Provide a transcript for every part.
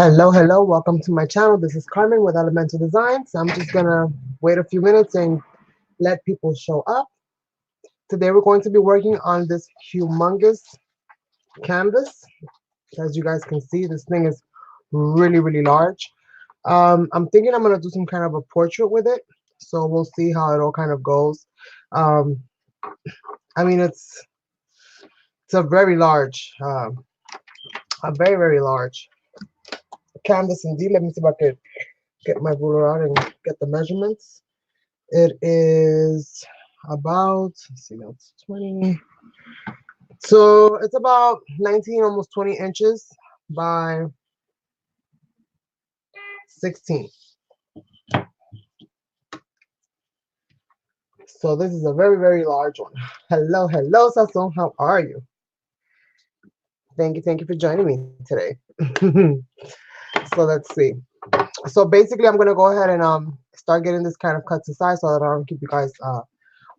Hello, welcome to my channel. This is Carmen with Elemental Designs. I'm just gonna wait a few minutes and let people show up. Today we're going to be working on this humongous canvas. As you guys can see, this thing is really large. I'm thinking I'm gonna do some kind of a portrait with it, so we'll see how it all kind of goes. Um, I mean, it's a very large, a very large canvas indeed. Let me see if I could get my ruler out and get the measurements. It is about, let's see, that's 20. So it's about 19, almost 20 inches by 16. So this is a very large one. Hello, Sasson. How are you? Thank you for joining me today. So let's see. So basically, I'm gonna go ahead and start getting this kind of cut to size so that I don't keep you guys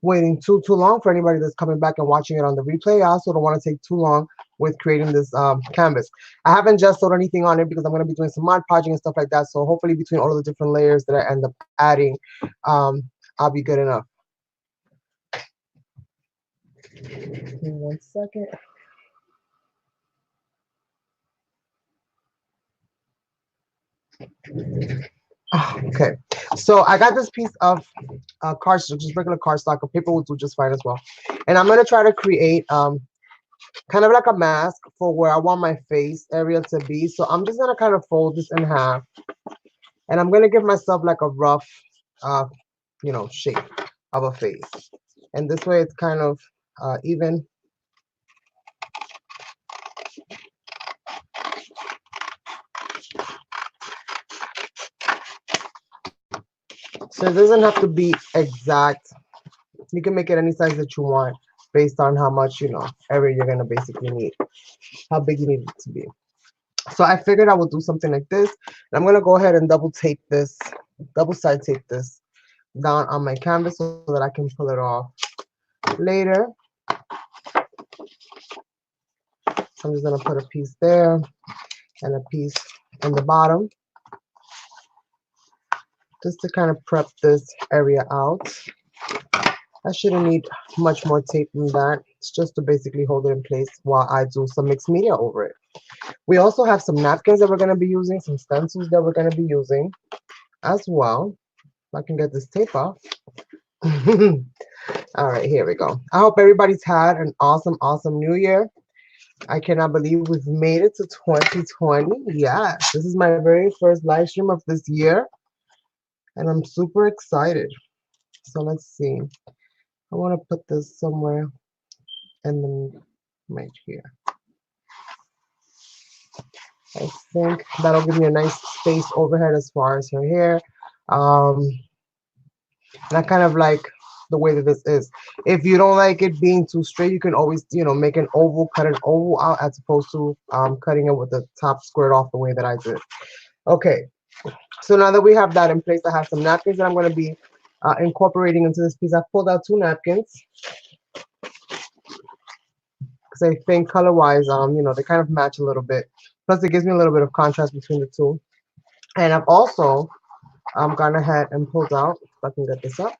waiting too long for anybody that's coming back and watching it on the replay. I also don't want to take too long with creating this canvas. I haven't just sold anything on it because I'm going to be doing some mod podging and stuff like that. So hopefully between all of the different layers that I end up adding, I'll be good enough. Give me 1 second. Okay, so I got this piece of cardstock, just regular cardstock, or paper will do just fine as well. And I'm going to try to create kind of like a mask for where I want my face area to be. So I'm just going to kind of fold this in half. And I'm going to give myself like a rough, shape of a face. And this way it's kind of even. So it doesn't have to be exact. You can make it any size that you want based on how much, area you're going to basically need, how big you need it to be. So I figured I would do something like this. And I'm going to go ahead and double side tape this down on my canvas so that I can pull it off later. So I'm just going to put a piece there and a piece in the bottom just to kind of prep this area out. I shouldn't need much more tape than that. It's just to basically hold it in place while I do some mixed media over it. We also have some napkins that we're going to be using, some stencils that we're going to be using as well. If I can get this tape off. All right, here we go. I hope everybody's had an awesome new year. I cannot believe we've made it to 2020. Yes, this is my very first live stream of this year, and I'm super excited. So let's see. I want to put this somewhere and then right here. I think that'll give me a nice space overhead as far as her hair. And I kind of like the way that this is. If you don't like it being too straight, you can always, make an oval, cut an oval out as opposed to cutting it with the top squared off the way that I did. Okay, so now that we have that in place, I have some napkins that I'm going to be incorporating into this piece. I pulled out 2 napkins because I think color-wise, they kind of match a little bit. Plus, it gives me a little bit of contrast between the two. And I've also gone ahead and pulled out, if I can get this up,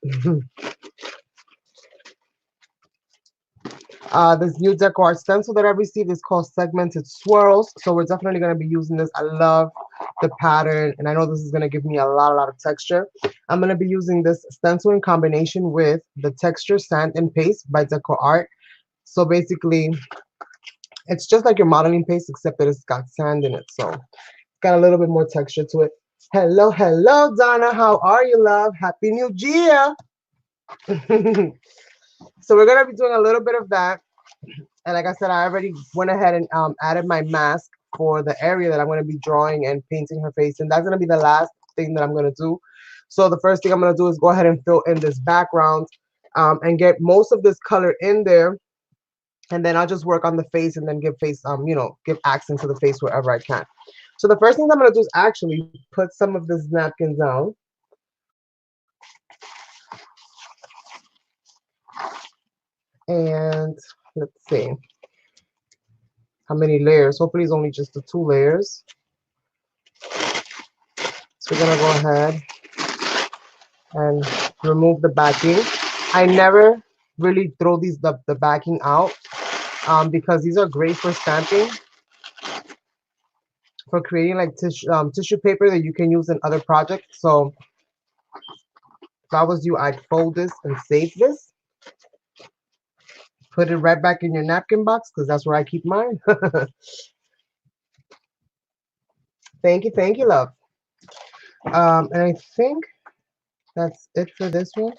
this new Deco Art stencil that I received is called Segmented Swirls. So we're definitely going to be using this. I love the pattern, and I know this is going to give me a lot of texture. I'm going to be using this stencil in combination with the Texture Sand and Paste by Deco Art. So basically, it's just like your modeling paste, except that it's got sand in it. So it's got a little bit more texture to it. Hello, Donna. How are you, love? Happy New Year. So we're going to be doing a little bit of that. And like I said, I already went ahead and added my mask for the area that I'm going to be drawing and painting her face. And that's going to be the last thing that I'm going to do. So the first thing I'm going to do is go ahead and fill in this background and get most of this color in there. And then I'll just work on the face and then give face, give accent to the face wherever I can. So the first thing I'm going to do is actually put some of this napkin down. And let's see how many layers. Hopefully it's only just the 2 layers. We're gonna go ahead and remove the backing. I never really throw the backing out because these are great for stamping, for creating like tissue paper that you can use in other projects. So if I was you, I'd fold this and save this. Put it right back in your napkin box because that's where I keep mine. Thank you, love. And I think that's it for this one.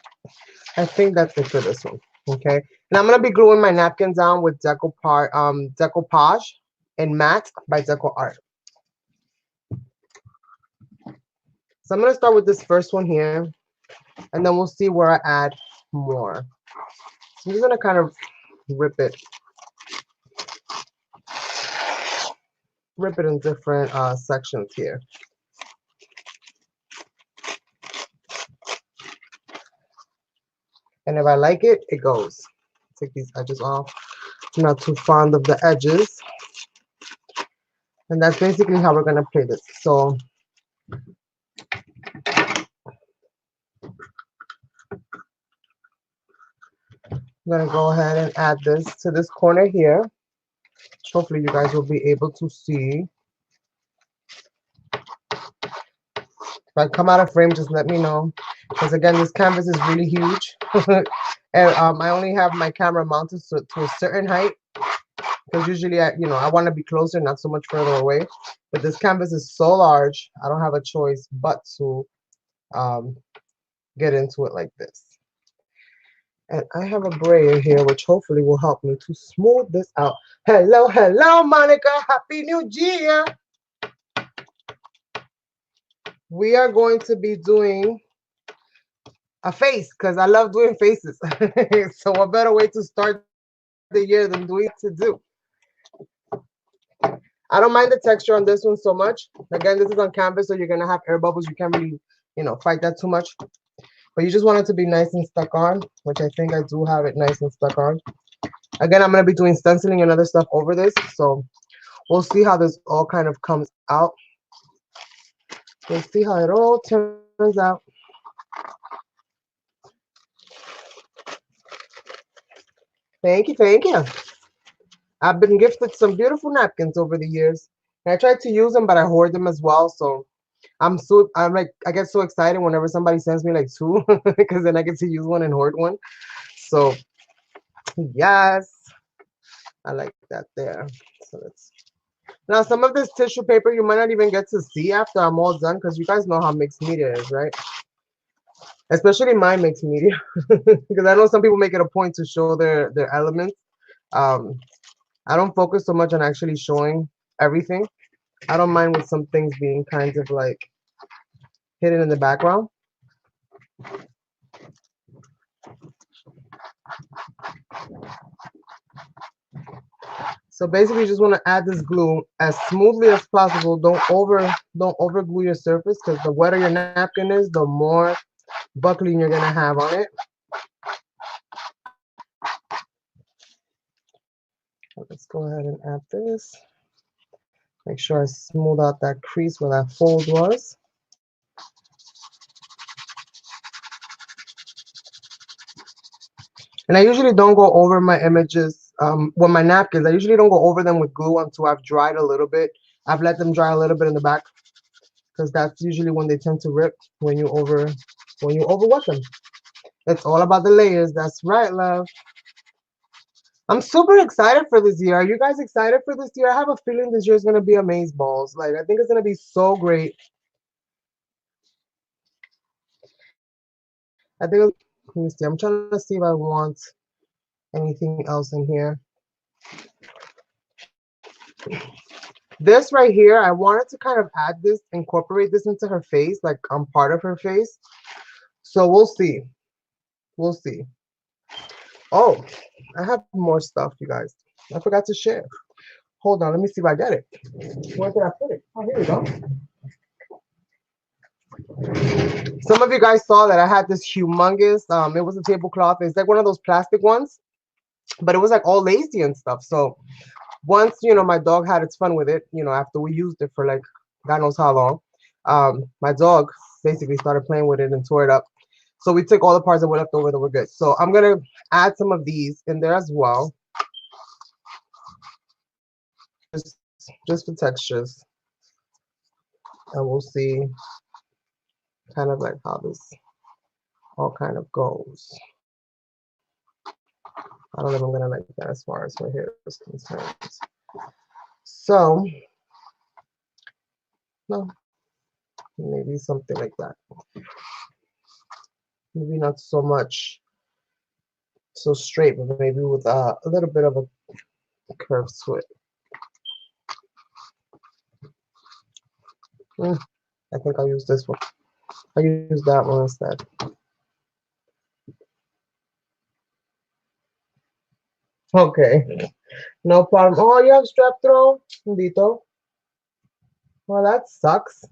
I think that's it for this one. Okay. And I'm gonna be gluing my napkins down with Decoupage and Matte by Deco Art. So I'm gonna start with this first one here, and then we'll see where I add more. So I'm just gonna kind of rip it in different sections here. And if I like it, it goes. Take these edges off. I'm not too fond of the edges. And that's basically how we're gonna play this. So I'm gonna go ahead and add this to this corner here. Hopefully you guys will be able to see. If I come out of frame, just let me know. Because again, this canvas is really huge. And I only have my camera mounted to a certain height. Because usually, I want to be closer, not so much further away. But this canvas is so large, I don't have a choice but to get into it like this. And I have a brayer here, which hopefully will help me to smooth this out. Hello, Monica. Happy New Year. We are going to be doing a face because I love doing faces. So what better way to start the year than doing to do. I don't mind the texture on this one so much. Again, this is on canvas, so you're going to have air bubbles. You can't really, fight that too much. But you just want it to be nice and stuck on, which I think I do have it nice and stuck on. Again, I'm going to be doing stenciling and other stuff over this. So we'll see how this all kind of comes out. We'll see how it all turns out. Thank you. I've been gifted some beautiful napkins over the years. And I try to use them, but I hoard them as well. So I get so excited whenever somebody sends me like two, because then I get to use one and hoard one. So yes, I like that there. So now some of this tissue paper you might not even get to see after I'm all done, because you guys know how mixed media is, right? Especially my mixed media, because I know some people make it a point to show their elements. I don't focus so much on actually showing everything. I don't mind with some things being kind of like hidden in the background. So basically you just want to add this glue as smoothly as possible. Don't over glue your surface, because the wetter your napkin is, the more buckling you're gonna have on it. Let's go ahead and add this. Make sure I smooth out that crease where that fold was. And I usually don't go over my images with my napkins. I usually don't go over them with glue until I've dried a little bit. I've let them dry a little bit in the back, because that's usually when they tend to rip when you overwet them. It's all about the layers. That's right, love. I'm super excited for this year. Are you guys excited for this year? I have a feeling this year is going to be amazeballs. Like, I think it's going to be so great. I think, let me see. I'm trying to see if I want anything else in here. This right here, I wanted to kind of add this, incorporate this into her face, like on part of her face. So we'll see. We'll see. Oh, I have more stuff, you guys. I forgot to share. Hold on, let me see if I get it. Where did I put it? Oh, here we go. Some of you guys saw that I had this humongous, it was a tablecloth. It's like one of those plastic ones, but it was like all lacy and stuff. So once, my dog had its fun with it, after we used it for like, God knows how long, My dog basically started playing with it and tore it up. So we took all the parts that were left over that were good. So I'm gonna add some of these in there as well, just for textures, and we'll see kind of like how this all kind of goes. I don't know if I'm gonna like that as far as my hair is concerned. So no, maybe something like that. Maybe not so much so straight, but maybe with a little bit of a curve to it. I think I'll use this one. I'll use that one instead. Okay, no problem. Oh, you have strep throat, Dito. Well, that sucks.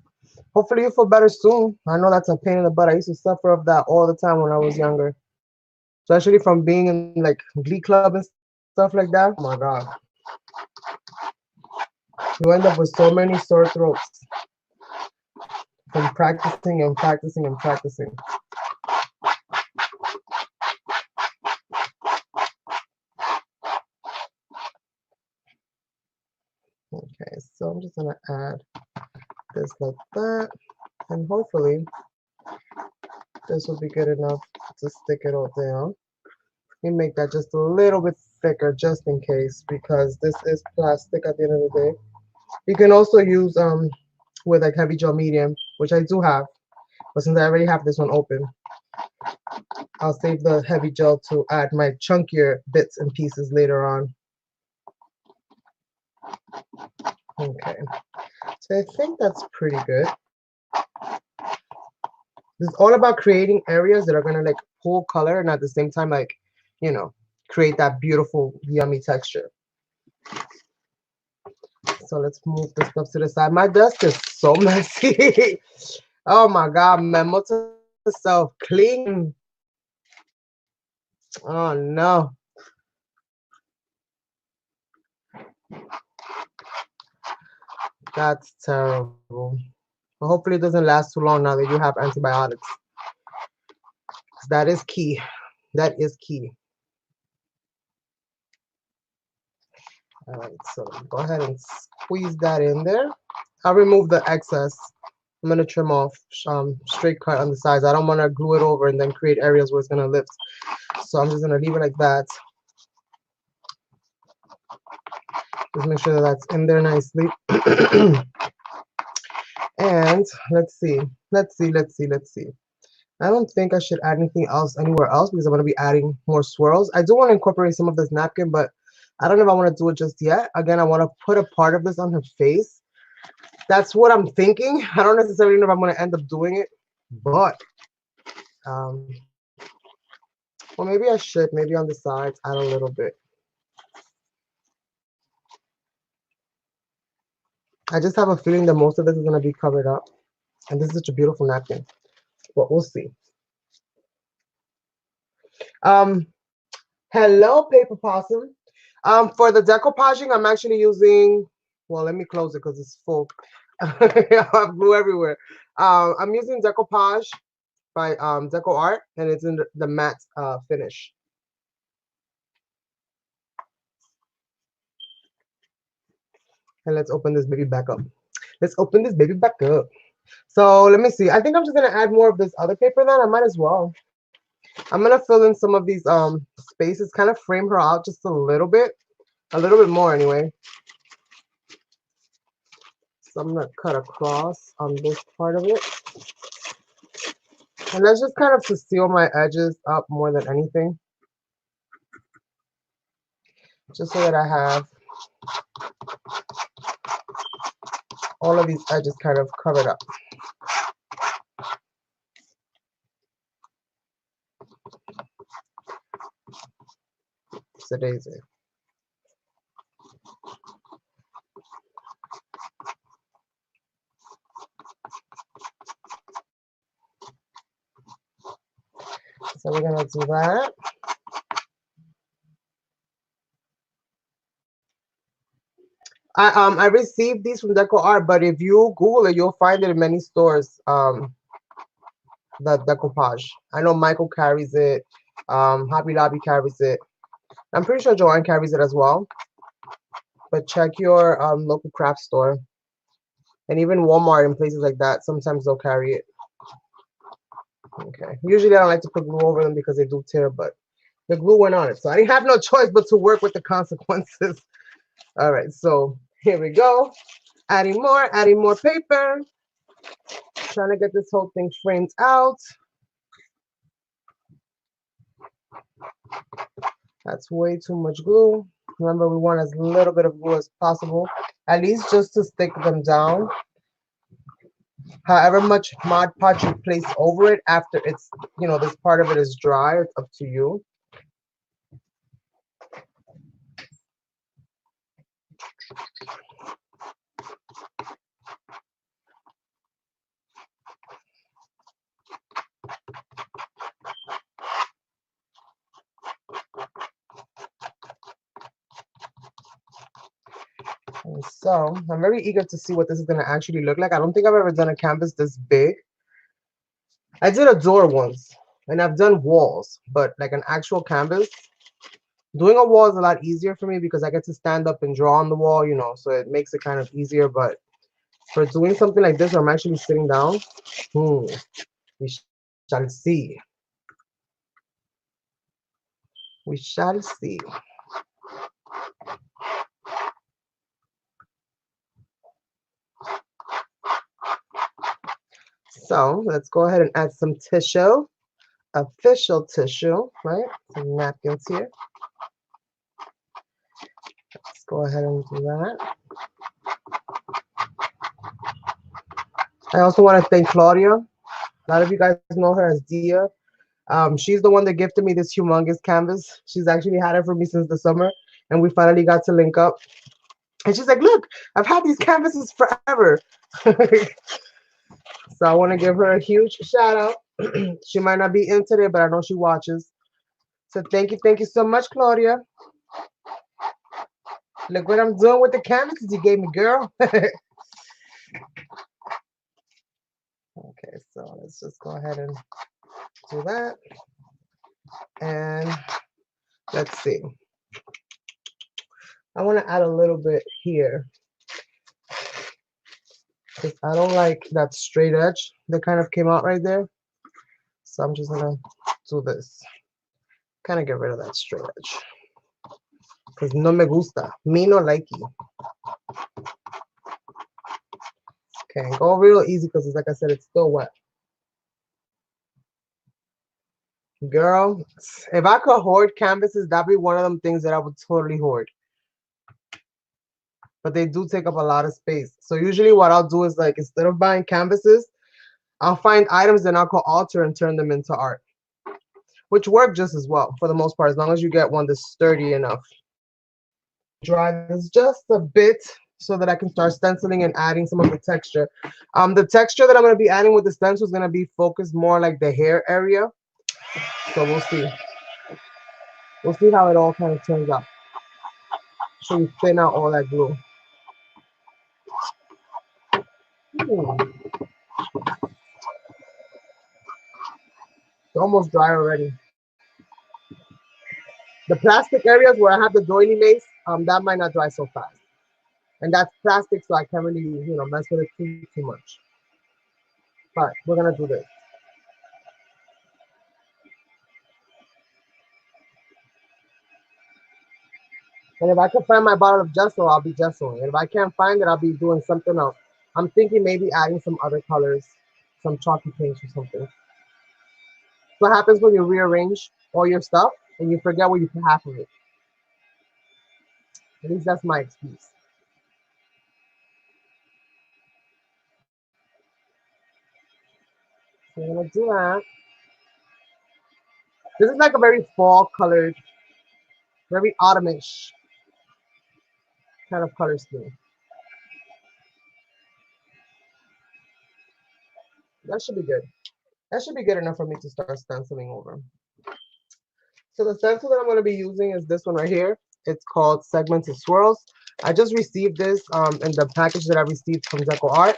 Hopefully you feel better soon. I know that's a pain in the butt. I used to suffer of that all the time when I was younger, especially from being in like Glee Club and stuff like that. Oh my God. You end up with so many sore throats from practicing and practicing and practicing. Okay, so I'm just gonna add this like that, and hopefully this will be good enough to stick it all down. You make that just a little bit thicker just in case, because this is plastic at the end of the day. You can also use with like heavy gel medium, which I do have, but since I already have this one open, I'll save the heavy gel to add my chunkier bits and pieces later on. Okay, so I think that's pretty good. It's all about creating areas that are gonna like pull color and at the same time, like, you know, create that beautiful, yummy texture. So let's move this stuff to the side. My desk is so messy. Oh my God, memo to self, clean. Oh no. That's terrible. But hopefully it doesn't last too long now that you have antibiotics. That is key. That is key. All right, so go ahead and squeeze that in there. I'll remove the excess. I'm gonna trim off straight cut on the sides. I don't want to glue it over and then create areas where it's gonna lift. So I'm just gonna leave it like that. Just make sure that that's in there nicely. And let's see. I don't think I should add anything else anywhere else because I'm gonna be adding more swirls. I do want to incorporate some of this napkin, but I don't know if I want to do it just yet. Again, I want to put a part of this on her face. That's what I'm thinking. I don't necessarily know if I'm going to end up doing it, but well, maybe I should. Maybe on the sides, add a little bit. I just have a feeling that most of this is going to be covered up, and this is such a beautiful napkin. But we'll see. Hello, Paper Possum. For the decoupaging, I'm actually using. Well, let me close it because it's full. I have glue everywhere. I'm using Decoupage by Deco Art, and it's in the matte finish. And let's open this baby back up. Let's open this baby back up. So let me see. I think I'm just gonna add more of this other paper then. I might as well. I'm gonna fill in some of these spaces, kind of frame her out just a little bit more anyway. So I'm gonna cut across on this part of it. And that's just kind of to seal my edges up more than anything. Just so that I have all of these edges kind of covered up. It's a daisy. So we're gonna do that. I received these from Deco Art, but if you Google it, you'll find it in many stores. The Decoupage. I know Michael carries it. Hobby Lobby carries it. I'm pretty sure Joanne carries it as well. But check your local craft store. And even Walmart and places like that, sometimes they'll carry it. Okay. Usually I don't like to put glue over them because they do tear, but the glue went on it. So I didn't have no choice but to work with the consequences. All right, so here we go. Adding more paper. Trying to get this whole thing framed out. That's way too much glue. Remember, we want as little bit of glue as possible, at least just to stick them down. However much Mod Podge you place over it after it's, you know, this part of it is dry, it's up to you. And so I'm very eager to see what this is going to actually look like. I don't think I've ever done a canvas this big. I did a door once, and I've done walls, but like an actual canvas, doing a wall is a lot easier for me because I get to stand up and draw on the wall, you know, so it makes it kind of easier. But for doing something like this where I'm actually sitting down, we shall see. We shall see. So let's go ahead and add some tissue, official tissue, right? Some napkins here. Let's go ahead and do that. I also want to thank Claudia. A lot of you guys know her as Dia. She's the one that gifted me this humongous canvas. She's actually had it for me since the summer, and we finally got to link up. And she's like, look, I've had these canvases forever. So I want to give her a huge shout out. She might not be in today, but I know she watches. So thank you so much, Claudia. Look what I'm doing with the canvases you gave me, girl. Okay, so let's just go ahead and do that. And let's see. I want to add a little bit here, because I don't like that straight edge that kind of came out right there. So I'm just gonna do this. Kind of get rid of that straight edge. Because no me gusta. Me no like it. Okay, go real easy because like I said, it's still wet. Girl, if I could hoard canvases, that'd be one of them things that I would totally hoard. But they do take up a lot of space. So usually what I'll do is, like, instead of buying canvases, I'll find items that I could alter and turn them into art, which work just as well for the most part, as long as you get one that's sturdy enough. Dry this just a bit so that I can start stenciling and adding some of the texture. The texture that I'm going to be adding with the stencil is going to be focused more like the hair area. So we'll see. We'll see how it all kind of turns out. So you thin out all that glue. It's almost dry already. The plastic areas where I have the doily lace, that might not dry so fast. And that's plastic, so I can't really, you know, mess with it too much. But we're gonna do this. And if I can find my bottle of gesso, I'll be gessoing. And if I can't find it, I'll be doing something else. I'm thinking maybe adding some other colors, some chalky paints or something. What happens when you rearrange all your stuff and you forget where you put half of it? At least that's my excuse. So I'm gonna do that. This is like a very fall colored, very autumnish kind of color scheme. That should be good. That should be good enough for me to start stenciling over. So the stencil that I'm going to be using is this one right here. It's called Segmented Swirls. I just received this in the package that I received from Deco Art.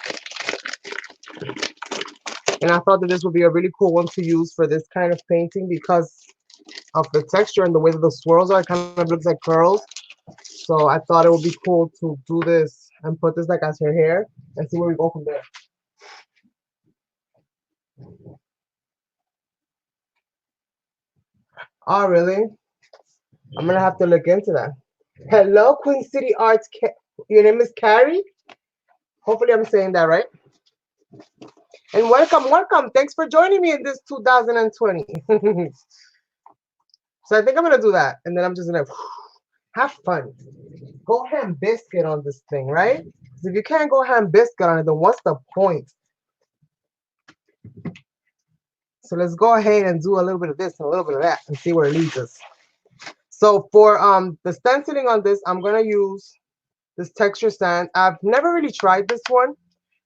And I thought that this would be a really cool one to use for this kind of painting because of the texture and the way that the swirls are. It kind of looks like curls. So I thought it would be cool to do this and put this like as her hair and see where we go from there. Oh, really? I'm gonna have to look into that. Hello, Queen City Arts. Your name is Carrie? Hopefully I'm saying that right. And welcome, welcome. Thanks for joining me in this 2020. So I think I'm gonna do that. And then I'm just gonna have fun. Go ham biscuit on this thing, right? Because if you can't go ham biscuit on it, then what's the point? So let's go ahead and do a little bit of this and a little bit of that and see where it leads us. So for the stenciling on this, I'm gonna use this texture sand. I've never really tried this one,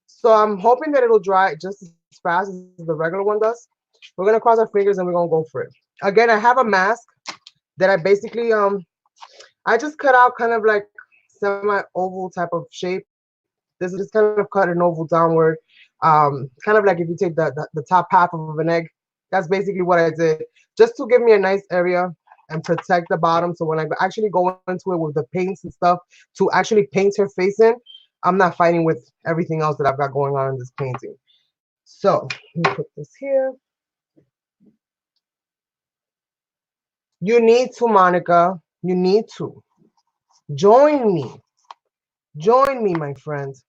so I'm hoping that it'll dry just as fast as the regular one does. We're gonna cross our fingers and we're gonna go for it. Again, I have a mask that I basically I just cut out kind of like semi-oval type of shape. This is just kind of cut an oval downward. Kind of like if you take the top half of an egg. That's basically what I did, just to give me a nice area and protect the bottom. So when I actually go into it with the paints and stuff to actually paint her face in, I'm not fighting with everything else that I've got going on in this painting. So let me put this here. You need to, Monica. You need to. Join me. Join me, my friends.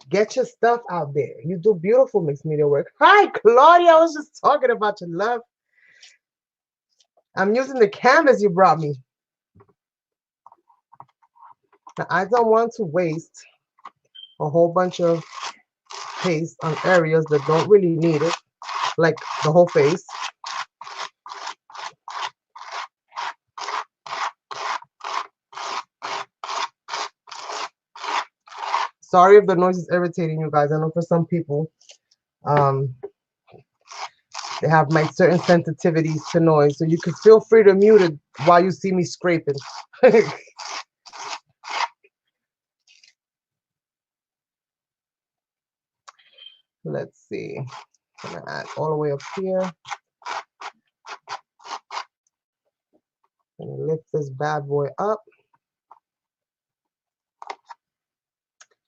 Get your stuff out there. You do beautiful mixed media work. Hi, Claudia. I was just talking about your love. I'm using the canvas you brought me. Now, I don't want to waste a whole bunch of paste on areas that don't really need it, like the whole face. Sorry if the noise is irritating you guys. I know for some people, they have my certain sensitivities to noise, so you can feel free to mute it while you see me scraping. Let's see. I'm gonna add all the way up here. I'm gonna lift this bad boy up.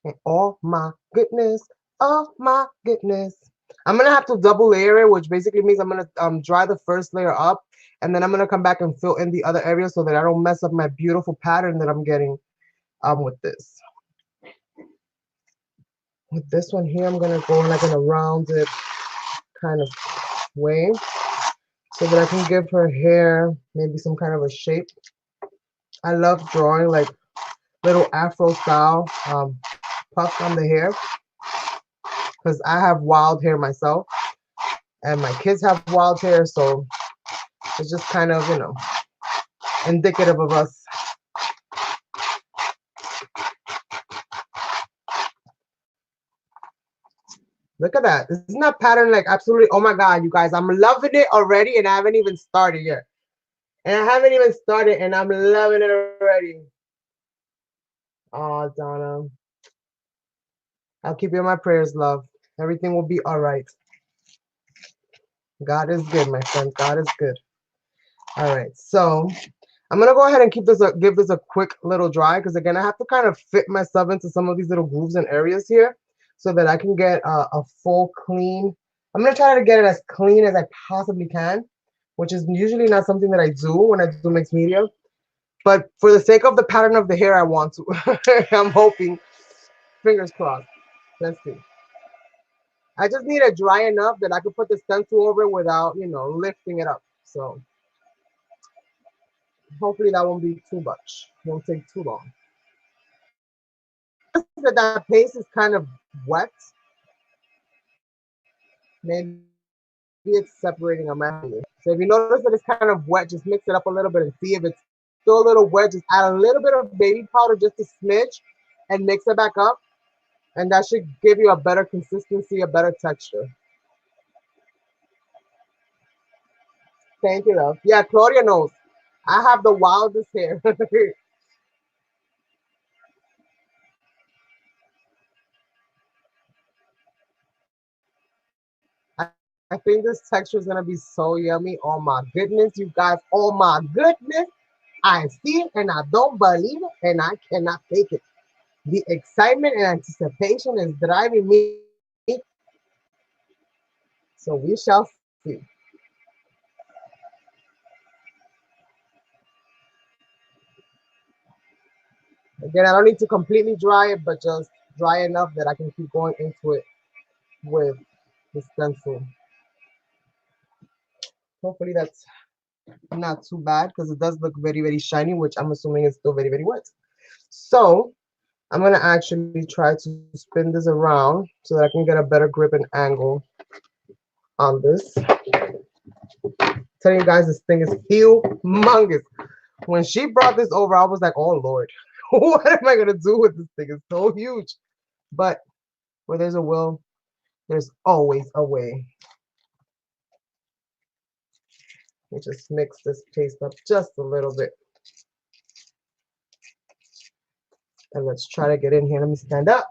And oh my goodness, oh my goodness. I'm gonna have to double layer it, which basically means I'm gonna dry the first layer up, and then I'm gonna come back and fill in the other areas so that I don't mess up my beautiful pattern that I'm getting with this. With this one here, I'm gonna go like in a rounded kind of way so that I can give her hair maybe some kind of a shape. I love drawing like little Afro style puffs on the hair because I have wild hair myself and my kids have wild hair, so it's just kind of, you know, indicative of us. Look at that. Isn't that pattern like absolutely, oh my God, you guys, I'm loving it already and I haven't even started yet. And I haven't even started and I'm loving it already. Oh, Donna. I'll keep you in my prayers, love. Everything will be all right. God is good, my friend. God is good. All right, so I'm gonna go ahead and give this a quick little dry because again, I have to kind of fit myself into some of these little grooves and areas here so that I can get a full clean. I'm gonna try to get it as clean as I possibly can, which is usually not something that I do when I do mixed media. But for the sake of the pattern of the hair, I want to. I'm hoping. Fingers crossed. Let's see. I just need it dry enough that I can put the stencil over it without, you know, lifting it up. So hopefully that won't be too much. Won't take too long. That paste is kind of wet. Maybe it's separating on my hand. So if you notice that it's kind of wet, just mix it up a little bit and see if it's still a little wet. Just add a little bit of baby powder, just a smidge, and mix it back up. And that should give you a better consistency, a better texture. Thank you, love. Yeah, Claudia knows. I have the wildest hair. I think this texture is gonna be so yummy. Oh my goodness, you guys. Oh my goodness. I see it and I don't believe it and I cannot fake it. The excitement and anticipation is driving me. So we shall see. Again, I don't need to completely dry it, but just dry enough that I can keep going into it with the stencil. Hopefully that's not too bad because it does look very, very shiny, which I'm assuming is still very, very wet. So I'm going to actually try to spin this around so that I can get a better grip and angle on this. Telling you guys, this thing is humongous. When she brought this over, I was like, oh Lord, what am I going to do with this thing? It's so huge. But where there's a will, there's always a way. Let me just mix this paste up just a little bit. And let's try to get in here. Let me stand up.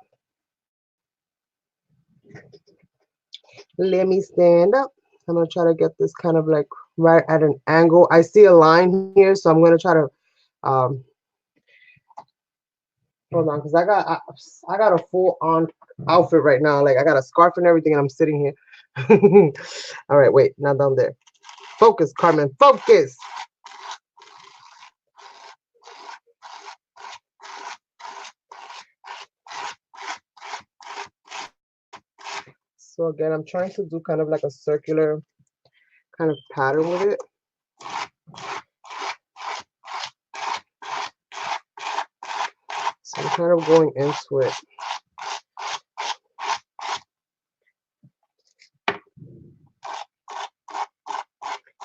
Let me stand up. I'm going to try to get this kind of like right at an angle. I see a line here, so I'm going to try to hold on, because I got a full on outfit right now. Like I got a scarf and everything, and I'm sitting here. All right, wait, not down there. Focus, Carmen, focus. So again, I'm trying to do kind of like a circular kind of pattern with it. So I'm kind of going into it.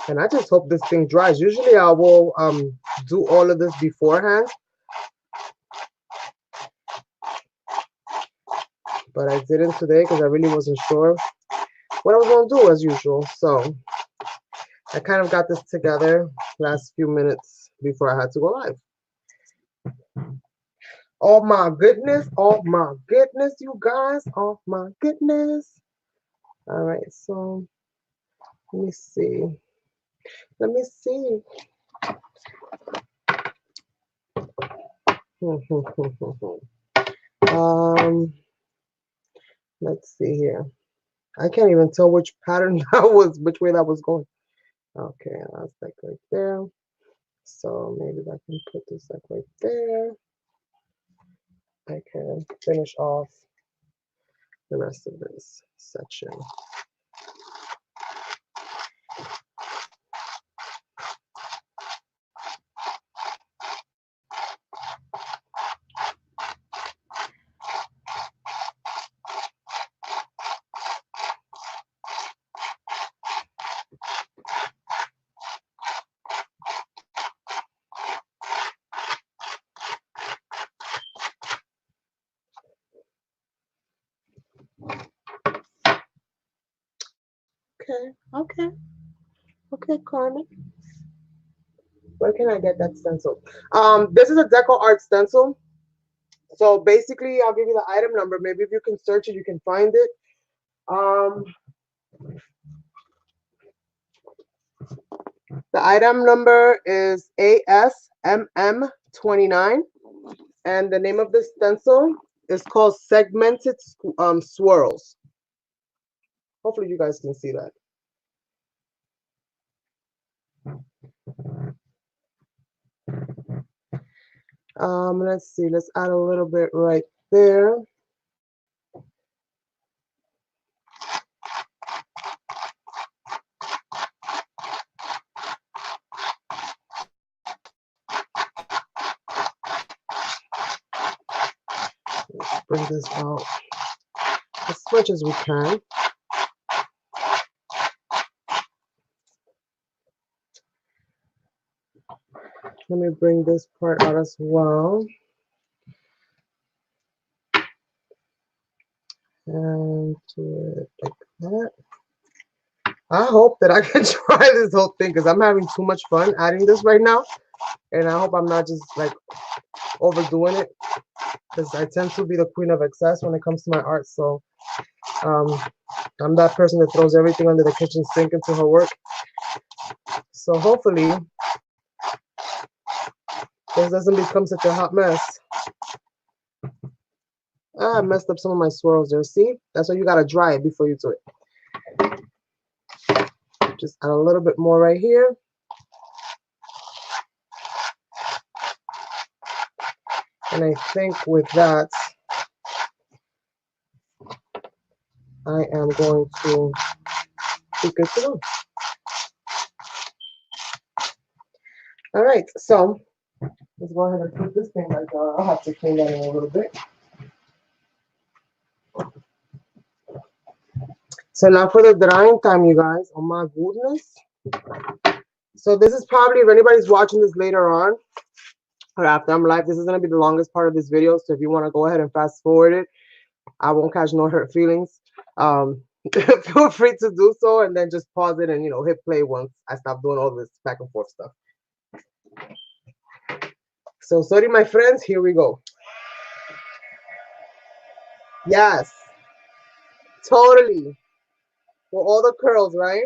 And I just hope this thing dries. Usually I will do all of this beforehand. But I didn't today because I really wasn't sure what I was going to do as usual. So I kind of got this together last few minutes before I had to go live. Oh my goodness. Oh my goodness, you guys. Oh my goodness. All right, so let me see. Let me see. Let's see here. I can't even tell which pattern that was, which way that was going. Okay, that's like right there. So maybe I can put this like right there. I can finish off the rest of this section. Okay, Carmen. Where can I get that stencil? This is a Deco Art stencil. So basically, I'll give you the item number. Maybe if you can search it, you can find it. The item number is ASMM29, and the name of the stencil is called Segmented Swirls. Hopefully, you guys can see that. Let's see. Let's add a little bit right there. Let's bring this out as much as we can. Let me bring this part out as well. And do it like that. I hope that I can try this whole thing because I'm having too much fun adding this right now. And I hope I'm not just like overdoing it, because I tend to be the queen of excess when it comes to my art. So I'm that person that throws everything under the kitchen sink into her work. So hopefully this doesn't become such a hot mess. I messed up some of my swirls there. See? That's why you gotta dry it before you do it. Just add a little bit more right here. And I think with that, I am going to be good to go. All right, so let's go ahead and put this thing back down. I'll have to clean that in a little bit. So now for the drying time, you guys. Oh my goodness. So this is probably, if anybody's watching this later on or after I'm live, this is going to be the longest part of this video. So if you want to go ahead and fast forward it, I won't catch no hurt feelings. Feel free to do so, and then just pause it and, you know, hit play once I stop doing all this back and forth stuff. So sorry, my friends, here we go. Yes, totally. For all the curls, right?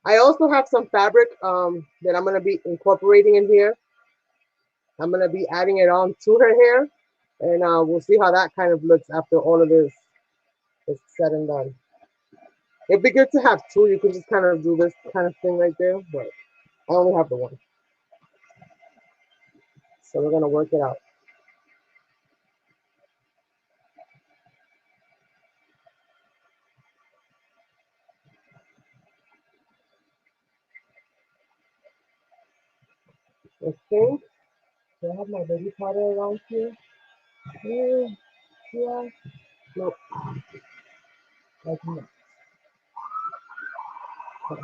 I also have some fabric that I'm going to be incorporating in here. I'm going to be adding it on to her hair, and we'll see how that kind of looks after all of this is said and done. It'd be good to have two. You can just kind of do this kind of thing right there, but I only have the one. So we're going to work it out. Okay. Do I have my baby powder around here? Yeah. Nope. Like that. Okay.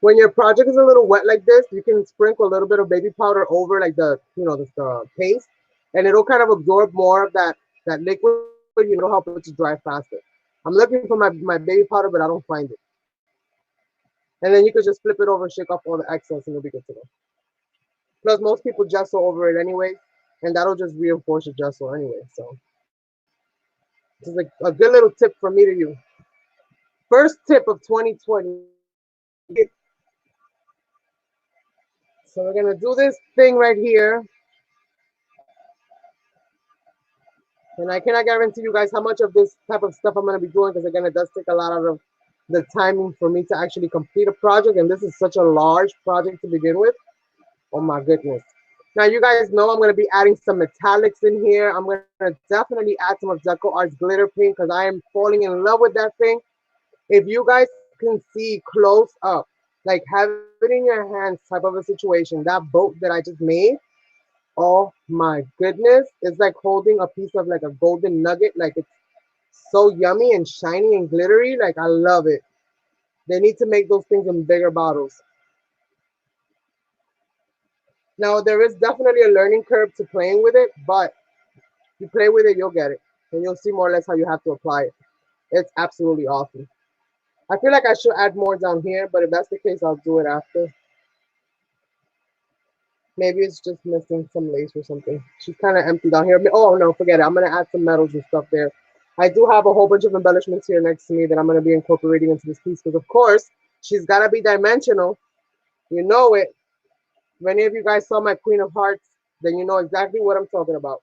When your project is a little wet like this, you can sprinkle a little bit of baby powder over like the, you know, the paste, and it'll kind of absorb more of that liquid. You know, help it to dry faster. I'm looking for my baby powder, but I don't find it. And then you could just flip it over, shake off all the excess, and you'll be good to go. Plus, most people gesso over it anyway, and that'll just reinforce your gesso anyway. So this is like a good little tip from me to you. First tip of 2020. So we're gonna do this thing right here. And I cannot guarantee you guys how much of this type of stuff I'm gonna be doing, because again, it does take a lot of the timing for me to actually complete a project. And this is such a large project to begin with. Oh my goodness. Now you guys know I'm gonna be adding some metallics in here. I'm gonna definitely add some of Decoupage glitter paint, because I am falling in love with that thing. If you guys can see close up, like have it in your hands type of a situation, that boat that I just made, oh my goodness, it's like holding a piece of like a golden nugget. Like it's so yummy and shiny and glittery. Like I love it. They need to make those things in bigger bottles. Now there is definitely a learning curve to playing with it, but you play with it, you'll get it, and you'll see more or less how you have to apply it. It's absolutely awesome. I feel like I should add more down here, but if that's the case, I'll do it after. Maybe it's just missing some lace or something. She's kind of empty down here. Oh, no, forget it. I'm going to add some metals and stuff there. I do have a whole bunch of embellishments here next to me that I'm going to be incorporating into this piece, because, of course, she's got to be dimensional. You know it. If any of you guys saw my Queen of Hearts, then you know exactly what I'm talking about.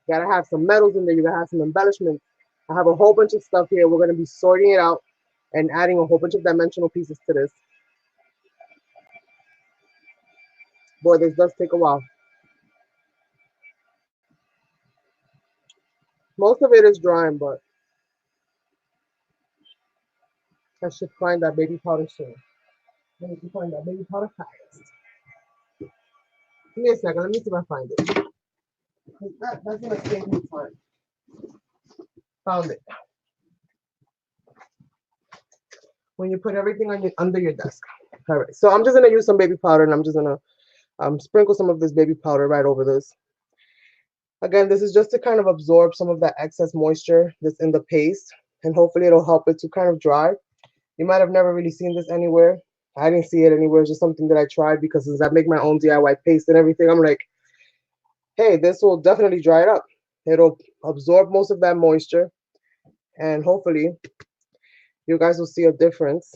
You got to have some metals in there. You got to have some embellishments. I have a whole bunch of stuff here. We're going to be sorting it out and adding a whole bunch of dimensional pieces to this. Boy, this does take a while. Most of it is drying, but I should find that baby powder soon. I need to find that baby powder fast. Give me a second. Let me see if I find it. That's going to save me time. Found it. When you put everything on under your desk. All right. So I'm just going to use some baby powder, and I'm just going to sprinkle some of this baby powder right over this. Again, this is just to kind of absorb some of that excess moisture that's in the paste, and hopefully it'll help it to kind of dry. You might have never really seen this anywhere. I didn't see it anywhere. It's just something that I tried, because as I make my own DIY paste and everything, I'm like, hey, this will definitely dry it up. It'll absorb most of that moisture, and hopefully you guys will see a difference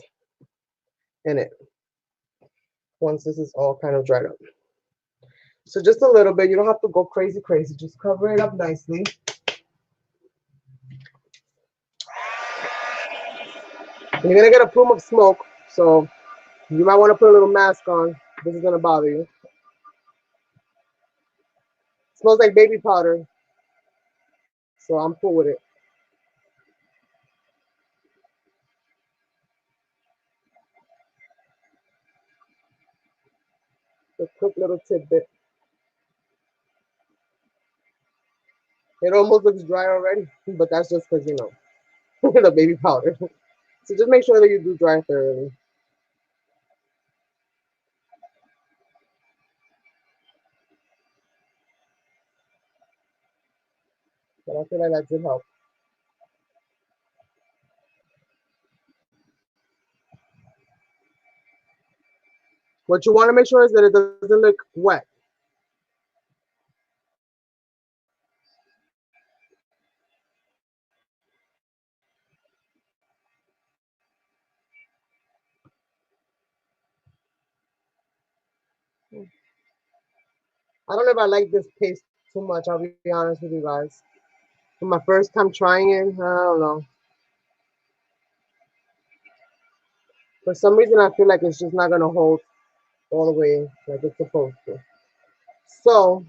in it once this is all kind of dried up. So just a little bit. You don't have to go crazy, crazy. Just cover it up nicely. And you're going to get a plume of smoke, so you might want to put a little mask on. This is going to bother you. It smells like baby powder, so I'm cool with it. A quick little tidbit. It almost looks dry already, but that's just because, you know, the baby powder. So just make sure that you do dry thoroughly. But I feel like that did help. What you want to make sure is that it doesn't look wet. I don't know if I like this paste too much. I'll be honest with you guys. For my first time trying it, I don't know. For some reason, I feel like it's just not going to hold all the way like it's supposed to. So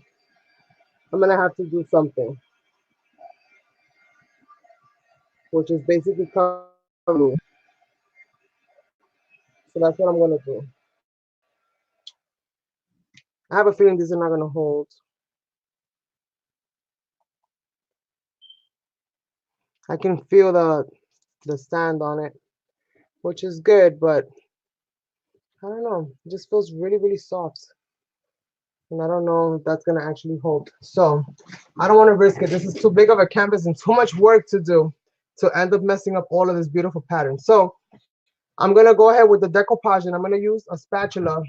I'm going to have to do something, which is basically cover. So that's what I'm going to do. I have a feeling these are not going to hold. I can feel the sand on it, which is good, but I don't know. It just feels really, really soft. And I don't know if that's going to actually hold. So I don't want to risk it. This is too big of a canvas and too much work to do to end up messing up all of this beautiful pattern. So I'm going to go ahead with the decoupage, and I'm going to use a spatula.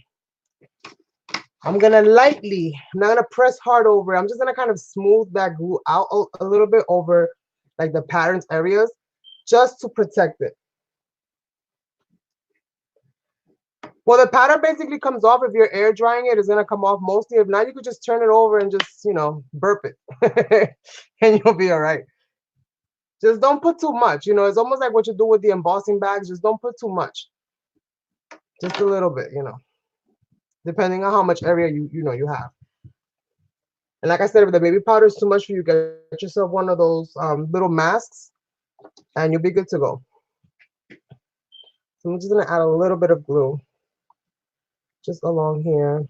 I'm going to lightly, I'm not going to press hard over it. I'm just going to kind of smooth that glue out a little bit over like the pattern's areas just to protect it. Well, the pattern basically comes off. If you're air drying it, it's going to come off mostly. If not, you could just turn it over and just, you know, burp it. And you'll be all right. Just don't put too much. You know, it's almost like what you do with the embossing bags. Just don't put too much. Just a little bit, you know, depending on how much area you have. And like I said, if the baby powder is too much for you, get yourself one of those little masks and you'll be good to go. So I'm just going to add a little bit of glue just along here. I'm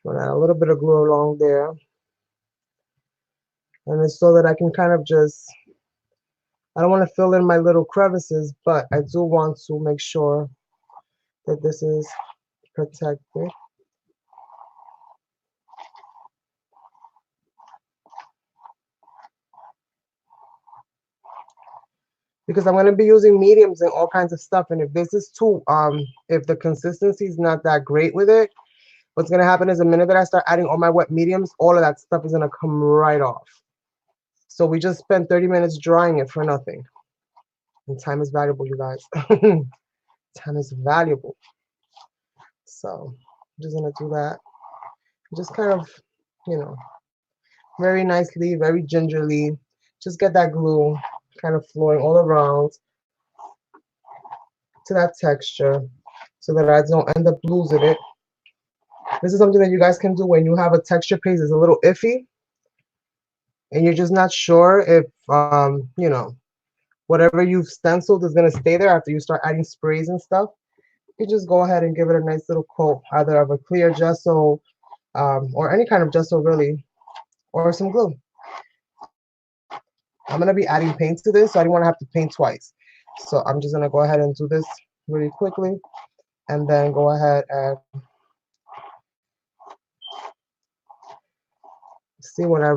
going to add a little bit of glue along there. And it's so that I can kind of just, I don't want to fill in my little crevices, but I do want to make sure that this is protected. Because I'm going to be using mediums and all kinds of stuff. And if this is too, if the consistency is not that great with it, what's going to happen is the minute that I start adding all my wet mediums, all of that stuff is going to come right off. So we just spent 30 minutes drying it for nothing. And time is valuable, you guys. Time is valuable. So I'm just going to do that. Just kind of, you know, very nicely, very gingerly. Just get that glue kind of flowing all around to that texture so that I don't end up losing it. This is something that you guys can do when you have a texture paste that's a little iffy and you're just not sure if, you know, whatever you've stenciled is going to stay there after you start adding sprays and stuff. You just go ahead and give it a nice little coat, either of a clear gesso or any kind of gesso really, or some glue. I'm going to be adding paint to this, so I didn't want to have to paint twice. So I'm just going to go ahead and do this really quickly and then go ahead and see when I,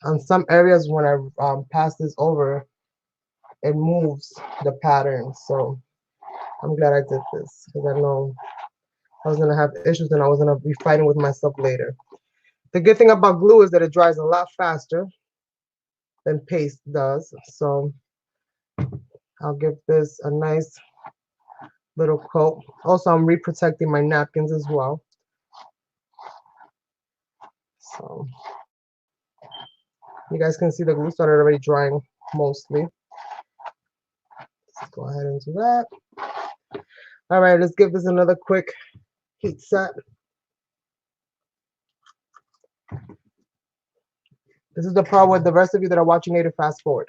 on some areas when I pass this over, it moves the pattern. So I'm glad I did this because I know I was going to have issues and I was going to be fighting with myself later. The good thing about glue is that it dries a lot faster than paste does. So I'll give this a nice little coat. Also, I'm reprotecting my napkins as well. So you guys can see the glue started already drying mostly. Let's go ahead and do that. All right, let's give this another quick heat set. This is the part where the rest of you that are watching need to fast forward.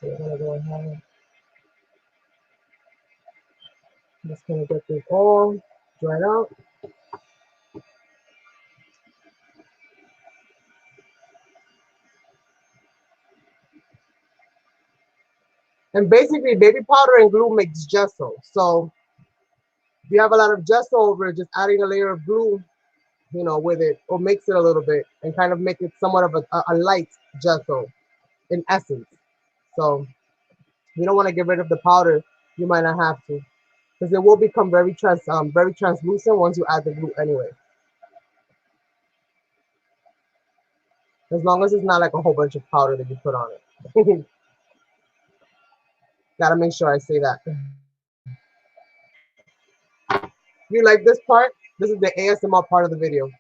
So we're gonna go ahead. I'm just gonna get this all dried out. And basically, baby powder and glue makes gesso. So if you have a lot of gesso over it, just adding a layer of glue, you know, with it, or mix it a little bit and kind of make it somewhat of a light gesso in essence. So you don't want to get rid of the powder. You might not have to, because it will become very translucent once you add the glue anyway. As long as it's not like a whole bunch of powder that you put on it. Gotta make sure I say that. You like this part? This is the ASMR part of the video.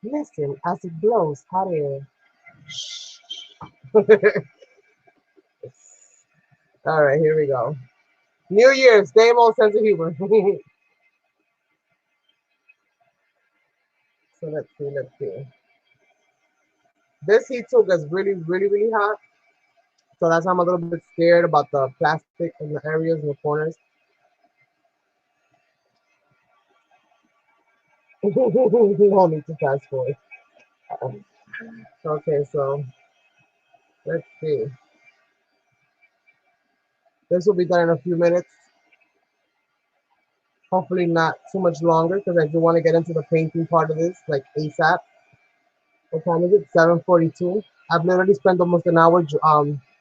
Listen, as it blows hot air. All right, here we go. New Year, same old sense of humor. So let's see, let's see. This heat tool gets really, really, really hot. So that's why I'm a little bit scared about the plastic in the areas in the corners. No need to fast forward. Okay, so let's see. This will be done in a few minutes. Hopefully not too much longer, because I do want to get into the painting part of this, like ASAP. What time is it? 7:42. I've literally spent almost an hour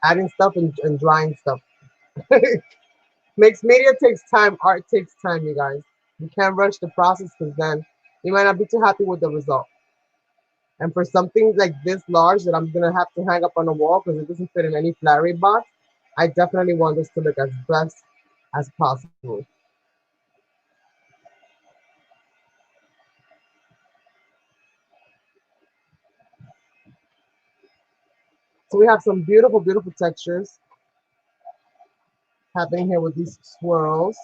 adding stuff and drying stuff. Mixed media takes time. Art takes time, you guys. You can't rush the process, because then you might not be too happy with the result. And for something like this large that I'm gonna have to hang up on the wall because it doesn't fit in any flat rate box, I definitely want this to look as best as possible. So we have some beautiful, beautiful textures happening here with these swirls.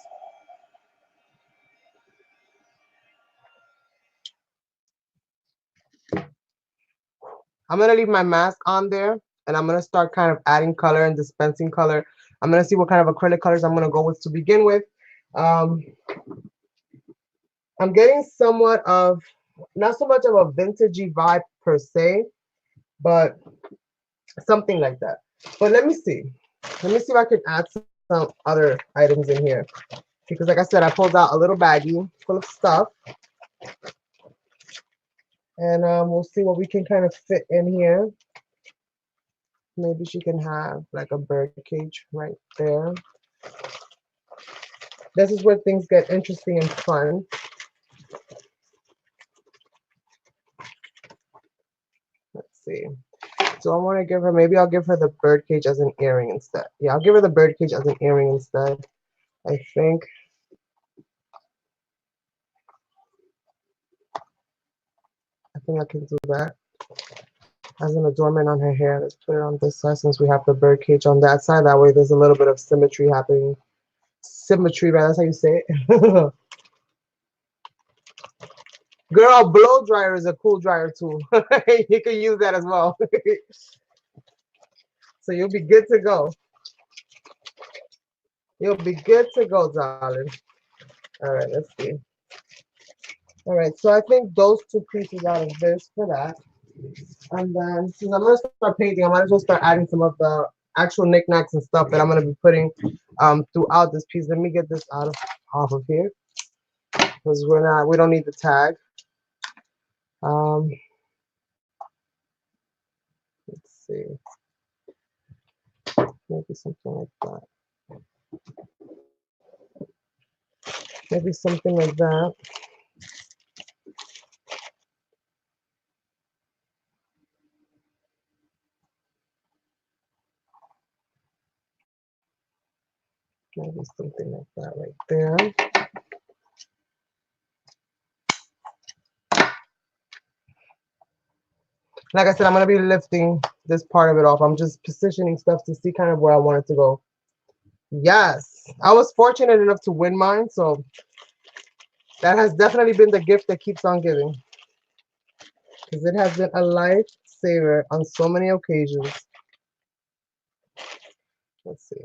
I'm gonna leave my mask on there and I'm gonna start kind of adding color and dispensing color. I'm gonna see what kind of acrylic colors I'm gonna go with to begin with. Um, I'm getting somewhat of, not so much of a vintagey vibe per se, but something like that. But let me see. Let me see if I can add some other items in here. Because like I said, I pulled out a little baggie full of stuff. And we'll see what we can kind of fit in here. Maybe she can have like a bird cage right there. This is where things get interesting and fun. Let's see. So I want to give her, maybe I'll give her the bird cage as an earring instead. Yeah, I'll give her the bird cage as an earring instead. I think. I think I can do that. As an adornment on her hair. Let's put it on this side since we have the bird cage on that side. That way there's a little bit of symmetry happening. Symmetry, right? That's how you say it. Girl, blow dryer is a cool dryer tool. You can use that as well. So you'll be good to go. You'll be good to go, darling. All right, let's see. All right, so I think those two pieces out of this for that. And then since I'm gonna start painting, I might as well start adding some of the actual knickknacks and stuff that I'm gonna be putting throughout this piece. Let me get this off of here because we don't need the tag. Let's see. Maybe something like that. Maybe something like that. Maybe something like that right there. Like I said, I'm going to be lifting this part of it off. I'm just positioning stuff to see kind of where I want it to go. Yes, I was fortunate enough to win mine, so that has definitely been the gift that keeps on giving, because it has been a lifesaver on so many occasions. Let's see.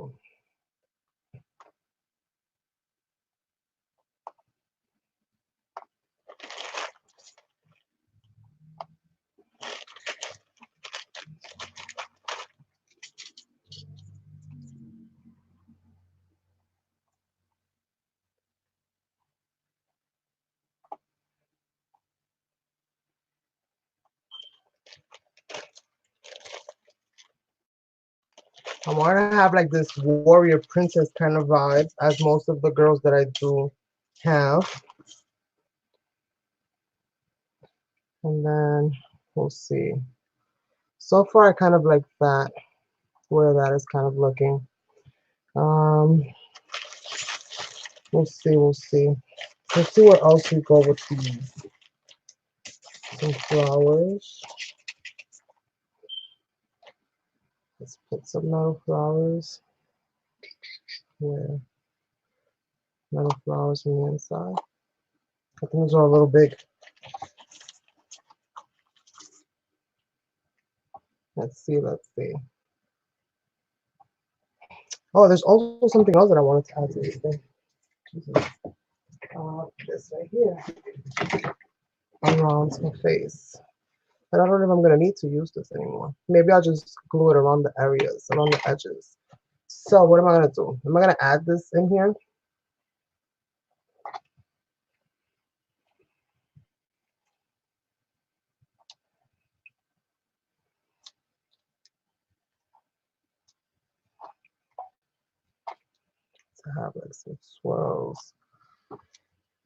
I want to have like this warrior princess kind of vibe, as most of the girls that I do have. And then we'll see. So far, I kind of like that, where that is kind of looking. We'll see, we'll see. Let's see where else we go with these. Some flowers. Let's put some metal flowers. Yeah, metal flowers on the inside. I think those are a little big. Let's see, let's see. Oh, there's also something else that I wanted to add to this thing. This right here around my face. And I don't know if I'm going to need to use this anymore. Maybe I'll just glue it around the areas, around the edges. So what am I going to do? Am I going to add this in here? To have like some swirls.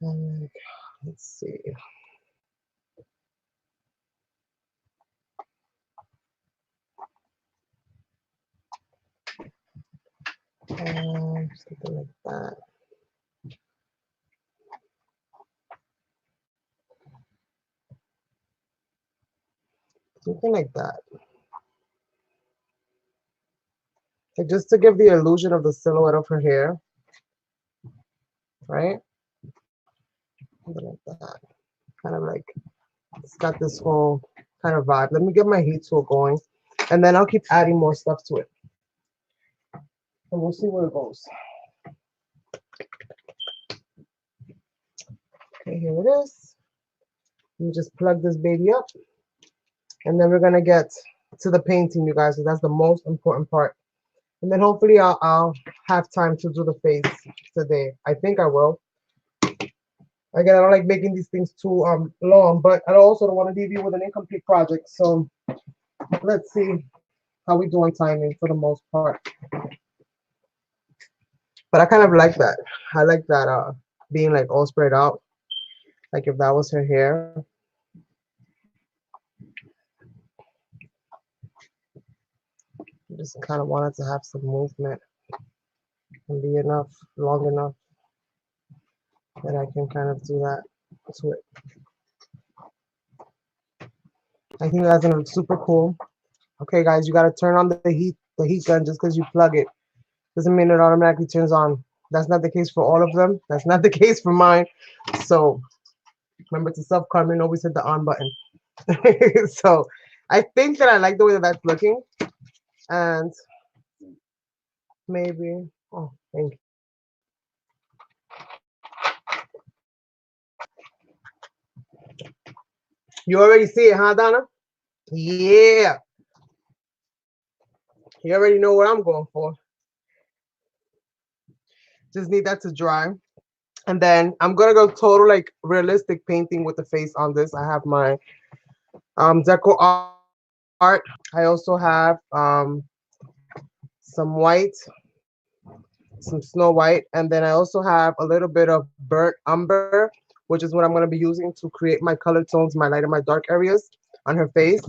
And let's see. Something like that. Something like that. Like just to give the illusion of the silhouette of her hair. Right? Something like that. Kind of like it's got this whole kind of vibe. Let me get my heat tool going. And then I'll keep adding more stuff to it. And we'll see where it goes. Okay, here it is. You just plug this baby up. And then we're going to get to the painting, you guys, because that's the most important part. And then hopefully I'll have time to do the face today. I think I will. Again, I don't like making these things too long, but I also don't want to leave you with an incomplete project. So let's see how we do on timing for the most part. But I kind of like that. I like that being like all spread out. Like if that was her hair. I just kind of wanted to have some movement and be enough, long enough that I can kind of do that to it. I think that's gonna look super cool. Okay, guys, you gotta turn on the heat gun just because you plug it. Doesn't mean it automatically turns on. That's not the case for all of them. That's not the case for mine. So remember to self-comment, always hit the on button. So I think that I like the way that that's looking. And maybe, oh, thank you. You already see it, huh, Donna? Yeah. You already know what I'm going for. Just need that to dry. And then I'm gonna go total like realistic painting with the face on this. I have my Deco Art. I also have some white, some snow white, and then I also have a little bit of burnt umber, which is what I'm going to be using to create my color tones, my light and my dark areas on her face.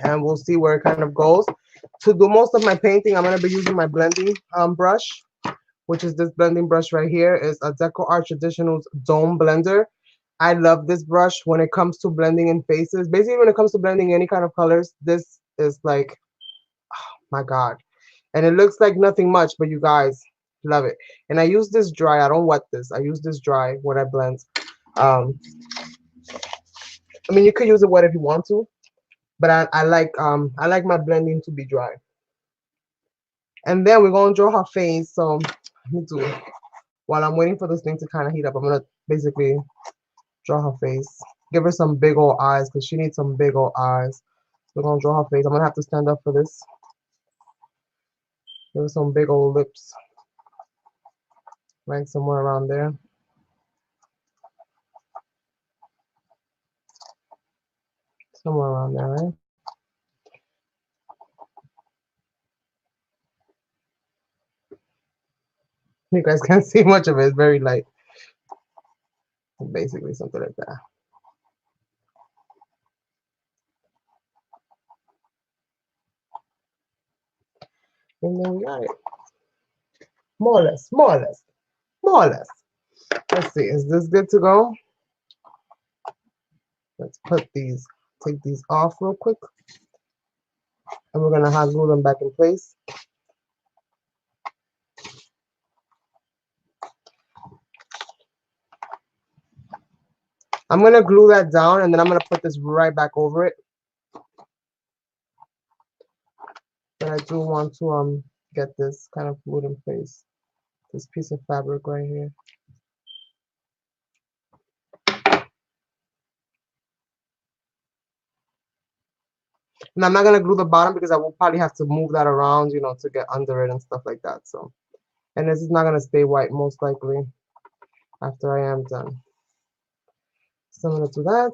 And we'll see where it kind of goes. To do most of my painting, I'm going to be using my blending brush, which is this blending brush right here. Is a Deco Art Traditional's Dome Blender. I love this brush when it comes to blending in faces. Basically, when it comes to blending any kind of colors, this is like, oh my God. And it looks like nothing much, but you guys, love it. And I use this dry. I don't wet this. I use this dry when I blend. I mean, you could use it wet if you want to, but I like my blending to be dry. And then we're gonna draw her face. So let me do, while I'm waiting for this thing to kind of heat up, I'm gonna basically draw her face. Give her some big old eyes because she needs some big old eyes. We're gonna draw her face. I'm gonna have to stand up for this. Give her some big old lips. Right, somewhere around there. Somewhere around there, right? You guys can't see much of it. It's very light. Basically something like that. And then we got it. More or less, more or less, more or less. Let's see, is this good to go? Let's put these, take these off real quick. And we're gonna hot glue them back in place. I'm gonna glue that down and then I'm gonna put this right back over it. But I do want to get this kind of glued in place. This piece of fabric right here. And I'm not gonna glue the bottom because I will probably have to move that around, you know, to get under it and stuff like that. So, and this is not gonna stay white most likely after I am done. So I'm gonna do that.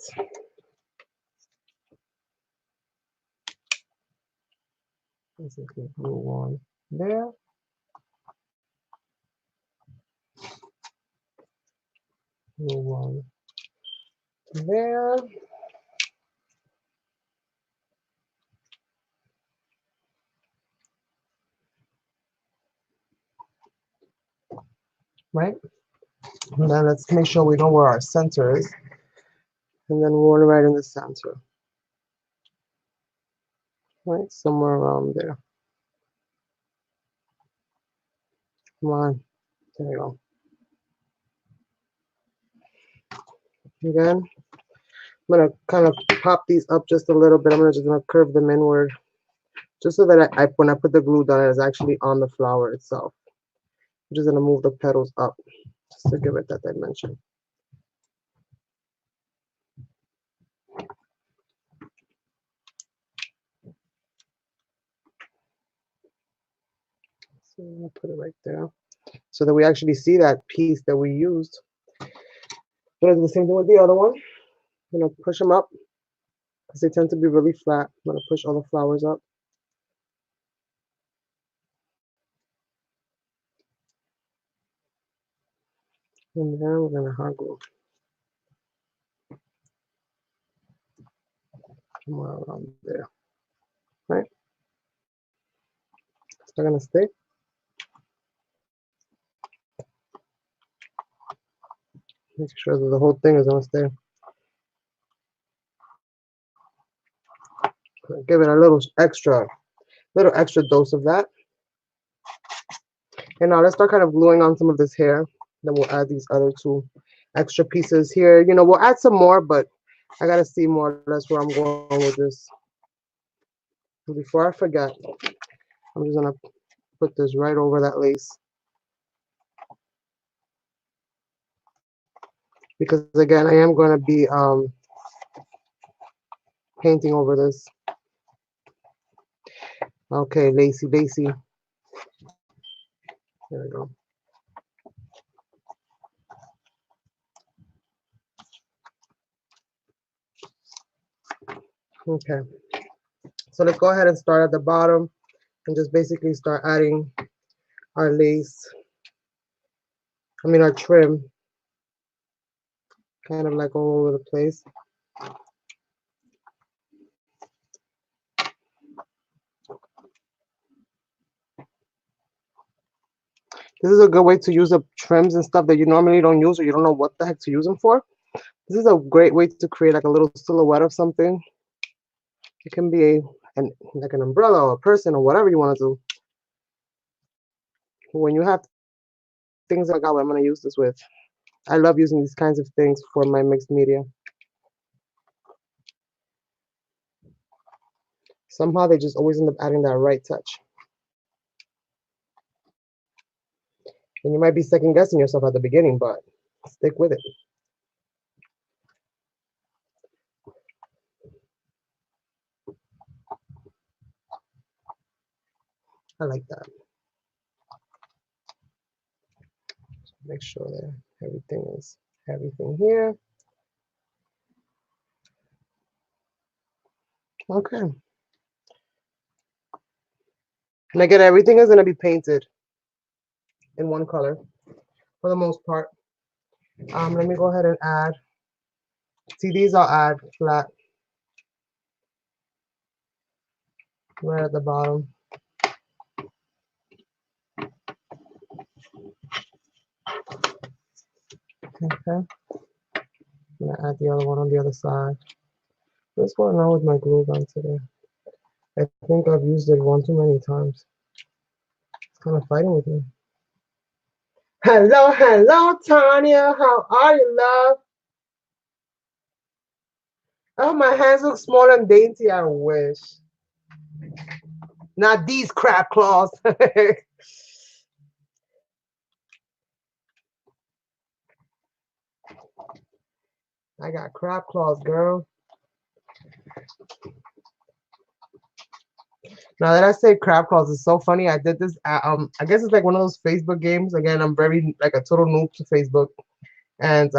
Basically glue one there. Glue one there. Right? And then let's make sure we know where our center is. And then we'll right in the center. Right? Somewhere around there. Come on. There we go. Again, I'm gonna kind of pop these up just a little bit. I'm just gonna curve them inward, just so that I when I put the glue down, it's actually on the flower itself. I'm just gonna move the petals up just to give it that dimension. So I'm gonna put it right there, so that we actually see that piece that we used. I'm gonna do the same thing with the other one. I'm gonna push them up because they tend to be really flat. I'm gonna push all the flowers up. And then we're gonna hot glue somewhere around there. Right? They're gonna stick. Make sure that the whole thing is gonna stay. Give it a little extra dose of that. And now let's start kind of gluing on some of this hair. Then we'll add these other two extra pieces here. You know, we'll add some more, but I gotta see more or less where I'm going with this. And before I forget, I'm just gonna put this right over that lace. Because again, I am gonna be painting over this. Okay, lacy, lacy. There we go. Okay. So let's go ahead and start at the bottom and just basically start adding our lace, our trim, kind of like all over the place. This is a good way to use up trims and stuff that you normally don't use or you don't know what the heck to use them for. This is a great way to create like a little silhouette of something. It can be like an umbrella or a person or whatever you want to do. When you have things like, oh, I'm going to use this with. I love using these kinds of things for my mixed media. Somehow they just always end up adding that right touch. And you might be second guessing yourself at the beginning, but stick with it. I like that. Make sure that everything here. Okay. And again, everything is going to be painted in one color for the most part. Let me go ahead and add. See, these I'll add flat right at the bottom. Okay. I'm going to add the other one on the other side. What's going on with my glue gun today? I think I've used it one too many times. It's kind of fighting with me. Hello, hello, Tanya. How are you, love? Oh, my hands look small and dainty. I wish. Not these crab claws. I got crab claws, girl. Now that I say crab claws, it's so funny. I did this. I guess it's like one of those Facebook games. Again, I'm very like a total noob to Facebook, and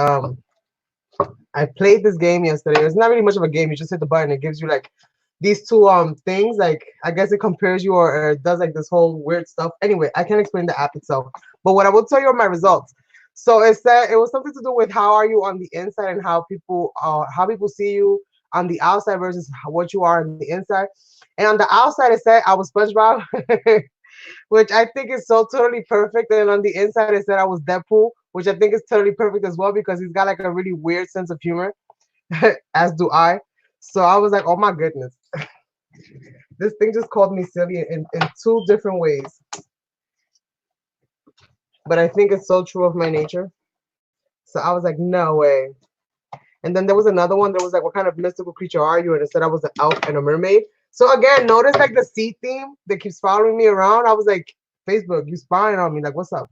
I played this game yesterday. It's not really much of a game. You just hit the button. It gives you like these two things. Like I guess it compares you or it does like this whole weird stuff. Anyway, I can't explain the app itself. But what I will tell you are my results. So it said it was something to do with how are you on the inside and how people see you on the outside versus what you are on the inside. And on the outside it said I was SpongeBob, which I think is so totally perfect. And on the inside it said I was Deadpool, which I think is totally perfect as well because he's got like a really weird sense of humor, as do I. So I was like, oh my goodness. This thing just called me silly in two different ways. But I think it's so true of my nature. So I was like, no way. And then there was another one that was like, what kind of mystical creature are you? And it said I was an elf and a mermaid. So again, notice like the sea theme that keeps following me around. I was like, Facebook, you spying on me. Like, what's up?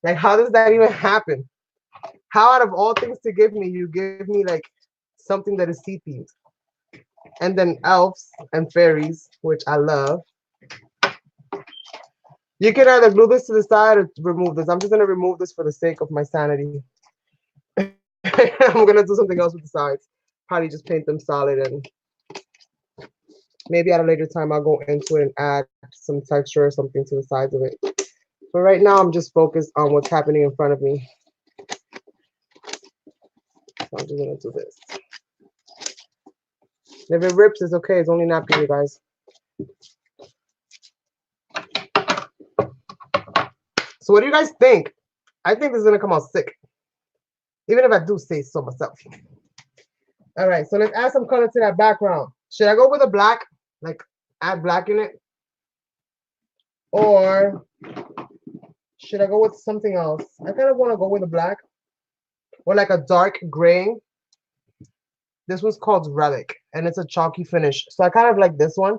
Like, how does that even happen? How out of all things to give me, you give me like something that is sea themed. And then elves and fairies, which I love. You can either glue this to the side or remove this. I'm just going to remove this for the sake of my sanity. I'm going to do something else with the sides. Probably just paint them solid, and maybe at a later time I'll go into it and add some texture or something to the sides of it. But right now I'm just focused on what's happening in front of me. So I'm just going to do this. If it rips, it's okay. It's only napkin, you guys. So what do you guys think? I think this is going to come out sick. Even if I do say so myself. All right, so let's add some color to that background. Should I go with a black? Like add black in it? Or should I go with something else? I kind of want to go with a black. Or like a dark gray. This one's called Relic, and it's a chalky finish. So I kind of like this one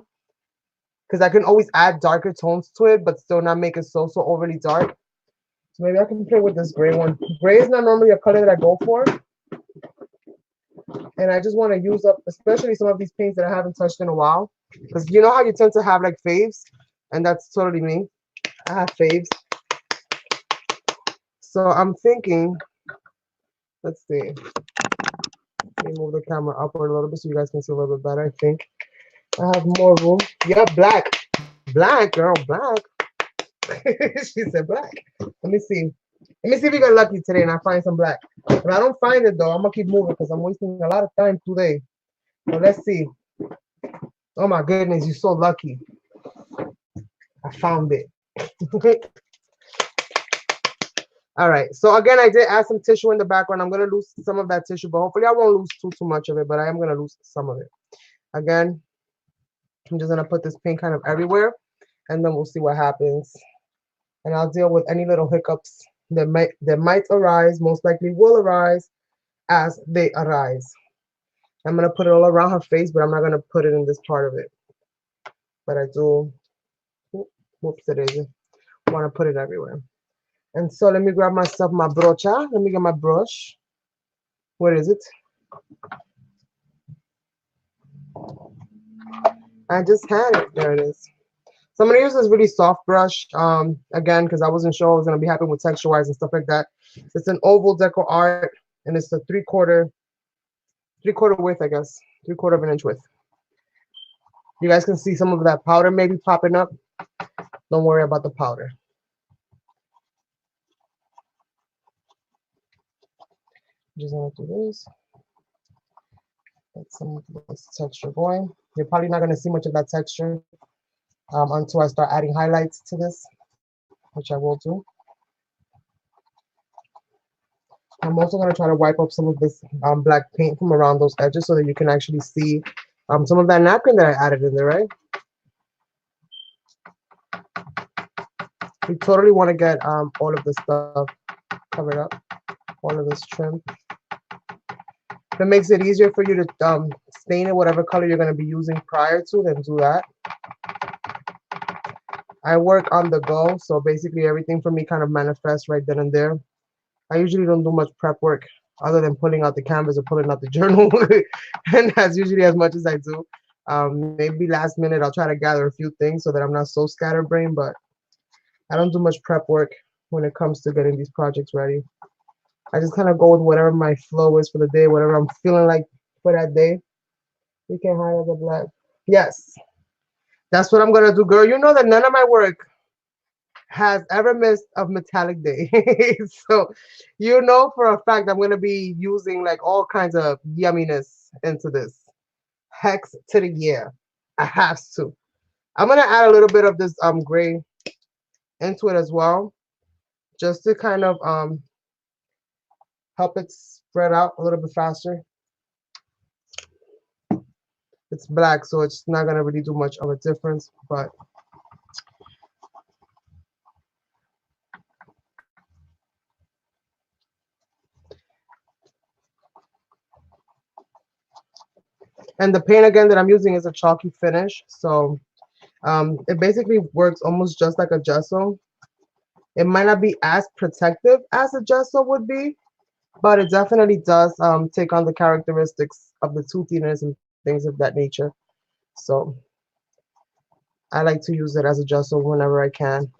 because I can always add darker tones to it, but still not make it so overly dark. So maybe I can play with this gray one. Gray is not normally a color that I go for. And I just want to use up, especially some of these paints that I haven't touched in a while. Because you know how you tend to have like faves? And that's totally me. I have faves. So I'm thinking, let's see. Let me move the camera upward a little bit so you guys can see a little bit better, I think. I have more room. Yeah, black. Black, girl, black. She said black. Let me see. Let me see if we get lucky today and I find some black. If I don't find it though, I'm gonna keep moving because I'm wasting a lot of time today. So let's see. Oh my goodness, you're so lucky. I found it. All right. So again, I did add some tissue in the background. I'm gonna lose some of that tissue, but hopefully I won't lose too much of it. But I am gonna lose some of it. Again, I'm just gonna put this paint kind of everywhere, and then we'll see what happens. And I'll deal with any little hiccups that might arise. Most likely will arise as they arise. I'm gonna put it all around her face, but I'm not gonna put it in this part of it. But I do. Whoops, it is. Want to put it everywhere. And so let me grab myself my brocha. Let me get my brush. Where is it? I just had it. There it is. So I'm going to use this really soft brush, again, because I wasn't sure I was going to be happy with texture-wise and stuff like that. It's an oval deco art, and it's a three-quarter width, I guess. 3/4 of an inch width. You guys can see some of that powder maybe popping up. Don't worry about the powder. Just going to do this. Get some of this texture going. You're probably not going to see much of that texture until I start adding highlights to this, which I will do. I'm also going to try to wipe up some of this black paint from around those edges so that you can actually see some of that napkin that I added in there, right? You totally want to get all of this stuff covered up, all of this trim. If it makes it easier for you to stain it whatever color you're going to be using prior to, then do that. I work on the go, so basically everything for me kind of manifests right then and there. I usually don't do much prep work other than pulling out the canvas or pulling out the journal, and that's usually as much as I do. Maybe last minute I'll try to gather a few things so that I'm not so scatterbrained, but I don't do much prep work when it comes to getting these projects ready. I just kind of go with whatever my flow is for the day, whatever I'm feeling like for that day. You can highlight the black. Yes, that's what I'm gonna do, girl. You know that none of my work has ever missed a metallic day. So you know for a fact I'm gonna be using like all kinds of yumminess into this. Hex to the year. I have to. I'm gonna add a little bit of this gray into it as well, just to kind of help it spread out a little bit faster. It's black, so it's not gonna really do much of a difference, but and the paint again that I'm using is a chalky finish, so it basically works almost just like a gesso. It might not be as protective as a gesso would be, but it definitely does take on the characteristics of the toothiness and things of that nature. So I like to use it as a gesso whenever I can.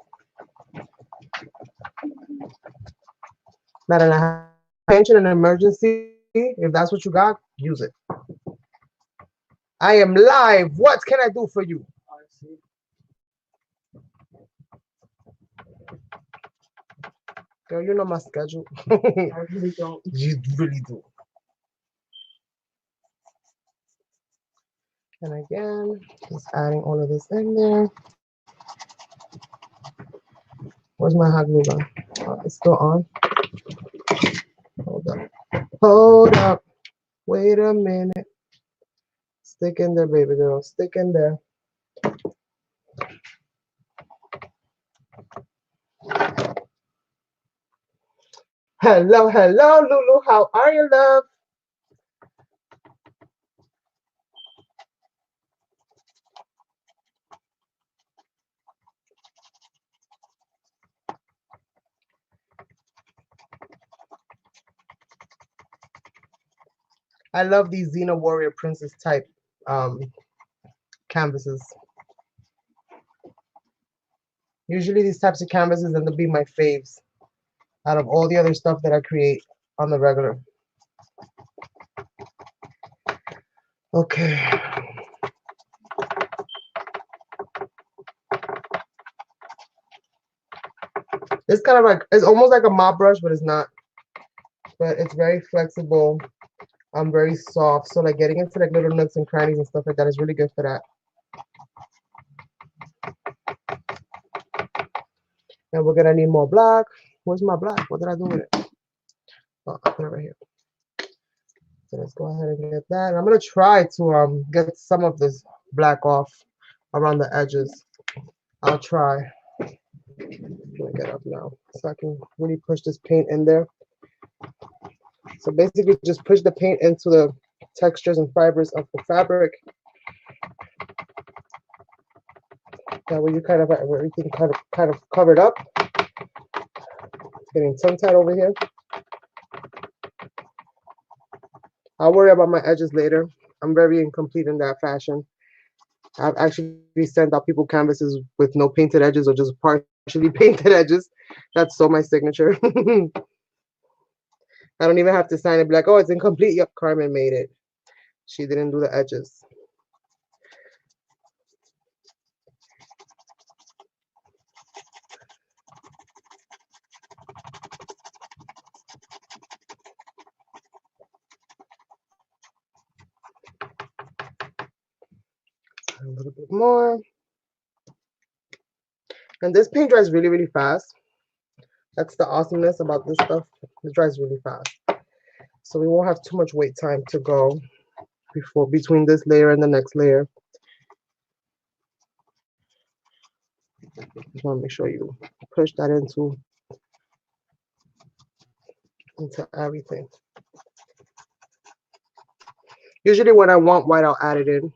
Not in a pinch in an emergency. If that's what you got, use it. I am live. What can I do for you? Girl, you know my schedule. I really don't. You really do. And again, just adding all of this in there. Where's my hot glue gun? Oh, it's still on. Hold up. Hold up. Wait a minute. Stick in there, baby girl. Stick in there. Hello, hello, Lulu. How are you, love? I love these Xena Warrior Princess type canvases. Usually these types of canvases end up being my faves out of all the other stuff that I create on the regular. Okay. It's kind of like, it's almost like a mop brush, but it's not. But it's very flexible. Very soft. So like getting into like little nooks and crannies and stuff like that is really good for that. And we're gonna need more black. Where's my black? What did I do with it? Oh, I put it right here. So let's go ahead and get that. And I'm gonna try to get some of this black off around the edges. I'll try. I'm gonna get up now so I can really push this paint in there. So basically just push the paint into the textures and fibers of the fabric. That way you kind of have everything kind of covered up. It's getting tongue tied over here. I'll worry about my edges later. I'm very incomplete in that fashion. I've actually sent out people canvases with no painted edges or just partially painted edges. That's so my signature. I don't even have to sign it, be like, oh, it's incomplete. Yep, Carmen made it. She didn't do the edges. A little bit more. And this paint dries really, really fast. That's the awesomeness about this stuff. It dries really fast. So we won't have too much wait time to go between this layer and the next layer. Just want to make sure you push that into everything. Usually when I want white, I'll add it in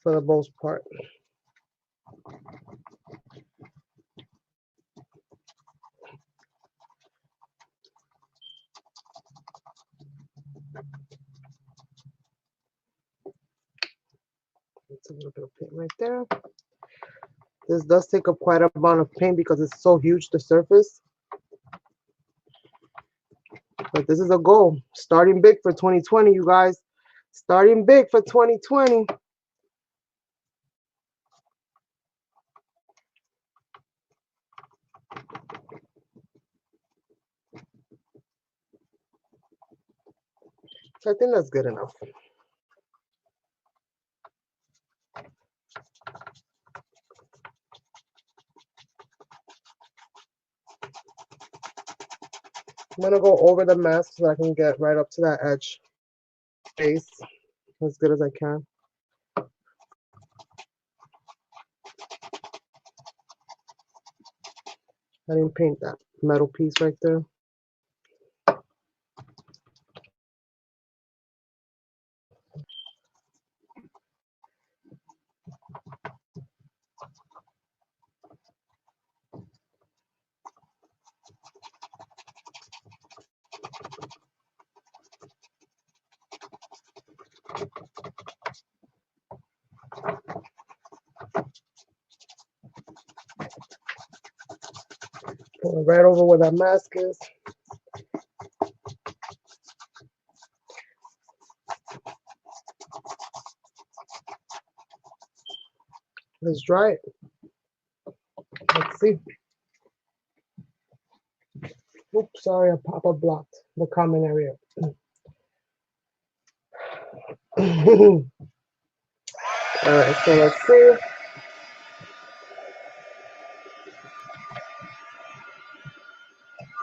for the most part. It's a little bit of paint right there. This does take up quite a amount of paint because it's so huge, the surface. But this is a goal. Starting big for 2020, you guys. Starting big for 2020. So I think that's good enough. I'm gonna go over the mask so I can get right up to that edge face as good as I can. I didn't paint that metal piece right there. Going right over where that mask is. Let's dry it. Let's see. Oops, sorry, I pop-up blocked the common area. All right, so let's see.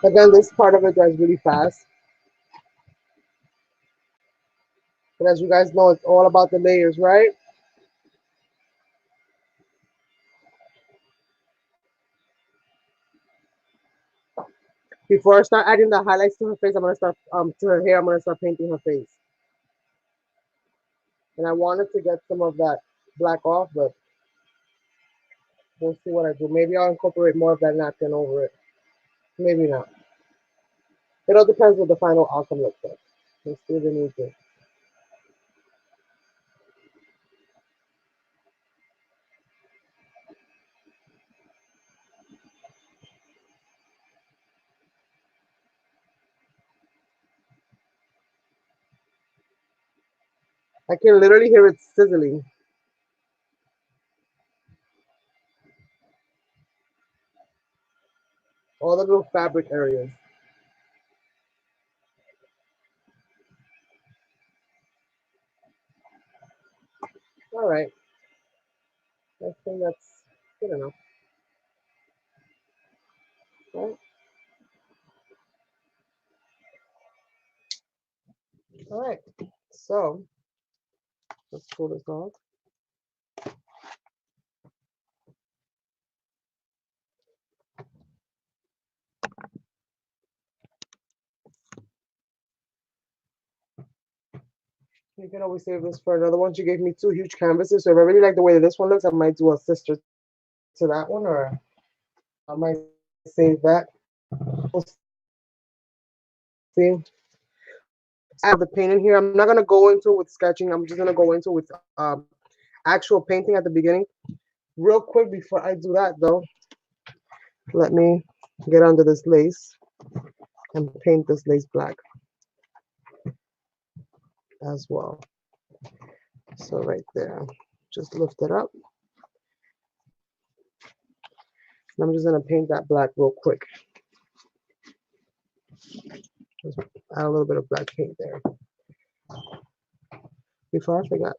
Again, this part of it dries really fast. But as you guys know, it's all about the layers, right? Before I start adding the highlights to her face, I'm gonna start to her hair, I'm gonna start painting her face. And I wanted to get some of that black off, but we'll see what I do. Maybe I'll incorporate more of that napkin over it. Maybe not. It all depends what the final outcome looks like. Let's do the new thing. I can literally hear it sizzling. all the little fabric areas. All right, I think that's good enough. Right? All right, so let's pull this off. You can always save this for another one. She gave me 2 huge canvases, so if I really like the way that this one looks, I might do a sister to that one, or I might save that. We'll see. I have the paint in here. I'm not gonna go into it with sketching. I'm just gonna go into with actual painting at the beginning. Real quick before I do that though, let me get under this lace and paint this lace black as well. So right there, just lift it up. And I'm just gonna paint that black real quick. Just add a little bit of black paint there. Before I forget.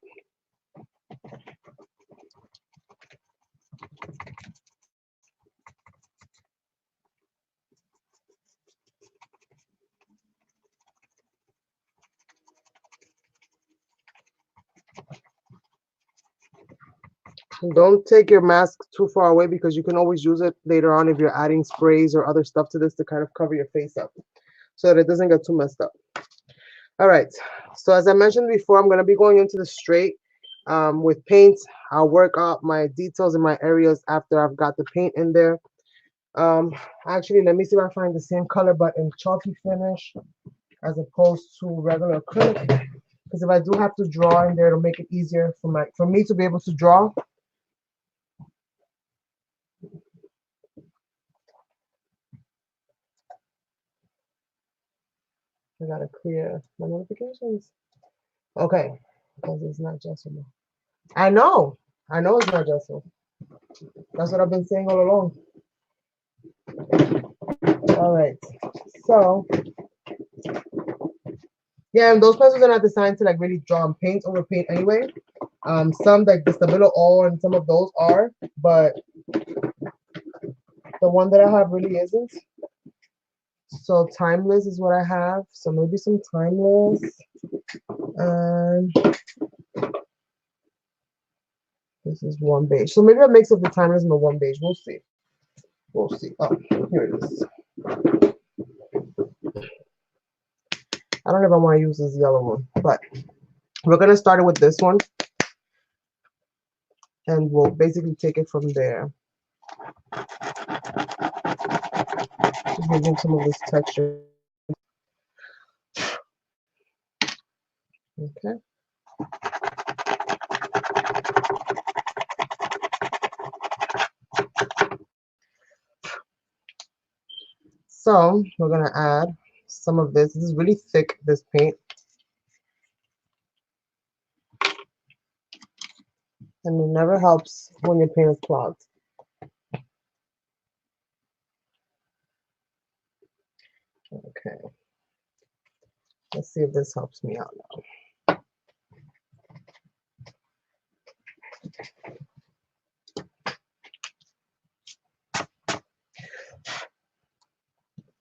Don't take your mask too far away because you can always use it later on if you're adding sprays or other stuff to this to kind of cover your face up so that it doesn't get too messed up. All right, so as I mentioned before, I'm going to be going into the straight with paint. I'll work out my details in my areas after I've got the paint in there. Actually, let me see if I find the same color but in chalky finish as opposed to regular acrylic, because if I do have to draw in there, it'll make it easier for me to be able to draw. I gotta clear my notifications. Okay, because it's not adjustable. I know it's not adjustable. That's what I've been saying all along. All right, so yeah, and those pencils are not designed to like really draw and paint over paint anyway. Some like the Stabilo All and some of those are, but the one that I have really isn't. So Timeless is what I have. So maybe some Timeless. And this is one beige. So maybe a mix of the Timeless and the one beige. We'll see. We'll see. Oh, here it is. I don't know if I want to use this yellow one, but we're going to start it with this one. And we'll basically take it from there. Just giving some of this texture. Okay. So we're going to add some of this. This is really thick, this paint. And it never helps when your paint is clogged. Okay. Let's see if this helps me out now.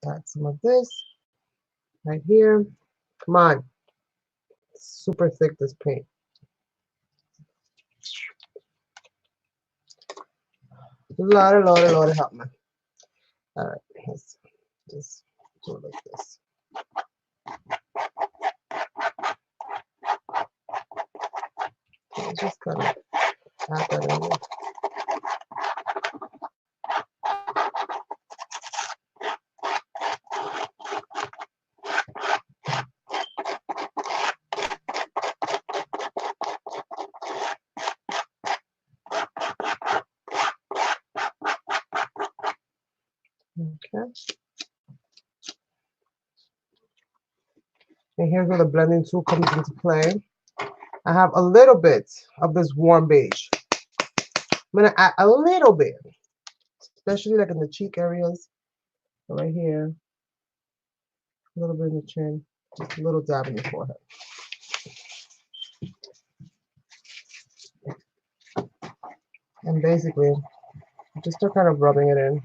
Add some of this right here. Come on. Super thick, this paint. Lord, help me. All right, let's just do it like this. Okay, just kind of add that in there. Okay. And here's where the blending tool comes into play. I have a little bit of this warm beige. I'm gonna add a little bit, especially like in the cheek areas. So right here, a little bit in the chin, just a little dab in the forehead. And basically, just start kind of rubbing it in.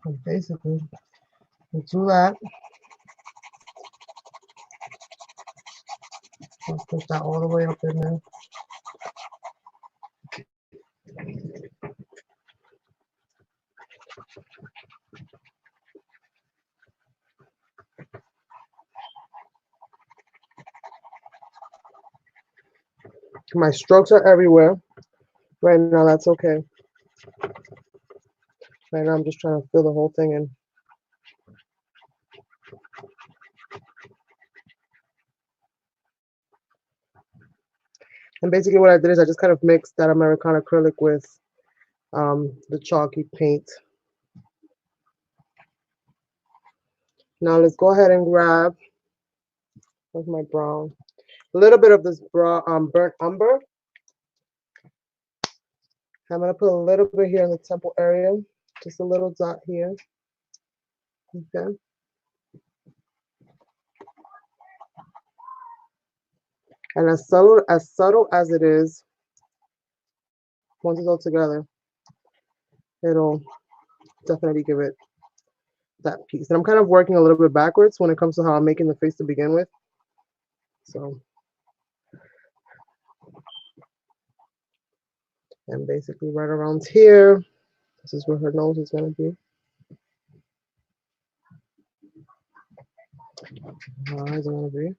And basically, you do that. I'll push that all the way up in there. My strokes are everywhere. Right now, that's okay. Right now, I'm just trying to fill the whole thing in. And basically what I did is I just kind of mixed that American acrylic with the chalky paint. Now let's go ahead and grab, with my brown, a little bit of this burnt umber. I'm going to put a little bit here in the temple area, just a little dot here. Okay. And as subtle as it is, once it's all together, it'll definitely give it that piece. And I'm kind of working a little bit backwards when it comes to how I'm making the face to begin with. So, and basically right around here, this is where her nose is going to be. Her eyes are going to be.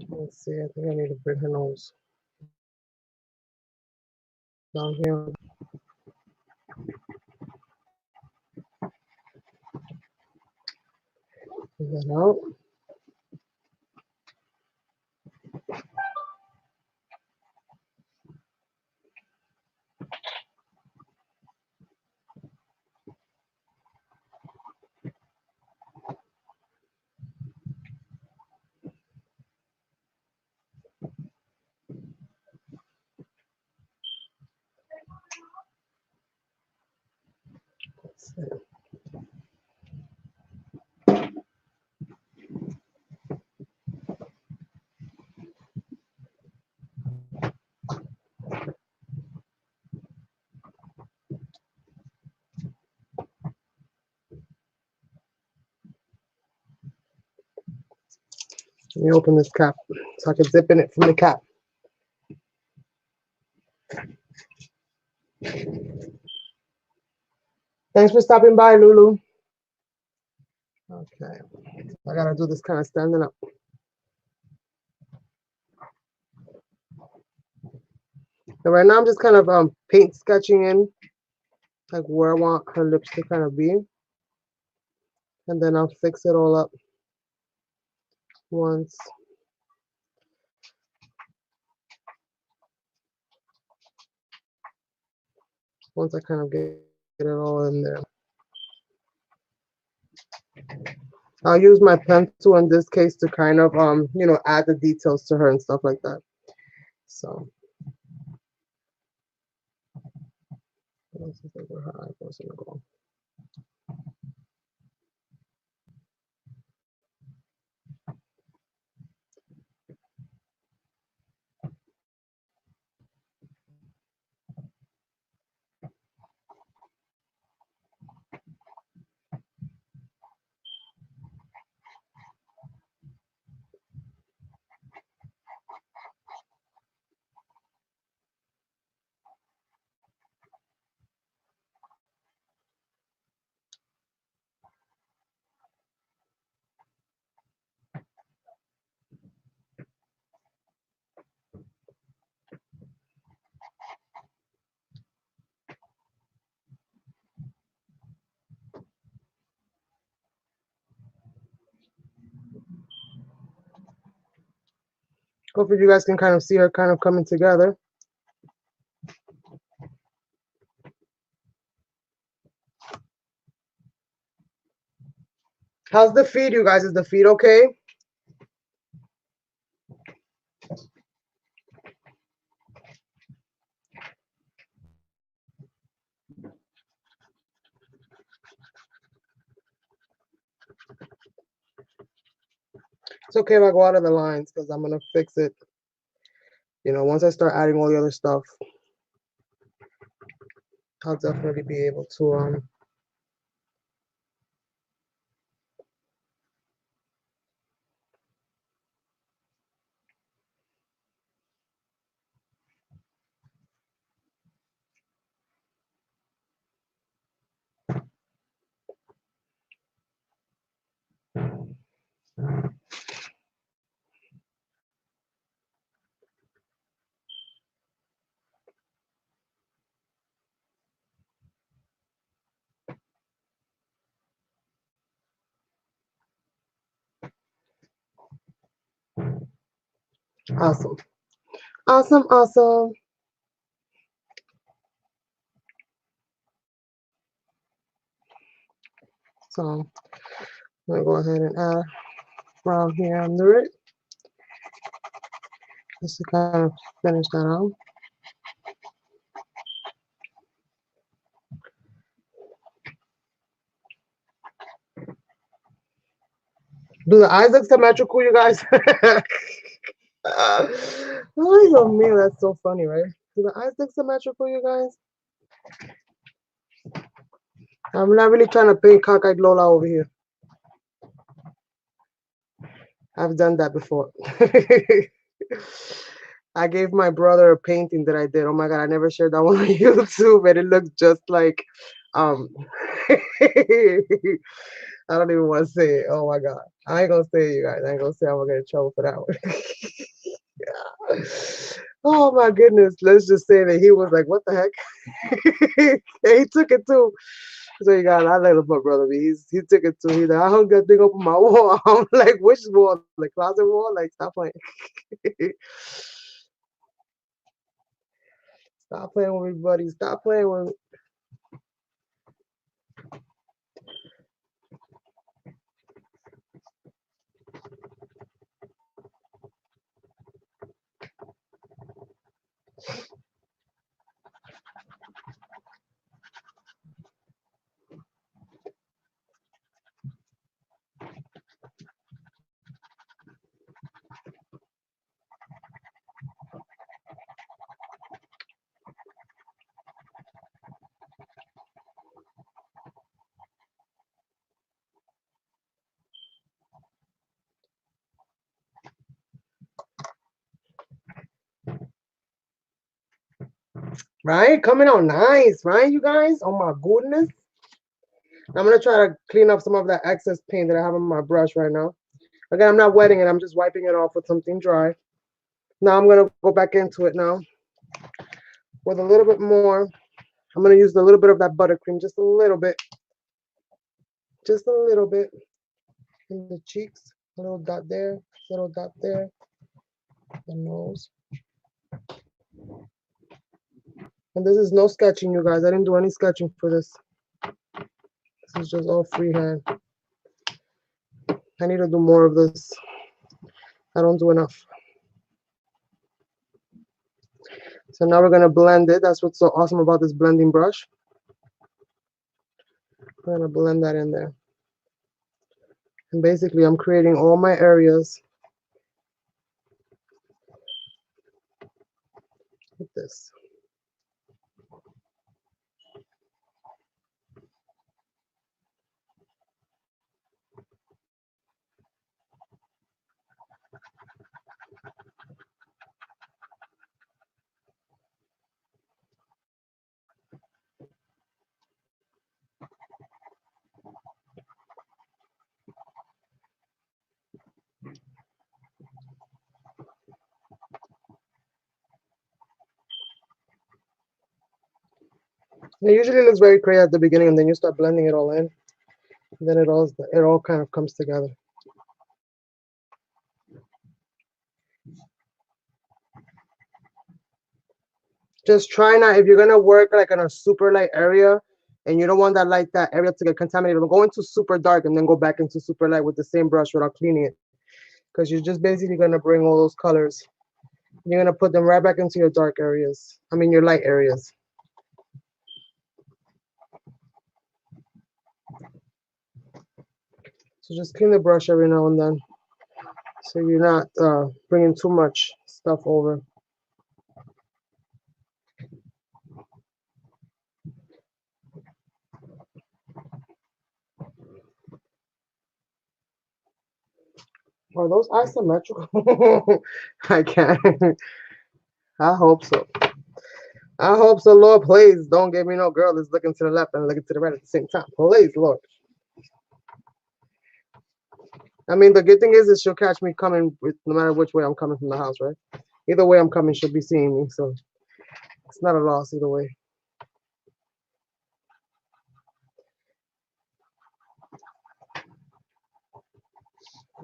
Let's see, I think I need to bring her nose down here. Bring that out. Let's see. Let me open this cap so I can zip in it from the cap. Thanks for stopping by, Lulu. Okay, I gotta do this kind of standing up. So right now I'm just kind of paint sketching in like where I want her lips to kind of be. And then I'll fix it all up once. Once I kind of get it all in there. I'll use my pencil in this case to kind of you know, add the details to her and stuff like that. So this is like where her eyeballs are gonna go. Hopefully you guys can kind of see her kind of coming together. How's the feed, you guys? Is the feed okay? It's okay if I go out of the lines because I'm gonna fix it. You know, once I start adding all the other stuff, I'll definitely be able to awesome. Awesome, awesome. So I'm gonna go ahead and add brown here under it. Just to kind of finish that out. Do the eyes look symmetrical, you guys? Oh, man, that's so funny, right? Do the eyes look symmetrical, you guys? I'm not really trying to paint cockeyed Lola over here. I've done that before. I gave my brother a painting that I did. Oh my God, I never shared that one on YouTube, and it looks just like, I don't even want to say it. Oh my God. I ain't gonna say it, you guys. I ain't gonna say I'm gonna get in trouble for that one. Yeah. Oh my goodness. Let's just say that he was like, what the heck? And he took it too. So you got, I let my brother be. He took it too. He's like, I hung that thing up on my wall. I'm like, which wall? The closet wall? Like, stop playing. Stop playing with me, buddy. Stop playing with me. Right? Coming out nice, right, you guys? Oh my goodness. I'm gonna try to clean up some of that excess paint that I have on my brush right now. Again, I'm not wetting it, I'm just wiping it off with something dry. Now I'm gonna go back into it now with a little bit more. I'm gonna use a little bit of that buttercream, just a little bit. Just a little bit in the cheeks. A little dot there, little dot there. The nose. And this is no sketching, you guys. I didn't do any sketching for this. This is just all freehand. I need to do more of this. I don't do enough. So now we're gonna blend it. That's what's so awesome about this blending brush. We're gonna blend that in there. And basically I'm creating all my areas with this. It usually looks very crazy at the beginning, and then you start blending it all in. And then it all kind of comes together. Just try not, if you're gonna work like in a super light area and you don't want that area to get contaminated, go into super dark and then go back into super light with the same brush without cleaning it. Because you're just basically gonna bring all those colors. You're gonna put them right back into your dark areas. I mean your light areas. So just clean the brush every now and then, so you're not bringing too much stuff over. Are those asymmetrical? I can't. I hope so. I hope so, Lord. Please don't give me no girl that's looking to the left and looking to the right at the same time. Please, Lord. I mean, the good thing is she'll catch me coming with, no matter which way I'm coming from the house, right? Either way I'm coming, she'll be seeing me, so it's not a loss either way.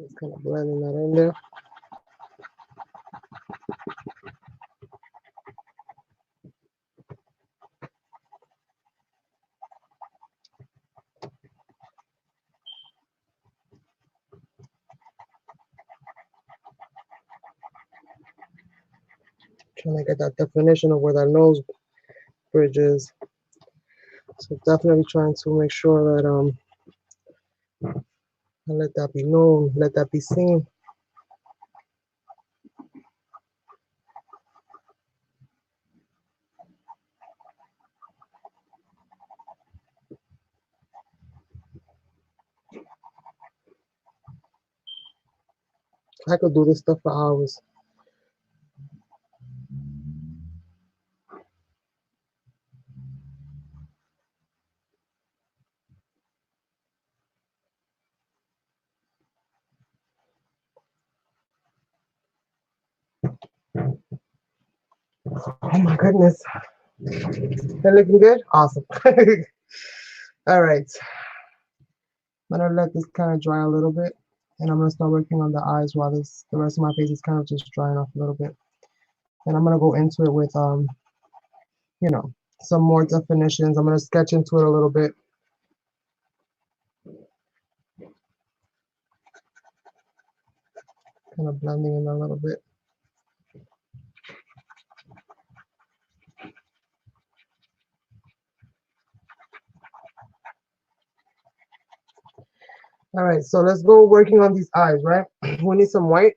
Just kind of blending that in there. Trying to get that definition of where that nose bridge is. So definitely trying to make sure that I let that be known, let that be seen. I could do this stuff for hours. Oh my goodness. They're looking good? Awesome. All right. I'm gonna let this kind of dry a little bit, and I'm gonna start working on the eyes while the rest of my face is kind of just drying off a little bit. And I'm gonna go into it with you know, some more definitions. I'm gonna sketch into it a little bit. Kind of blending in a little bit. All right, so let's go working on these eyes, right? We need some white.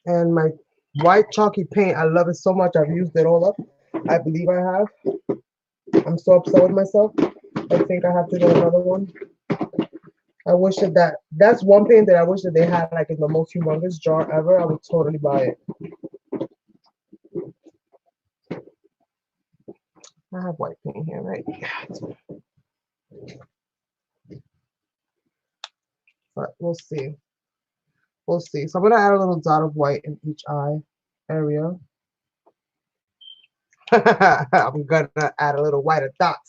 And my white chalky paint, I love it so much. I've used it all up. I believe I have. I'm so upset with myself. I think I have to get another one. I wish that's one paint that I wish that they had like in the most humongous jar ever. I would totally buy it. I have white paint here, right? But we'll see. We'll see. So I'm gonna add a little dot of white in each eye area. I'm gonna add a little white dot.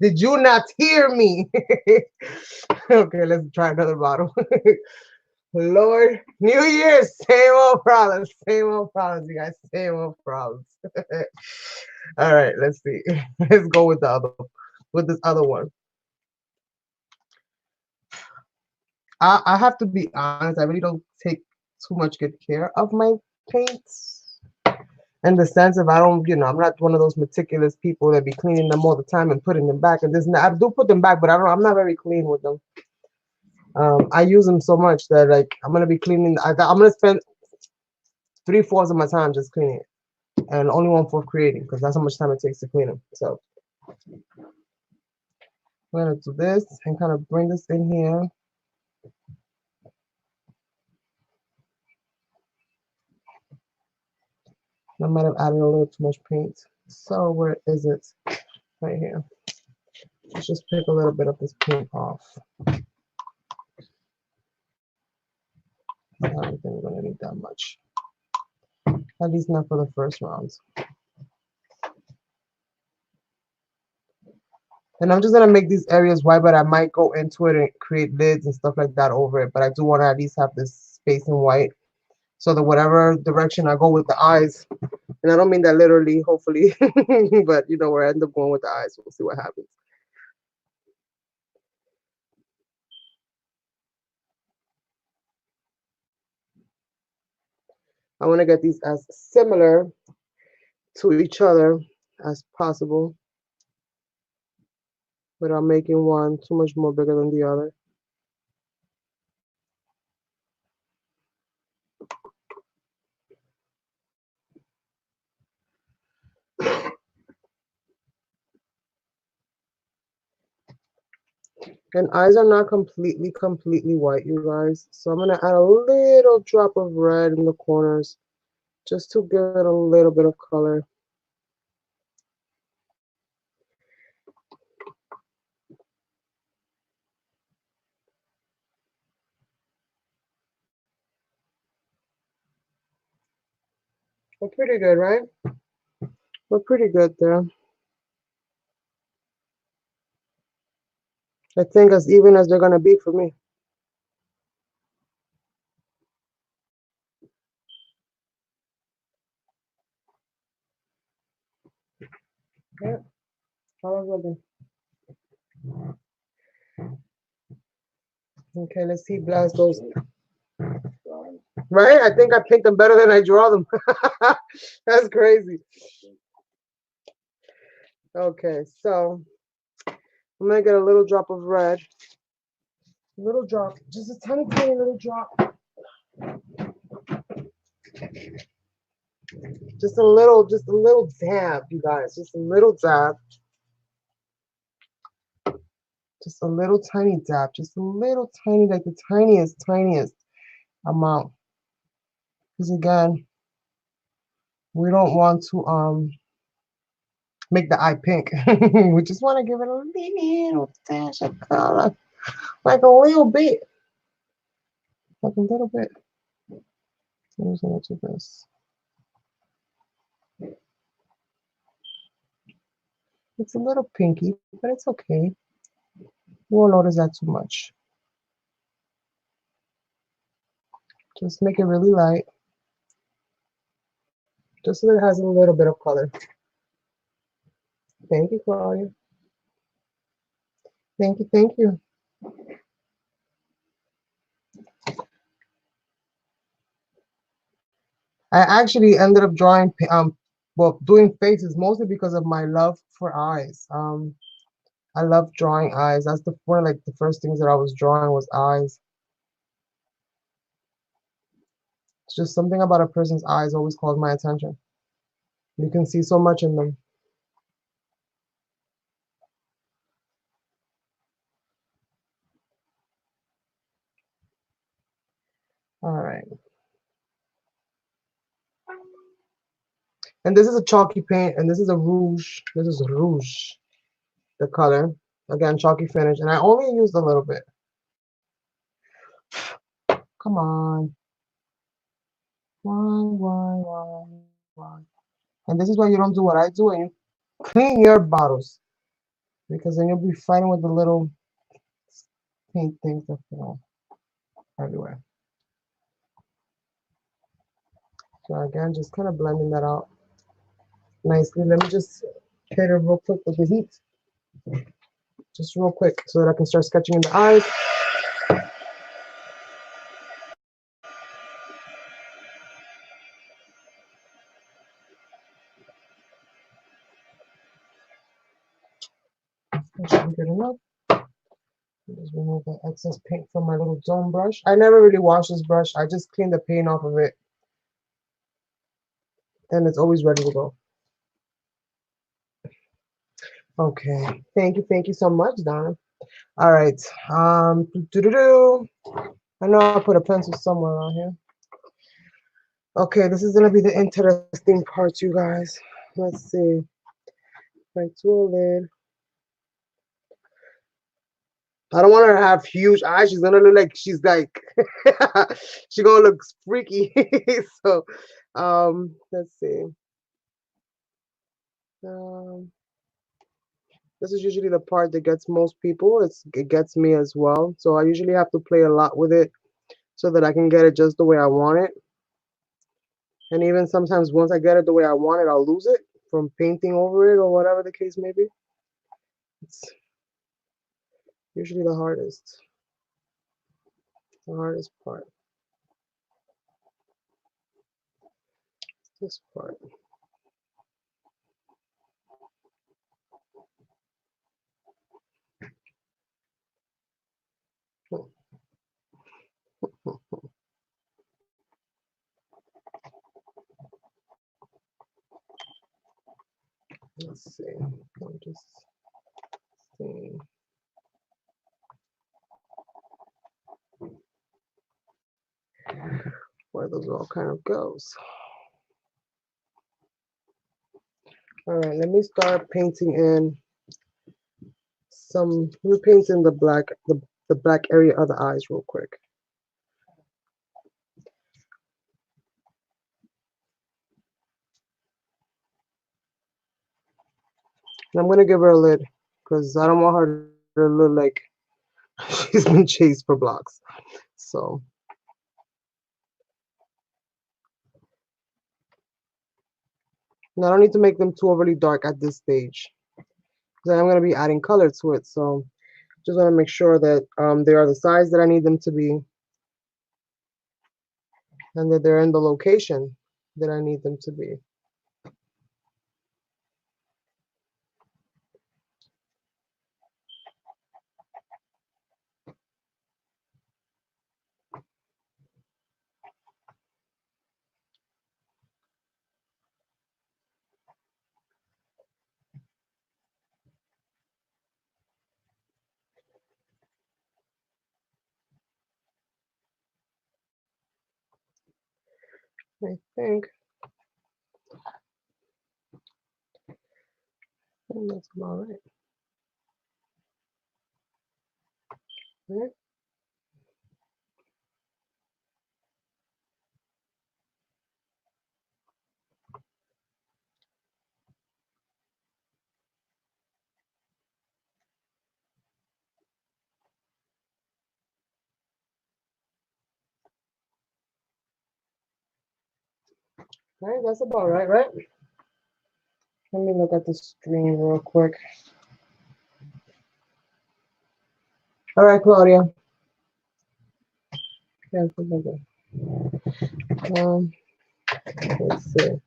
Did you not hear me? Okay, let's try another bottle. Lord, New Year, same old problems, you guys, same old problems. All right, let's see. Let's go with this other one. I have to be honest, I really don't take too much good care of my paints. In the sense of I don't, I'm not one of those meticulous people that be cleaning them all the time and putting them back. And this, I do put them back, but I'm not very clean with them. I use them so much that like I'm gonna be cleaning. I'm gonna spend 3/4 of my time just cleaning it, and only 1/4 creating, because that's how much time it takes to clean them. So I'm gonna do this and kind of bring this in here. I might have added a little too much paint. So where is it? Right here. Let's just pick a little bit of this paint off. I don't think we're gonna need that much. At least not for the first round. And I'm just gonna make these areas white, but I might go into it and create lids and stuff like that over it. But I do want to at least have this space in white, so that whatever direction I go with the eyes, And I don't mean that literally, hopefully, but you know, where I end up going with the eyes. We'll see what happens. I want to get these as similar to each other as possible without making one too much more bigger than the other. And eyes are not completely white, you guys. So I'm going to add a little drop of red in the corners just to give it a little bit of color. We're pretty good, right? We're pretty good there. I think as even as they're going to be for me. Yeah, how was looking? Okay, let's see blast those. Right? I think I paint them better than I draw them. That's crazy. Okay, so I'm gonna get a little drop of red. A little drop, just a tiny little drop. Just a little dab, you guys. Just a little dab. Just a little tiny dab. Just a little tiny, like the tiniest amount. Because again, we don't want to make the eye pink. We just want to give it a little dash of color. Like a little bit. Like a little bit. I'm just gonna do this. It's a little pinky, but it's okay. You won't notice that too much. Just make it really light. Just so that it has a little bit of color. Thank you, Claudia. Thank you, thank you. I actually ended up drawing, well, doing faces mostly because of my love for eyes. I love drawing eyes. That's one of like the first things that I was drawing was eyes. It's just something about a person's eyes always calls my attention. You can see so much in them. All right. And this is a chalky paint, and this is a rouge. This is rouge, the color. Again, chalky finish, and I only used a little bit. Come on. Why? And this is why you don't do what I do, and you clean your bottles, because then you'll be fighting with the little paint things that fall everywhere. So again, just kind of blending that out nicely. Let me just hit it real quick with the heat. Just real quick so that I can start sketching in the eyes. That should be good enough. Just remove the excess paint from my little dome brush. I never really wash this brush. I just clean the paint off of it. And it's always ready to go. Okay. Thank you so much, Donna. All right. I know I'll put a pencil somewhere around here. Okay, this is gonna be the interesting part, you guys. Let's see. Right to a lid. I don't want her to have huge eyes. She's gonna look like she's like she's gonna look freaky. So let's see. This is usually the part that gets most people. It gets me as well. So I usually have to play a lot with it so that I can get it just the way I want it. And even sometimes once I get it the way I want it, I'll lose it from painting over it or whatever the case may be. It's usually the hardest part. This part. Let's see. I'm just seeing where those all kind of goes. All right, let me start painting in some. Let me paint in the black area of the eyes real quick. And I'm gonna give her a lid because I don't want her to look like she's been chased for blocks. So now I don't need to make them too overly dark at this stage because I'm gonna be adding color to it. So just want to make sure that they are the size that I need them to be, and that they're in the location that I need them to be. I think that's about right. Right? Right, that's about right, right? Let me look at the stream real quick. All right, Claudia. Yeah, let's see.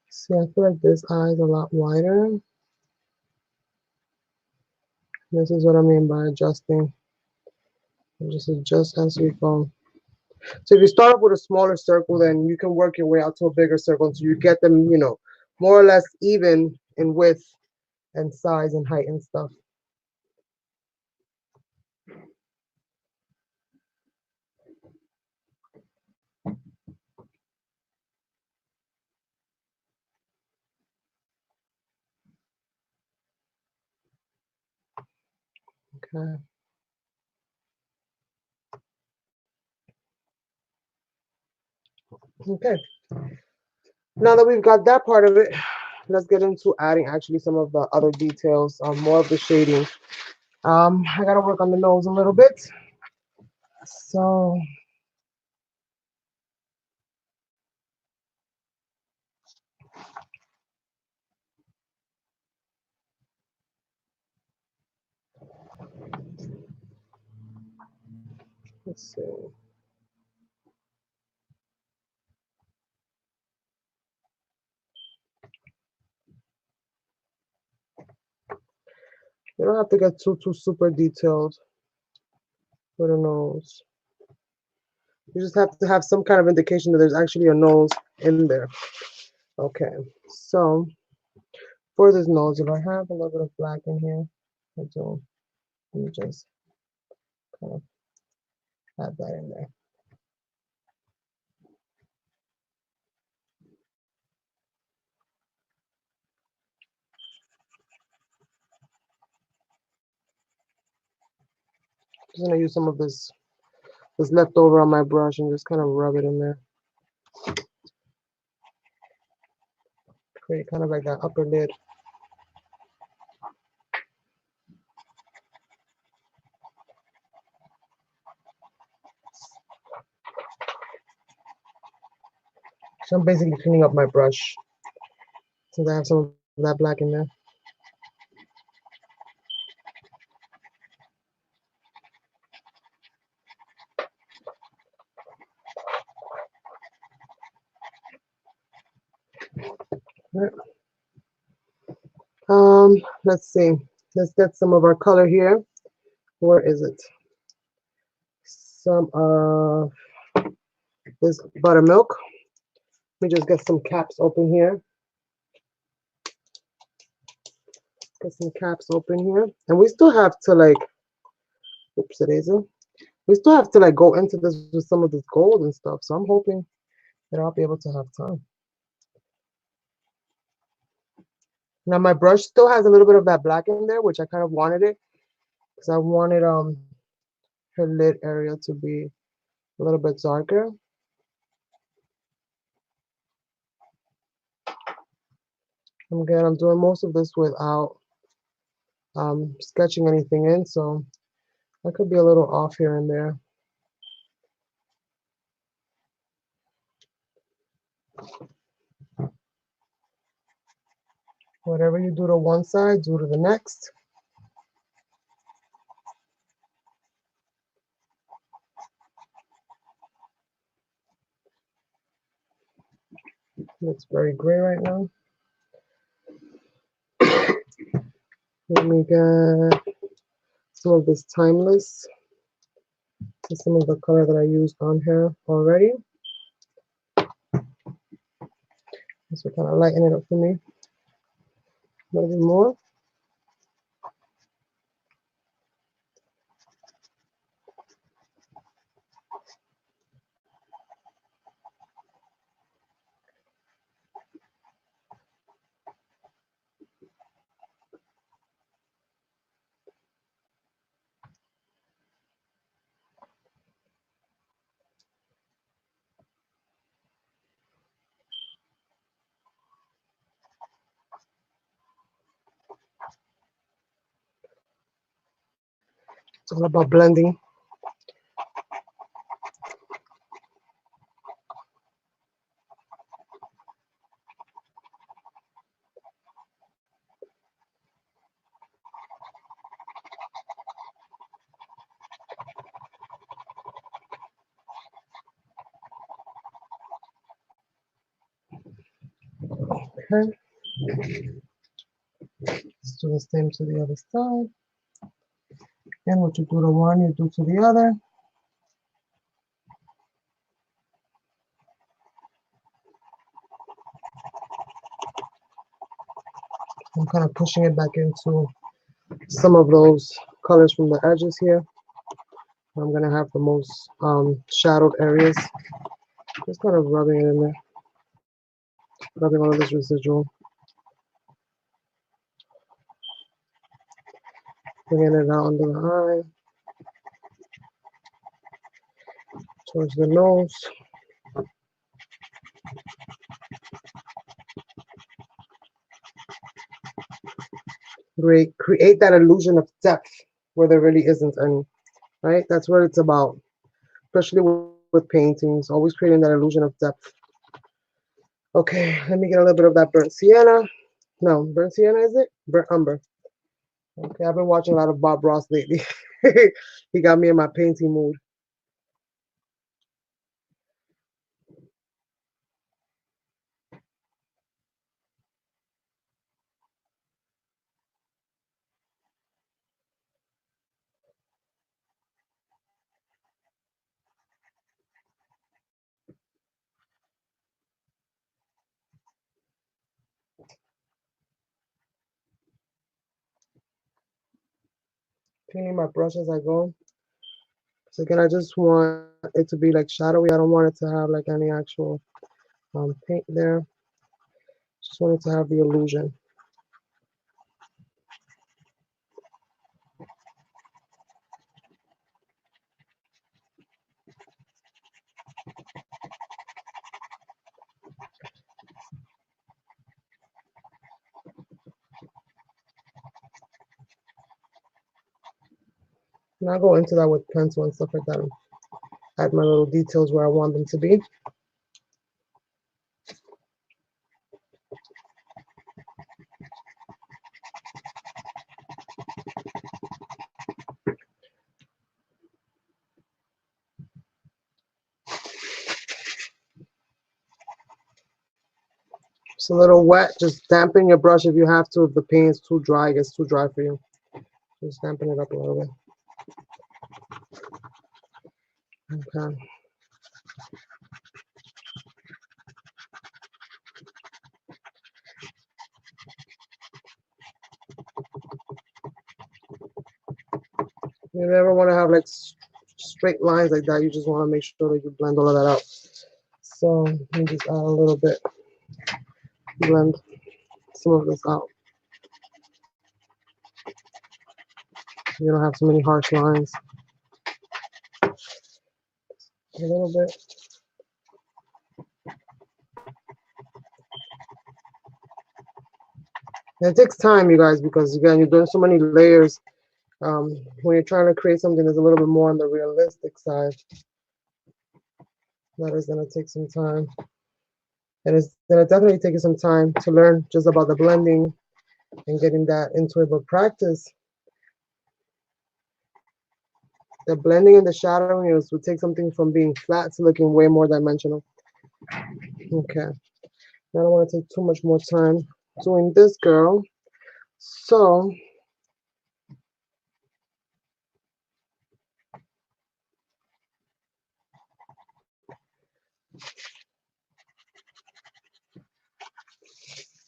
See, I feel like this eye is a lot wider. This is what I mean by adjusting. You just adjust as we go. So if you start off with a smaller circle, then you can work your way out to a bigger circle until you get them, you know, more or less even in width and size and height and stuff. Okay. Okay. Now that we've got that part of it, let's get into adding actually some of the other details, more of the shading. I gotta work on the nose a little bit. So let's see. You don't have to get too super detailed with a nose. You just have to have some kind of indication that there's actually a nose in there. Okay, so for this nose, if I have a little bit of black in here, I do. Let me just kind of add that in there. Just gonna use some of this leftover on my brush and just kind of rub it in there. create kind of like that upper lid. So I'm basically cleaning up my brush since I have some of that black in there. Right. Let's see. Let's get some of our color here. Where is it? Some of this buttermilk. Let me just get some caps open here. Get some caps open here. And we still have to like, oops, it isn't. We still have to like go into this with some of this gold and stuff. So I'm hoping that I'll be able to have time. Now my brush still has a little bit of that black in there, which I kind of wanted it because I wanted her lid area to be a little bit darker. And again, I'm doing most of this without sketching anything in, so I could be a little off here and there. Whatever you do to one side, do to the next. It's very gray right now. Let me get some of this timeless. Some of the color that I used on here already. This will kind of lighten it up for me a little bit more. It's all about blending. Okay. Let's do the same to the other side. And what you do to one, you do to the other. I'm kind of pushing it back into some of those colors from the edges here. I'm going to have the most shadowed areas. Just kind of rubbing it in there. Rubbing all of this residual. Bringing it out under the eye. Towards the nose. Create that illusion of depth where there really isn't any, right? That's what it's about, especially with paintings, always creating that illusion of depth. Okay, let me get a little bit of that burnt sienna. No, burnt sienna, is it? Burnt umber. Okay, I've been watching a lot of Bob Ross lately. He got me in my painting mood. Cleaning my brush as I go. So again, I just want it to be like shadowy. I don't want it to have like any actual paint there. Just want it to have the illusion. And I'll go into that with pencil and stuff like that and add my little details where I want them to be. It's a little wet. Just dampen your brush if you have to. If the paint is too dry, it gets too dry for you. Just dampen it up a little bit. Okay. You never want to have like straight lines like that. You just want to make sure that you blend all of that out. So let me just add a little bit. Blend some of this out. You don't have so many harsh lines. A little bit. And it takes time, you guys, because again, you're doing so many layers. When you're trying to create something that's a little bit more on the realistic side, that is going to take some time. And it's going to definitely take you some time to learn just about the blending and getting that into it. But practice, the blending and the shadowing will take something from being flat to looking way more dimensional. Okay. I don't want to take too much more time doing this, girl. So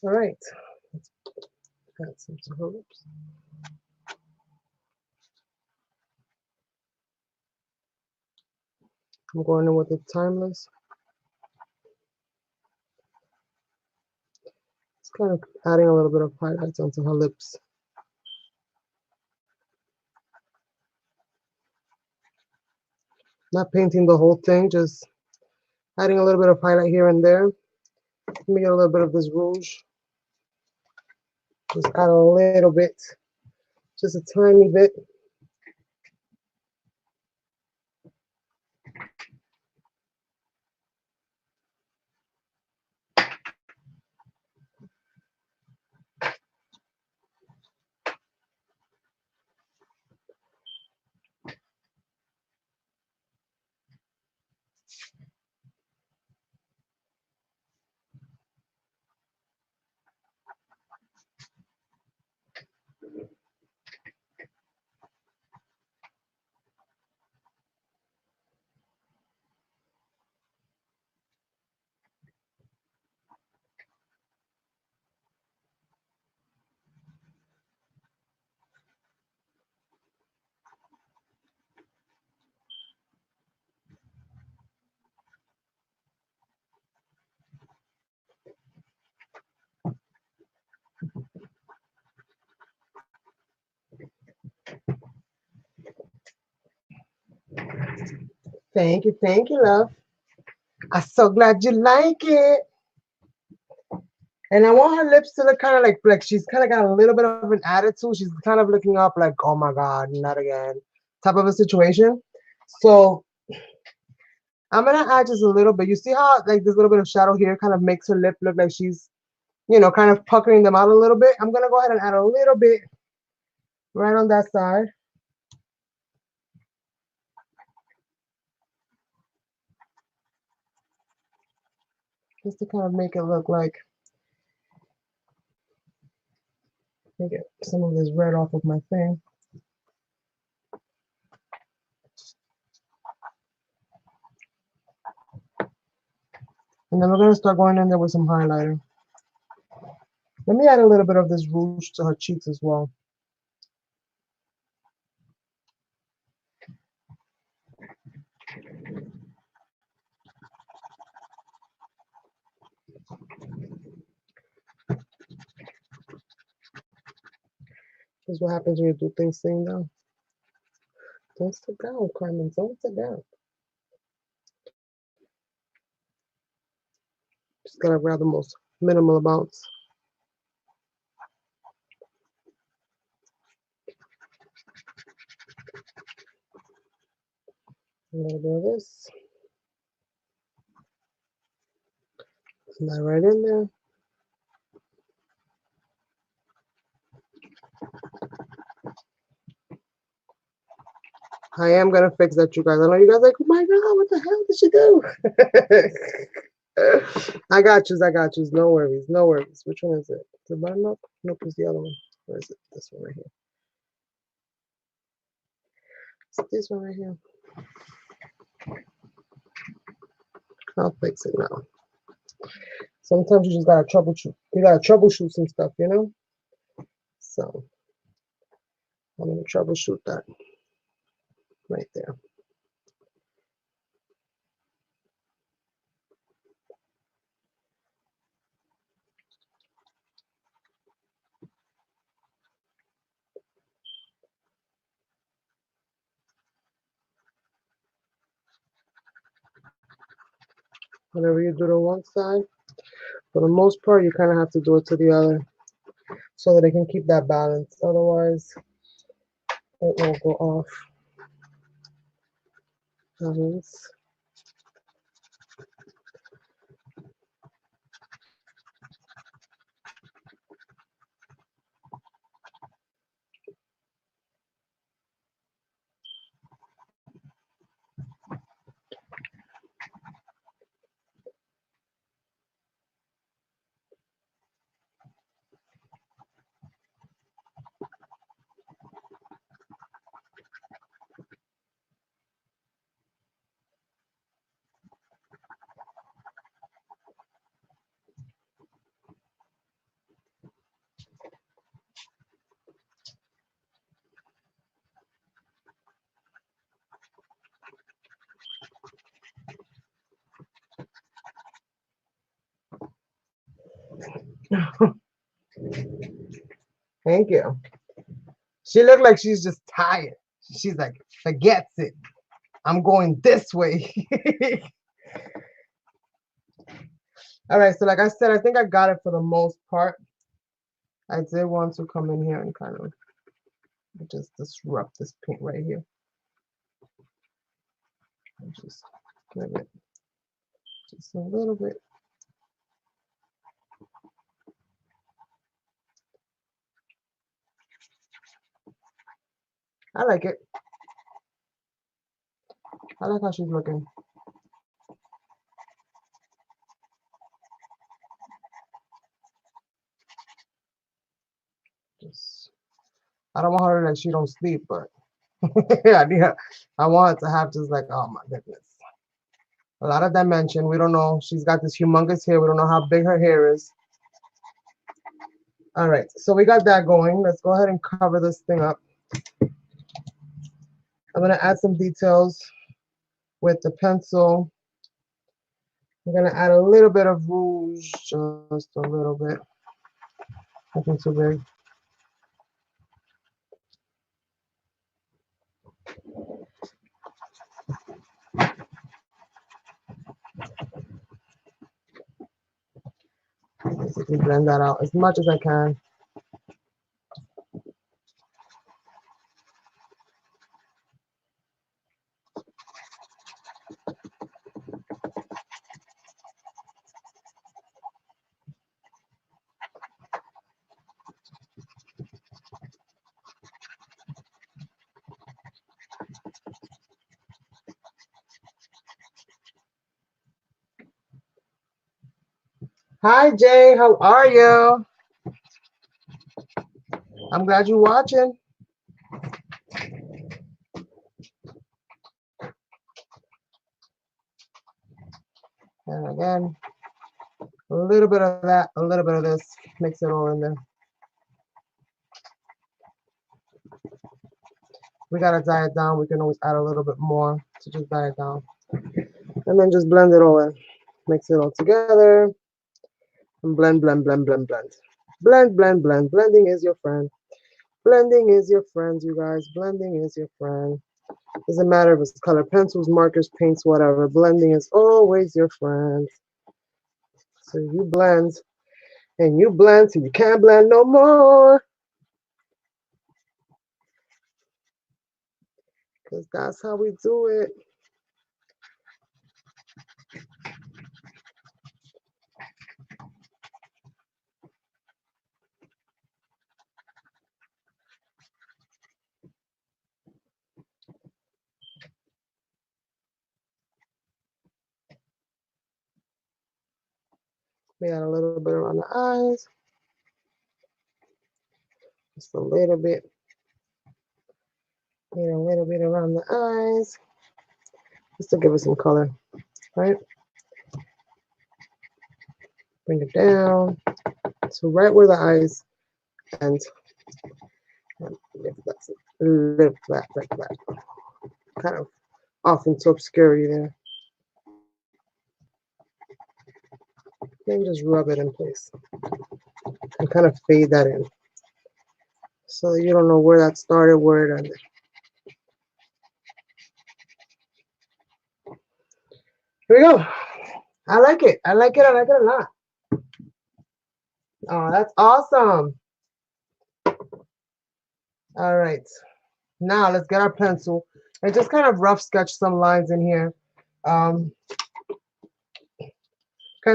all right. Let's add some hoops. I'm going in with the timeless. It's kind of adding a little bit of highlights onto her lips. Not painting the whole thing, just adding a little bit of highlight here and there. Let me get a little bit of this rouge. Just add a little bit, just a tiny bit. Thank you, love. I'm so glad you like it. And I want her lips to look kind of like she's kind of got a little bit of an attitude. She's kind of looking up like, oh my God, not again, type of a situation. So I'm gonna add just a little bit. You see how like this little bit of shadow here kind of makes her lip look like she's, you know, kind of puckering them out a little bit. I'm gonna go ahead and add a little bit right on that side. Just to kind of make it look like, get some of this red off of my thing. And then we're going to start going in there with some highlighter. Let me add a little bit of this rouge to her cheeks as well. This is what happens when you do things sitting down. Don't sit down, Carmen. Don't sit down. Just gotta grab the most minimal amounts. little bit of this. Put that right in there. I am gonna fix that, you guys. I know you guys are like, oh my god, what the hell did she do? I got yous, I got yous. No worries, no worries. Which one is it? The button up? Nope, it's the other one. Where is it? This one right here. It's this one right here. I'll fix it now. Sometimes you just gotta troubleshoot. You gotta troubleshoot some stuff, you know? So I'm gonna troubleshoot that right there. Whenever you do to one side, for the most part, you kind of have to do it to the other so that it can keep that balance. Otherwise, it will go off. Balance. Thank you. She looked like she's just tired. She's like, forgets it. I'm going this way. All right, so like I said, I think I got it for the most part. I did want to come in here and kind of just disrupt this paint right here. And just give it just a little bit. I like it. I like how she's looking. Just, I don't want her to like she don't sleep, but I want her to have just like, oh my goodness, a lot of dimension. We don't know. She's got this humongous hair. We don't know how big her hair is. All right, so we got that going. Let's go ahead and cover this thing up. I'm gonna add some details with the pencil. I'm gonna add a little bit of rouge, just a little bit. Nothing too big. Basically blend that out as much as I can. Hi Jay, how are you? I'm glad you're watching. And again, a little bit of that, a little bit of this, mix it all in there. We gotta dye it down. We can always add a little bit more to just dye it down. And then just blend it all in. Mix it all together. And blend, blend, blend, blend, blend. Blend, blend, blend. Blending is your friend. Blending is your friend, you guys. Blending is your friend. Doesn't matter if it's color pencils, markers, paints, whatever. Blending is always your friend. So you blend, and you blend till you can't blend no more. Because that's how we do it. We add a little bit around the eyes. Just a little bit. A little bit around the eyes. Just to give it some color, right? Bring it down. So right where the eyes end. Lift that like that. Kind of off into obscurity there. And just rub it in place. And kind of fade that in. So you don't know where that started, where it ended. Here we go. I like it. I like it. I like it a lot. Oh, that's awesome. All right. Now let's get our pencil and just kind of rough sketch some lines in here. Kind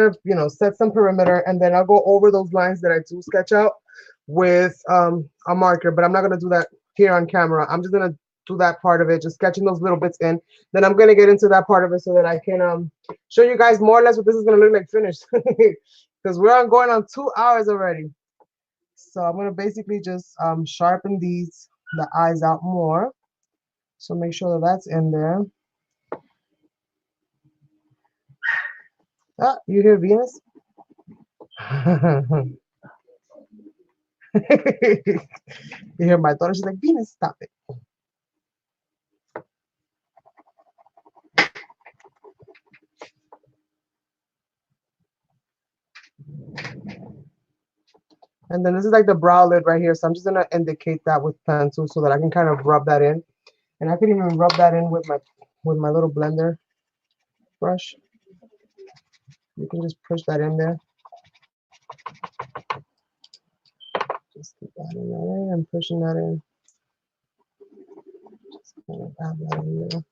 of, you know, set some perimeter, and then I'll go over those lines that I do sketch out with a marker, but I'm not going to do that here on camera. I'm just going to do that part of it, just sketching those little bits in. Then I'm going to get into that part of it so that I can show you guys more or less what this is going to look like finished. Because we're going on 2 hours already. So I'm going to basically just sharpen the eyes out more. So make sure that that's in there. Ah, you hear Venus? You hear my daughter? She's like, Venus, stop it. And then this is like the brow lid right here. So I'm just going to indicate that with pencil so that I can kind of rub that in. And I can even rub that in with my little blender brush. You can just push that in there. Just keep adding that in and pushing that in. Just kind of add that in there.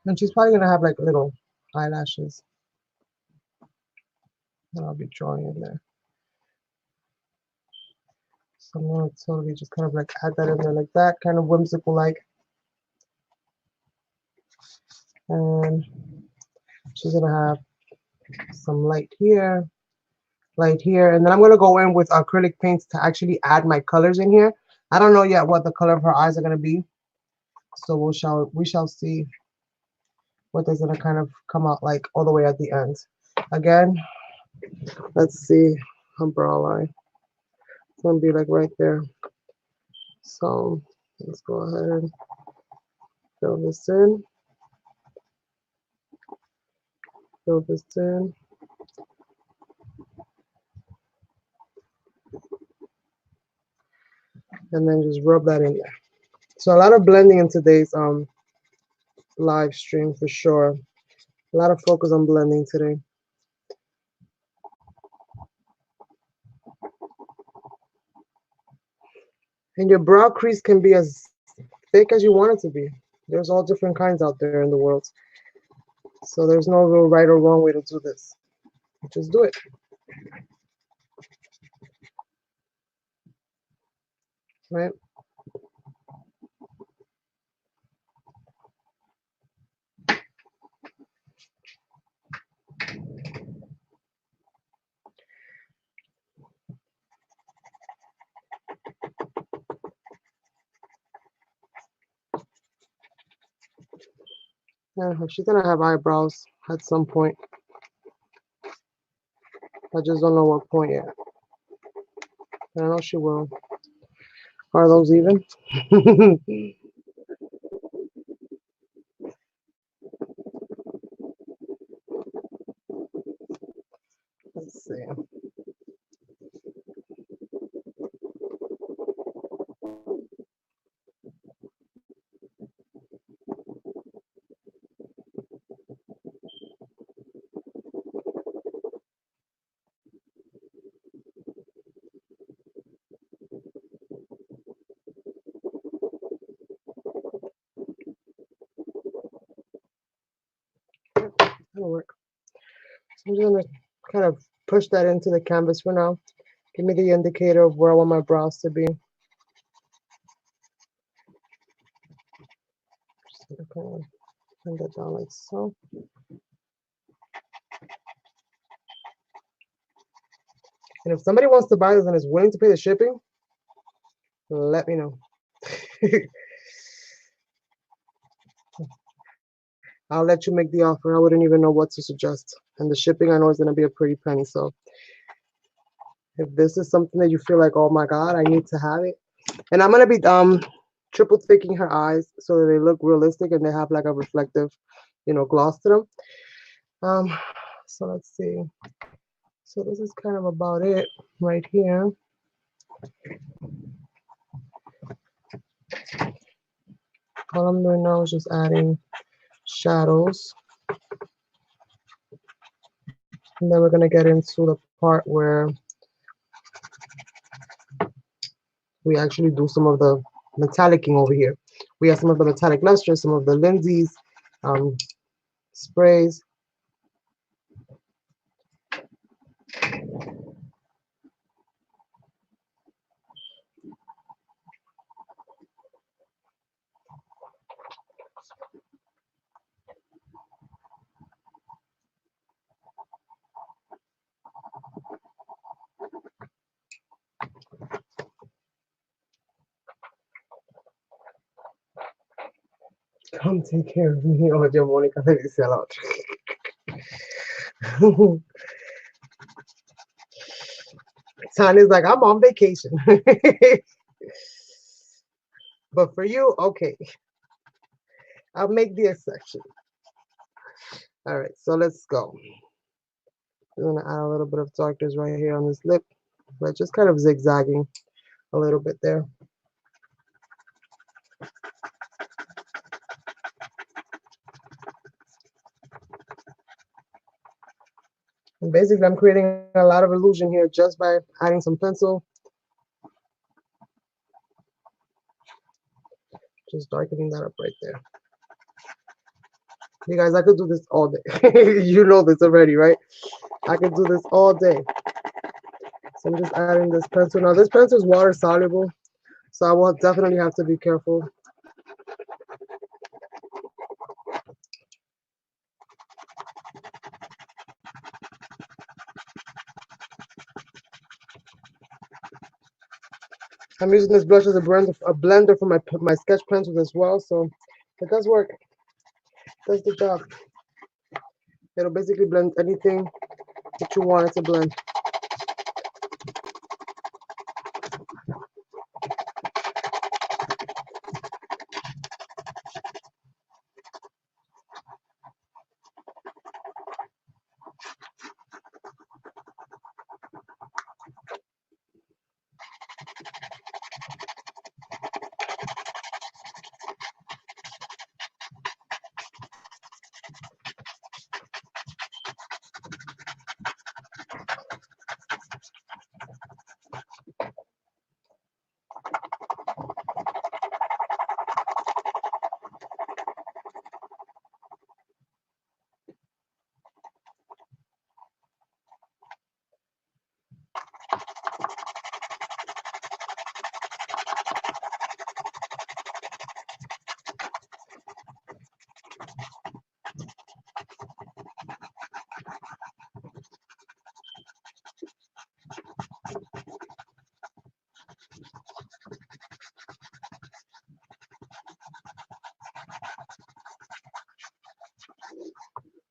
And she's probably going to have like little eyelashes that I'll be drawing in there. So I'm going to totally just kind of like add that in there like that, kind of whimsical like. And she's going to have some light here, and then I'm going to go in with acrylic paints to actually add my colors in here. I don't know yet what the color of her eyes are going to be, so we shall see what is going to kind of come out like all the way at the end. Again, let's see her brow line. It's going to be like right there. So let's go ahead and fill this in. Fill this in. And then just rub that in there. So a lot of blending in today's live stream for sure. A lot of focus on blending today. And your brow crease can be as thick as you want it to be. There's all different kinds out there in the world. So there's no real right or wrong way to do this. Just do it. Right? Yeah, she's gonna have eyebrows at some point. I just don't know what point yet. I know she will. Are those even? Let's see. That'll work. I'm just gonna kind of push that into the canvas for now. Give me the indicator of where I want my brows to be. Just gonna kind of bring that down like so. And if somebody wants to buy this and is willing to pay the shipping, let me know. I'll let you make the offer. I wouldn't even know what to suggest. And the shipping I know is gonna be a pretty penny. So if this is something that you feel like, oh my God, I need to have it. And I'm gonna be triple thicking her eyes so that they look realistic and they have like a reflective, you know, gloss to them. So let's see. So this is kind of about it right here. All I'm doing now is just adding shadows. And then we're gonna get into the part where we actually do some of the metallicing over here. We have some of the metallic luster, some of the Lindsay's sprays. Come take care of me. Oye, Mónica le dice a la otra. Tanya's like, I'm on vacation. But for you, okay. I'll make the exception. All right, so let's go. I'm gonna add a little bit of darkness right here on this lip, but just kind of zigzagging a little bit there. And basically, I'm creating a lot of illusion here just by adding some pencil. Just darkening that up right there. You guys, I could do this all day. You know this already, right? I could do this all day. So I'm just adding this pencil. Now, this pencil is water soluble, so I will definitely have to be careful. I'm using this blush as a blender for my sketch pencils as well, so it does work. It does the job. It'll basically blend anything that you want it to blend.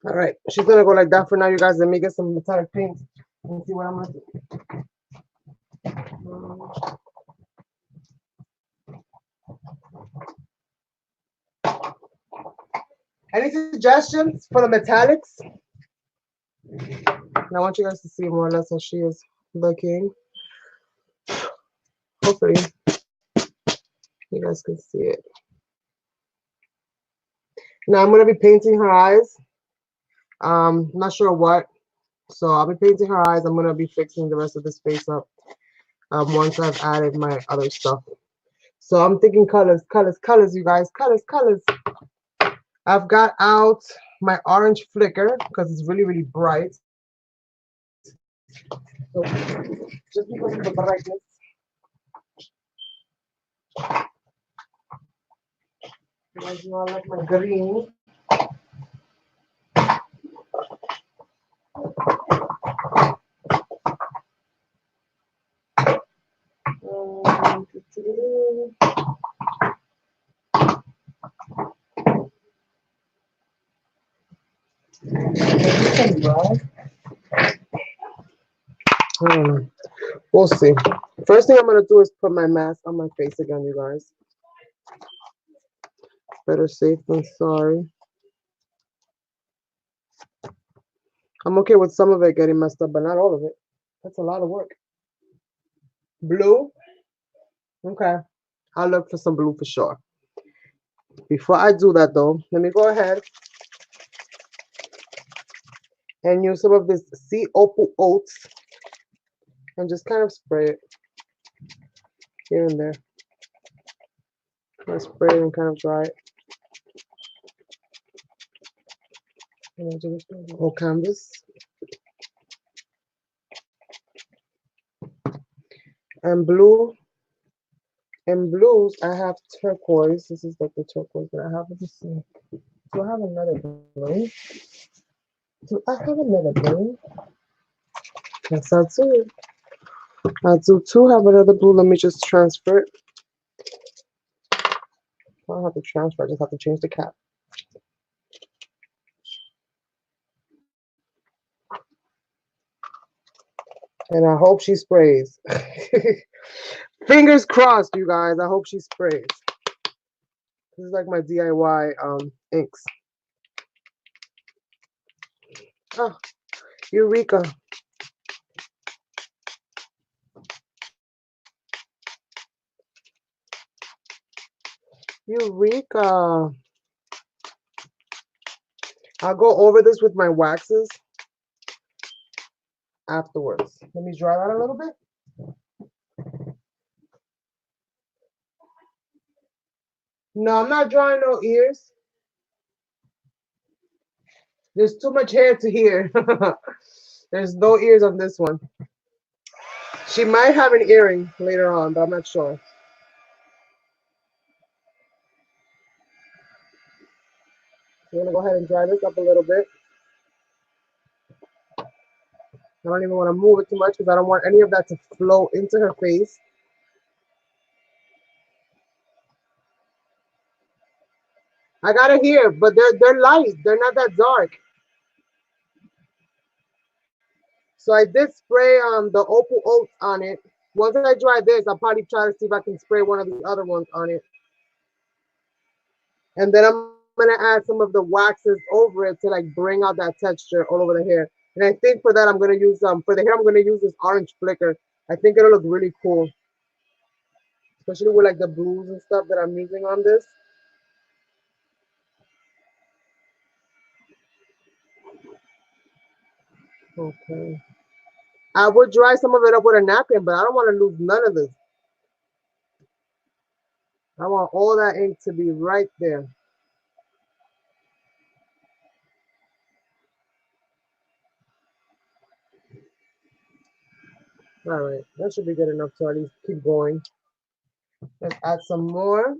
All right, she's gonna go like that for now, you guys. Let me get some metallic paint and see what I'm gonna do. Any suggestions for the metallics? And I want you guys to see more or less how she is looking. Hopefully, you guys can see it. Now I'm gonna be painting her eyes. Not sure what. So I'll be painting her eyes. I'm gonna be fixing the rest of this face up once I've added my other stuff. So I'm thinking colors, you guys, colors. I've got out my orange flicker because it's really, really bright. So just because of the brightness. Guys know I like my green. Um, Hmm. We'll see. First thing I'm gonna do is put my mask on my face again, you guys. Better safe than sorry. I'm okay with some of it getting messed up, but not all of it. That's a lot of work. Blue? Okay. I'll look for some blue for sure. Before I do that though, let me go ahead and use some of this sea opal oats and just kind of spray it here and there. I spray it and kind of dry it. And I do this whole canvas. And blue. And blues, I have turquoise. This is like the turquoise that I have. Let me see. Do I have another blue? Do I have another blue? Yes, I do. I do too have another blue. Let me just transfer it. I don't have to transfer. I just have to change the cap. And I hope she sprays. Fingers crossed, you guys. I hope she sprays. This is like my DIY inks. Oh, Eureka. Eureka. I'll go over this with my waxes afterwards. Let me dry that a little bit. No, I'm not drawing no ears. There's too much hair to hear. There's no ears on this one. She might have an earring later on, but I'm not sure. I'm gonna go ahead and dry this up a little bit. I don't even want to move it too much because I don't want any of that to flow into her face. I got it here, but they're light. They're not that dark. So I did spray the opal oats on it. Once I dry this, I'll probably try to see if I can spray one of the other ones on it. And then I'm gonna add some of the waxes over it to like bring out that texture all over the hair. And I think for that I'm gonna use for the hair I'm gonna use this orange flicker. I think it'll look really cool, especially with like the blues and stuff that I'm using on this. Okay. I would dry some of it up with a napkin, but I don't want to lose none of this. I want all that ink to be right there. All right, that should be good enough to at least keep going. Let's add some more.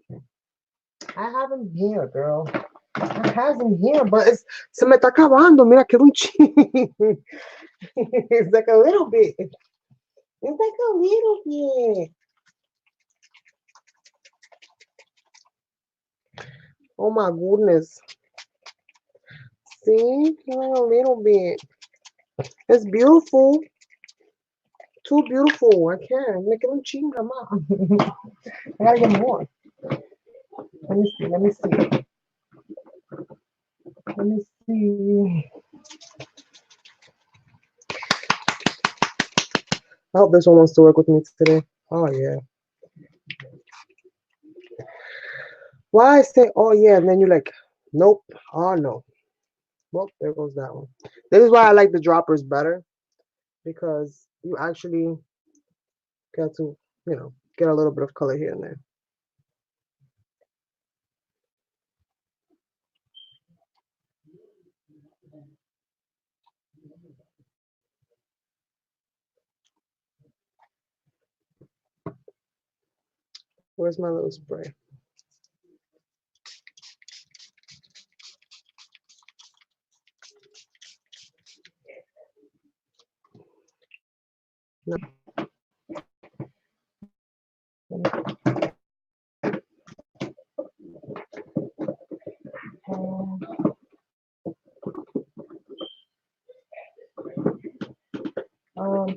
I have them here, girl. I have them here, but it's se me está acabando. Mira, quedó un chin. It's like a little bit. It's like a little bit. Oh my goodness. See, like a little bit. It's beautiful. Too beautiful. I can't. Me quedó un chin, grandma. I gotta get more. Let me see. Let me see. Let me see. I hope this one wants to work with me today. Oh yeah. Why I say oh yeah, and then you're like, nope. Oh no. Well, there goes that one. This is why I like the droppers better, because you actually get to, get a little bit of color here and there. Where's my little spray? No.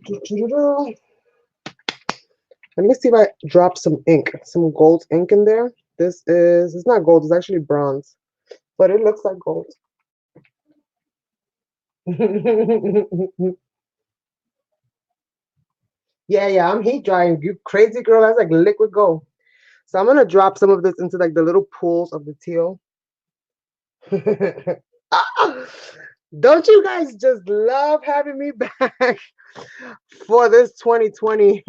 Doo-doo-doo-doo. Let me see if I drop some ink, some gold ink in there. This is, it's not gold, it's actually bronze, but it looks like gold. Yeah, I'm heat drying. You crazy girl, that's like liquid gold. So I'm gonna drop some of this into like the little pools of the teal. Don't you guys just love having me back for this 2020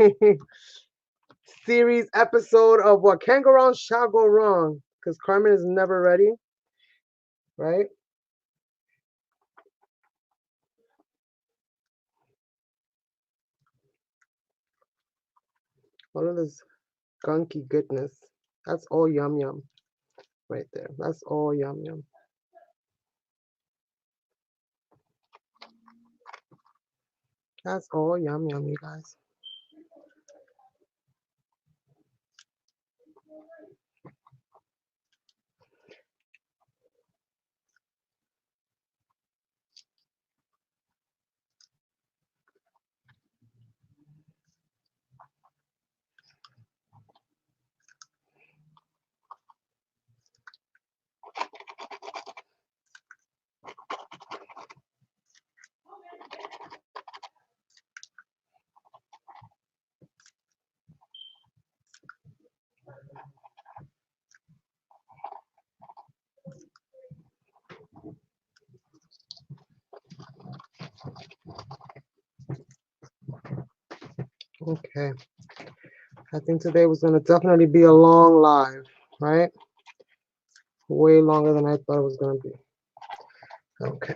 series episode of What Can Go Wrong Shall Go Wrong? Because Carmen is never ready, right? All of this gunky goodness. That's all yum yum right there. That's all yum yum. That's all yum yum, you guys. Okay. I think today was going to definitely be a long live, right? Way longer than I thought it was going to be. Okay.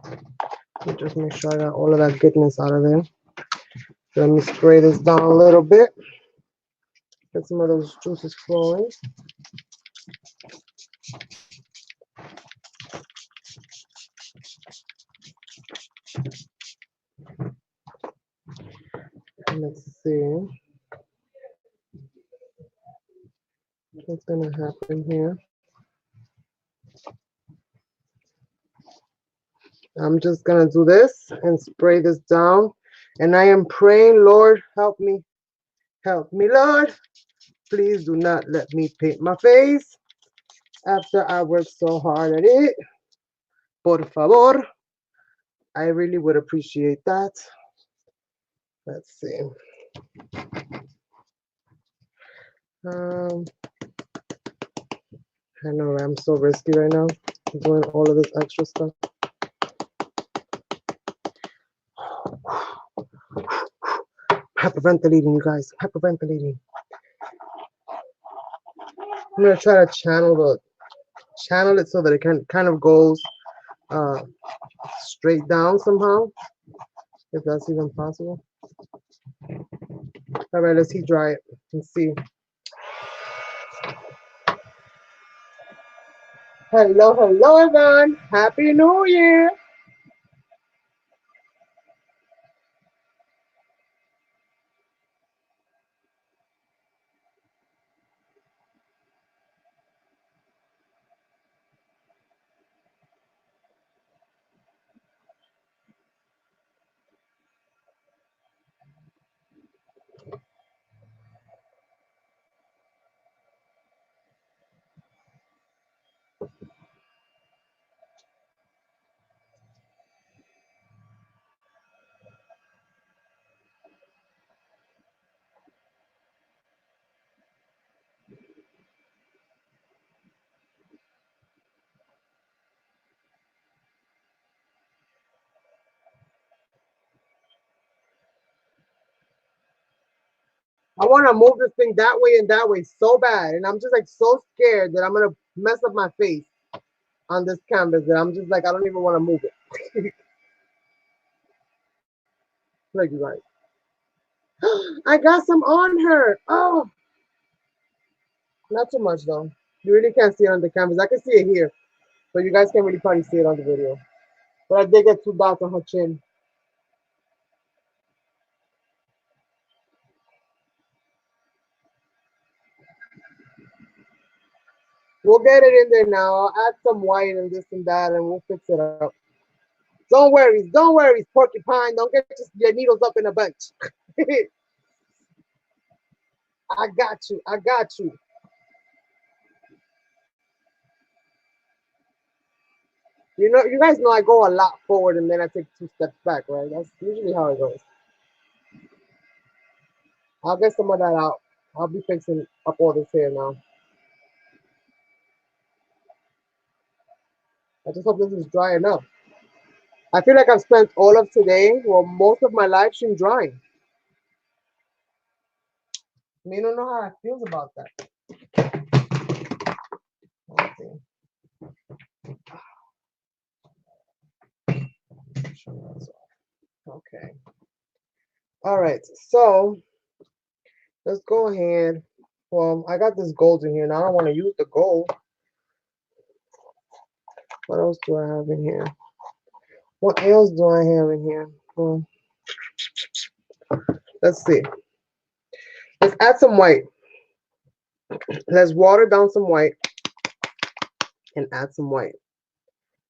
Let me just make sure I got all of that goodness out of there. Let me spray this down a little bit. Get some of those juices flowing. Let's see what's going to happen here. I'm just going to do this and spray this down. And I am praying, Lord, help me. Help me, Lord. Please do not let me paint my face after I worked so hard at it. Por favor. I really would appreciate that. Let's see. I know I'm so risky right now, doing all of this extra stuff. Hyperventilating, you guys. Hyperventilating. I'm gonna try to channel it so that it kind of goes straight down somehow, if that's even possible. All right, let's heat dry it and see. Hello, everyone. Happy New Year. I want to move this thing that way and that way so bad. And I'm just like so scared that I'm going to mess up my face on this canvas that I'm just like, I don't even want to move it. Look, you guys. I got some on her. Oh, Not too much though. You really can't see it on the canvas. I can see it here, but you guys can't really probably see it on the video. But I did get 2 dots on her chin. We'll get it in there now. I'll add some white and this and that, and we'll fix it up. Don't worry, porcupine. Don't get your needles up in a bunch. I got you. I got you. You know, you guys know I go a lot forward and then I take 2 steps back, right? That's usually how it goes. I'll get some of that out. I'll be fixing up all this hair now. I just hope this is dry enough. I feel like I've spent all of today, well, most of my live stream drying. I mean, I don't know how I feel about that. Okay. All right. So let's go ahead. Well, I got this gold in here. Now I don't want to use the gold. What else do I have in here? What else do I have in here? Well, let's see. Let's add some white. Let's water down some white and add some white.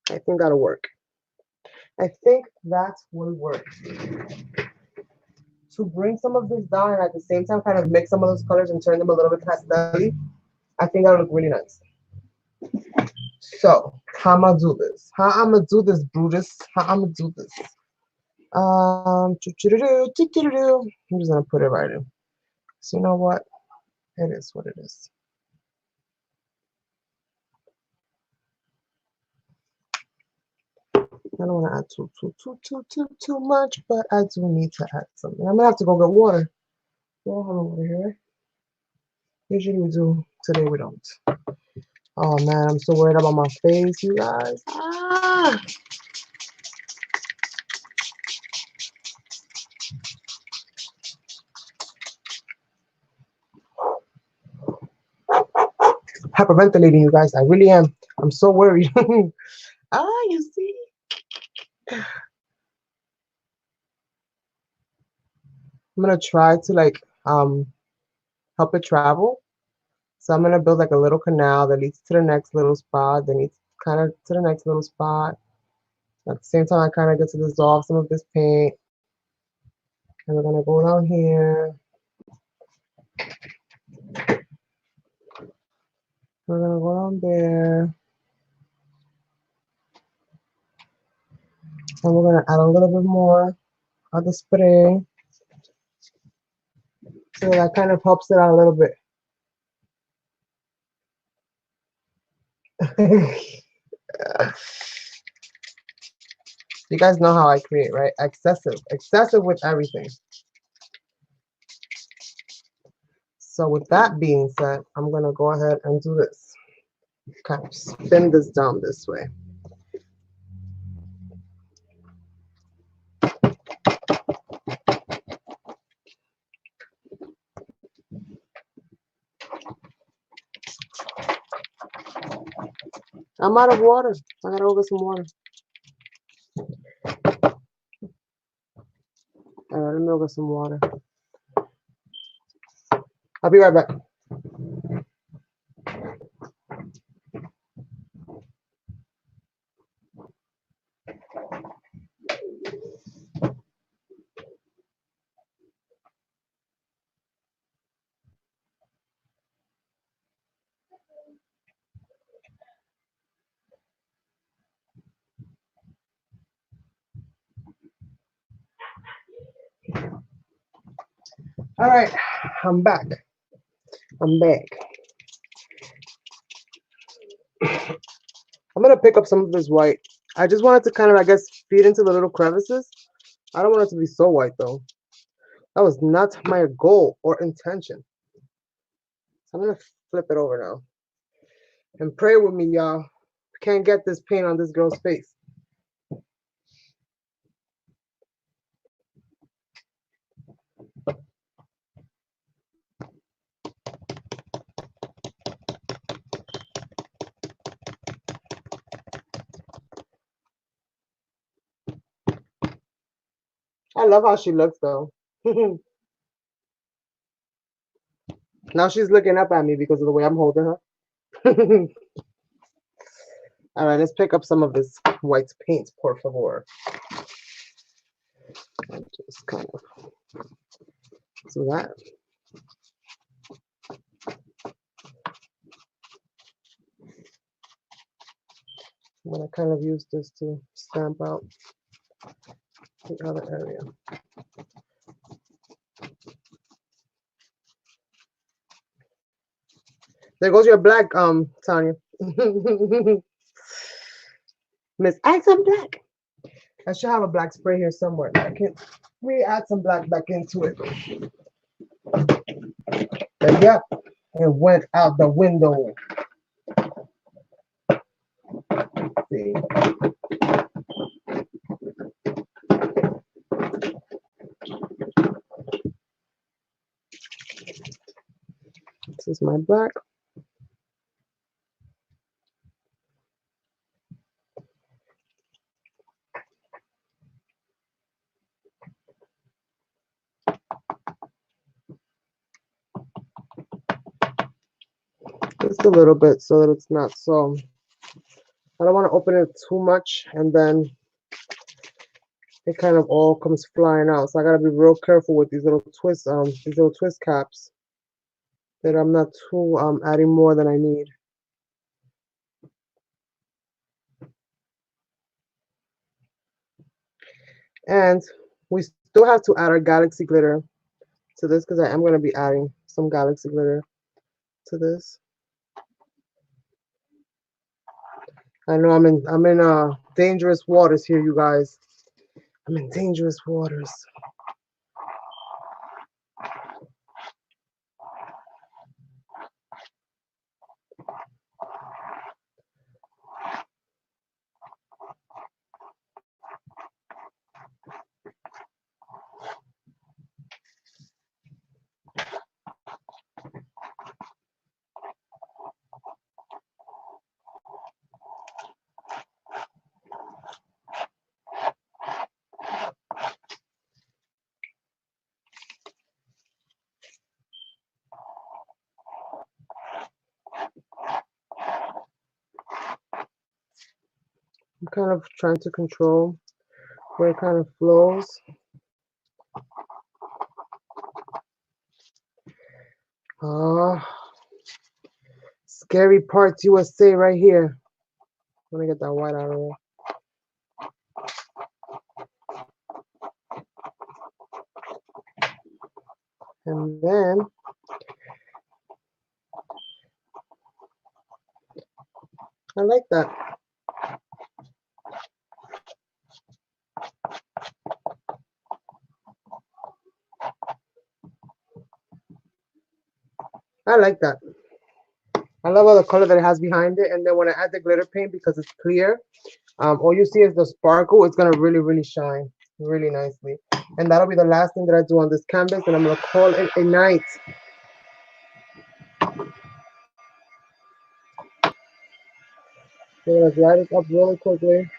I think that'll work. I think that will work. To bring some of this down and at the same time kind of mix some of those colors and turn them a little bit pastel-y, I think that'll look really nice. So, how am I do this? How I'm gonna do this, Brutus? How I'm gonna do this? I'm just gonna put it right in. So you know what? It is what it is. I don't want to add too much, but I do need to add something. I'm gonna have to go get water. We don't have no water here. Usually we do. Today we don't. Oh man, I'm so worried about my face, you guys. Ah! Hyperventilating, you guys. I really am. I'm so worried. You see? I'm gonna try to like help it travel. So I'm gonna build like a little canal that leads to the next little spot, then leads kind of to the next little spot. At the same time, I kind of get to dissolve some of this paint. And we're gonna go down here. We're gonna go down there. And we're gonna add a little bit more of the spray. So that kind of helps it out a little bit. You guys know how I create, right? Excessive with everything. So with that being said, I'm gonna go ahead and do this. Kind of spin this down this way. I'm out of water. I gotta go get some water. All right, let me go get some water. I'll be right back. All right, I'm back. I'm back. I'm gonna pick up some of this white. I just wanted to kind of, I guess, feed into the little crevices. I don't want it to be so white though. That was not my goal or intention. So I'm gonna flip it over now. And pray with me, y'all. Can't get this paint on this girl's face. I love how she looks though. Now she's looking up at me because of the way I'm holding her. All right, let's pick up some of this white paint, por favor. Just kind of do that. I'm gonna kind of use this to stamp out the other area. There goes your black, Tanya. Miss, add some black. I should have a black spray here somewhere. I can re-add some black back into it. And yeah, it went out the window. Let's see. This is my black. Just a little bit so that it's not so. I don't want to open it too much and then it kind of all comes flying out. So I gotta be real careful with these little twist caps that I'm not too adding more than I need. And we still have to add our galaxy glitter to this because I am gonna be adding some galaxy glitter to this. I know I'm in dangerous waters here, you guys. I'm in dangerous waters. I'm kind of trying to control where it kind of flows. Scary parts USA right here. I'm gonna get that white out of there. And then I like that. I like that. I love all the color that it has behind it. And then when I add the glitter paint, because it's clear, all you see is the sparkle. It's gonna really, really shine really nicely. And that'll be the last thing that I do on this canvas. And I'm gonna call it a night. So I'm gonna dry this up really quickly.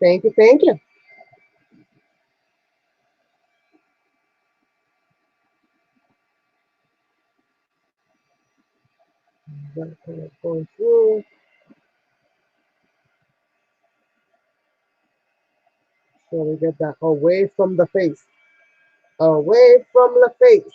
Thank you, thank you. Going through. So we get that away from the face. Away from the face.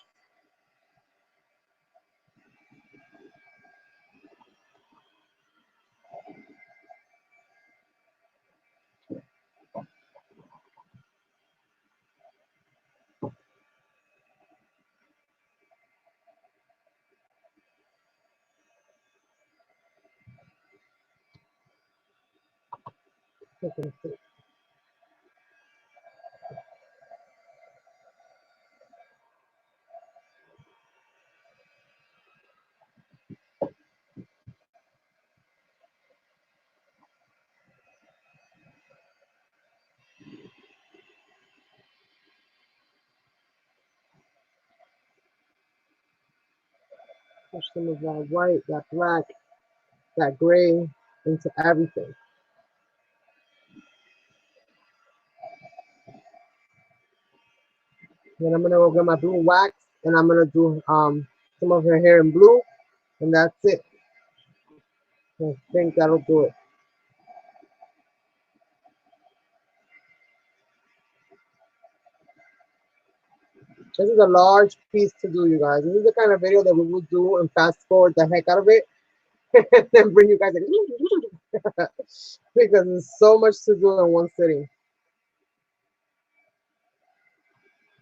Push some of that white, that black that gray into everything. Then I'm gonna go get my blue wax and I'm gonna do some of her hair in blue, and that's it. I think that'll do it. This is a large piece to do, you guys. This is the kind of video that we will do and fast forward the heck out of it and then bring you guys like, because there's so much to do in one sitting.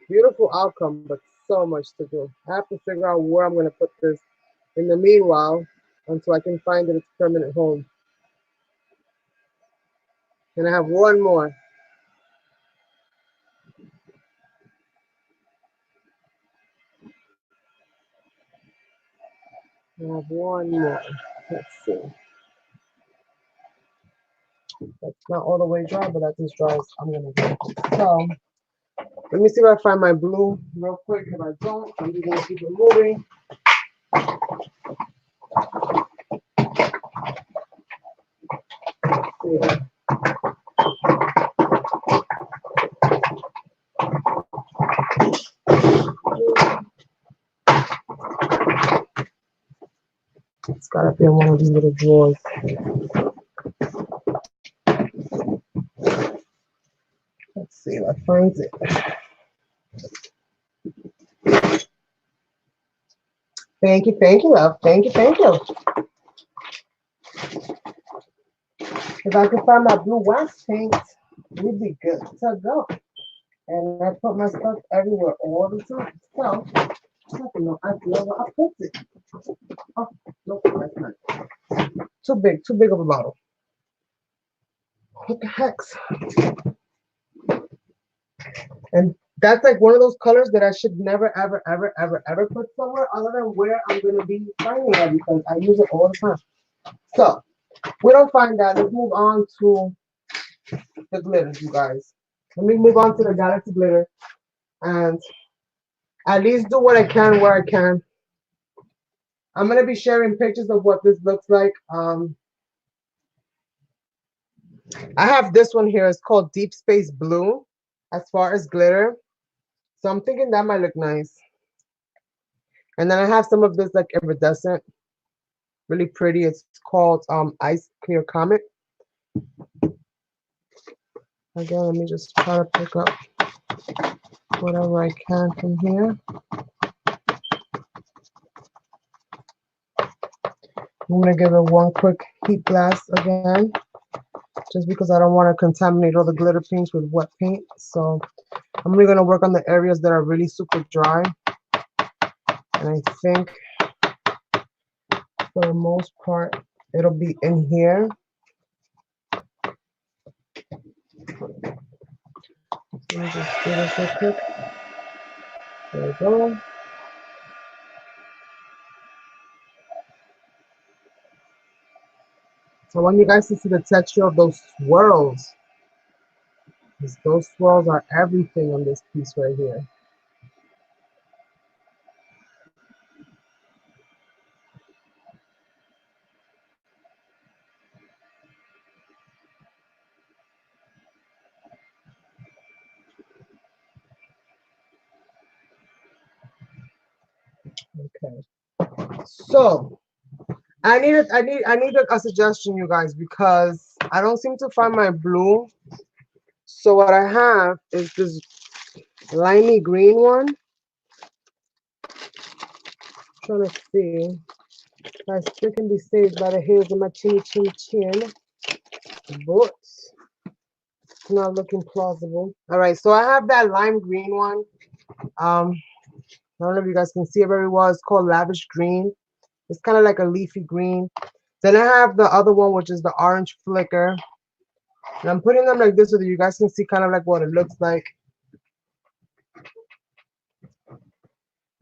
Beautiful outcome, but so much to do. I have to figure out where I'm going to put this in the meanwhile until I can find its permanent home. And I have one more. I have one more. Let's see. That's not all the way dry, but that's as dry as I'm going to get. So let me see if I find my blue real quick. If I don't, I'm just going to keep it moving. Yeah. It's got to be in one of these little drawers. Let's see if I find it. Thank you, love. Thank you. If I could find my blue wax paint, we'd be good to go. And I put my stuff everywhere all the time. So, I don't know. I feel where I put it. Oh, no, that's not. Too big of a bottle. What the heck? And that's like one of those colors that I should never, ever put somewhere other than where I'm going to be finding it because I use it all the time. So, we don't find that. Let's move on to the glitters, you guys. Let me move on to the Galaxy glitter and at least do what I can where I can. I'm going to be sharing pictures of what this looks like. I have this one here. It's called Deep Space Blue as far as glitter. So I'm thinking that might look nice. And then I have some of this like iridescent, really pretty. It's called Ice Clear Comet. Again, let me just try to pick up whatever I can from here. I'm going to give it one quick heat blast again, just because I don't want to contaminate all the glitter paints with wet paint. So I'm really going to work on the areas that are really super dry. And I think for the most part, it'll be in here. Let me just do this real quick. There we go. So I want you guys to see the texture of those swirls. Because those swirls are everything on this piece right here. Okay. So I need a suggestion, you guys, because I don't seem to find my blue. So what I have is this limey green one. Trying to see if I still can be saved by the hairs of my chinny chin. But it's not looking plausible. All right, so I have that lime green one. I don't know if you guys can see it very well. It's called Lavish Green. It's kind of like a leafy green. Then I have the other one, which is the orange flicker. And I'm putting them like this so that you guys can see kind of like what it looks like.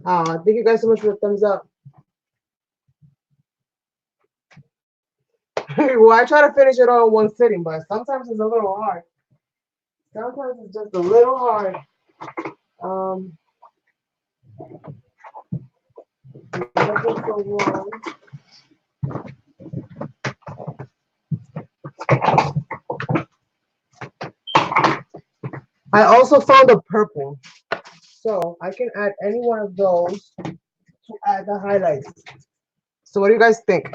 Thank you guys so much for the thumbs up. Well, I try to finish it all in one sitting, but sometimes it's a little hard. Sometimes it's just a little hard. I also found a purple. So I can add any one of those to add the highlights. So what do you guys think?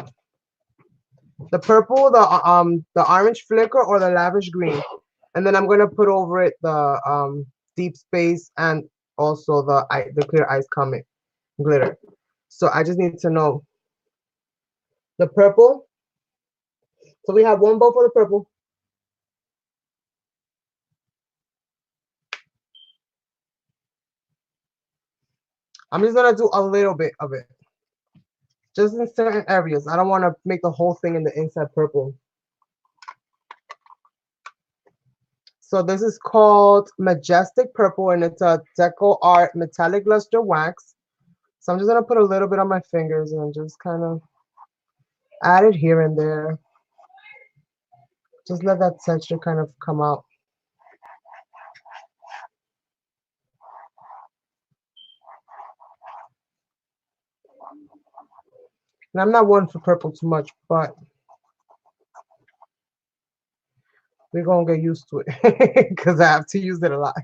The purple, the orange flicker, or the lavish green? And then I'm gonna put over it the deep space and also the clear ice comet glitter. So I just need to know the purple. So we have one bowl for the purple. I'm just gonna do a little bit of it, just in certain areas. I don't want to make the whole thing in the inside purple. So this is called Majestic Purple, and it's a Deco Art Metallic Luster Wax. So I'm just gonna put a little bit on my fingers and just kind of add it here and there. Just let that texture kind of come out. And I'm not one for purple too much, but we're gonna get used to it because I have to use it a lot.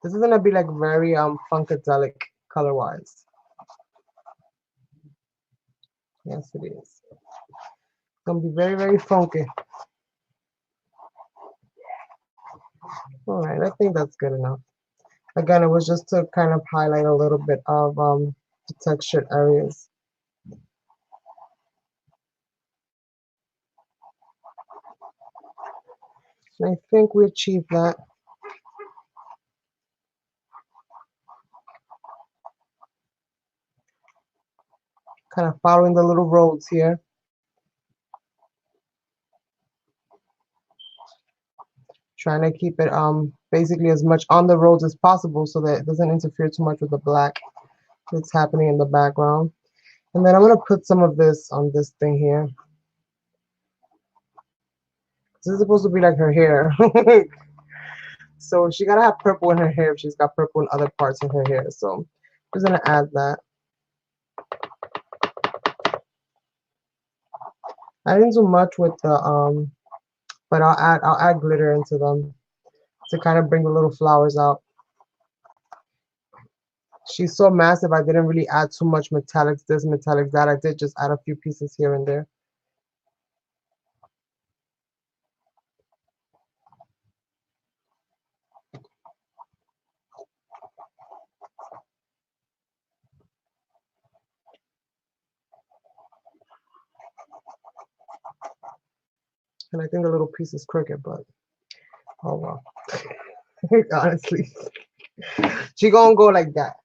This is gonna be like very funkadelic color wise. Yes, it is. It's gonna be very, very funky. All right, I think that's good enough. Again, it was just to kind of highlight a little bit of the textured areas. And I think we achieved that. Kind of following the little roads here. Trying to keep it basically as much on the roads as possible so that it doesn't interfere too much with the black that's happening in the background. And then I'm gonna put some of this on this thing here. This is supposed to be like her hair. So she gotta have purple in her hair if she's got purple in other parts of her hair. So I'm just gonna add that. I didn't do much with the but I'll add glitter into them to kind of bring the little flowers out. She's so massive, I didn't really add too much metallics, this, metallics, that. I did just add a few pieces here and there. And I think the little piece is crooked, but oh well. Honestly. She gonna go like that.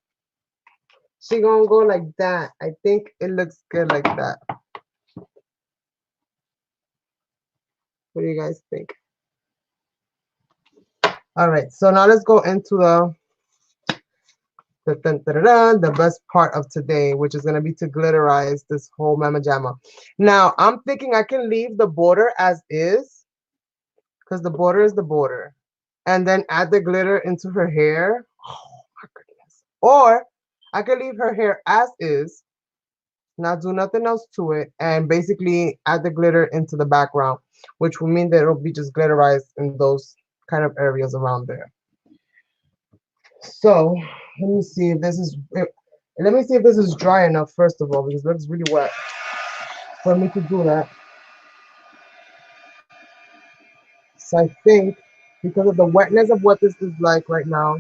She gonna go like that. I think it looks good like that. What do you guys think? All right, so now let's go into the best part of today, which is gonna be to glitterize this whole mama jamma. Now I'm thinking I can leave the border as is, because the border is the border, and then add the glitter into her hair. Oh my goodness. Or I could leave her hair as is, not do nothing else to it, and basically add the glitter into the background, which will mean that it'll be just glitterized in those kind of areas around there. So let me see if this is let me see if this is dry enough first of all, because it looks really wet for me to do that. So I think because of the wetness of what this is like right now,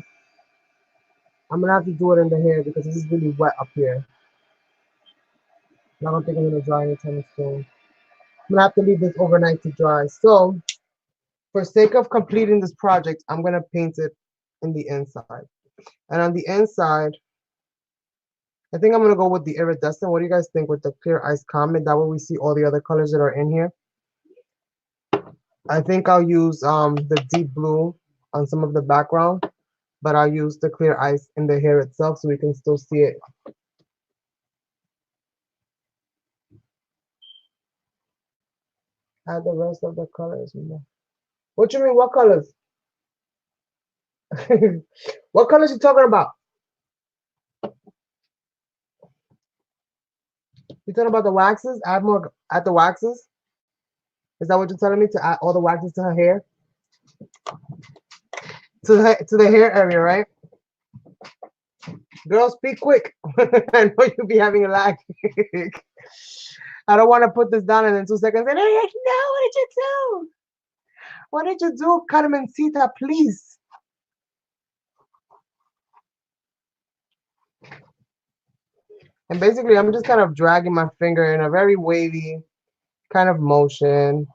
I'm gonna have to do it in the hair because this is really wet up here. I don't think I'm gonna dry anytime soon. I'm gonna have to leave this overnight to dry. So for sake of completing this project, I'm gonna paint it in the inside. And on the inside, I think I'm gonna go with the iridescent. What do you guys think with the clear ice comet? That way we see all the other colors that are in here. I think I'll use the deep blue on some of the background, but I'll use the clear ice in the hair itself so we can still see it. Add the rest of the colors. What you mean? What colors? What colors you talking about? You talking about the waxes? Add more at the waxes? Is that what you're telling me, to add all the waxes to her hair? To the hair area, right? Girl, speak quick. I know you'll be having a lag. I don't want to put this down and in 2 seconds. And I'm like, no, what did you do? What did you do, Carmencita, please? And basically, I'm just kind of dragging my finger in a very wavy kind of motion.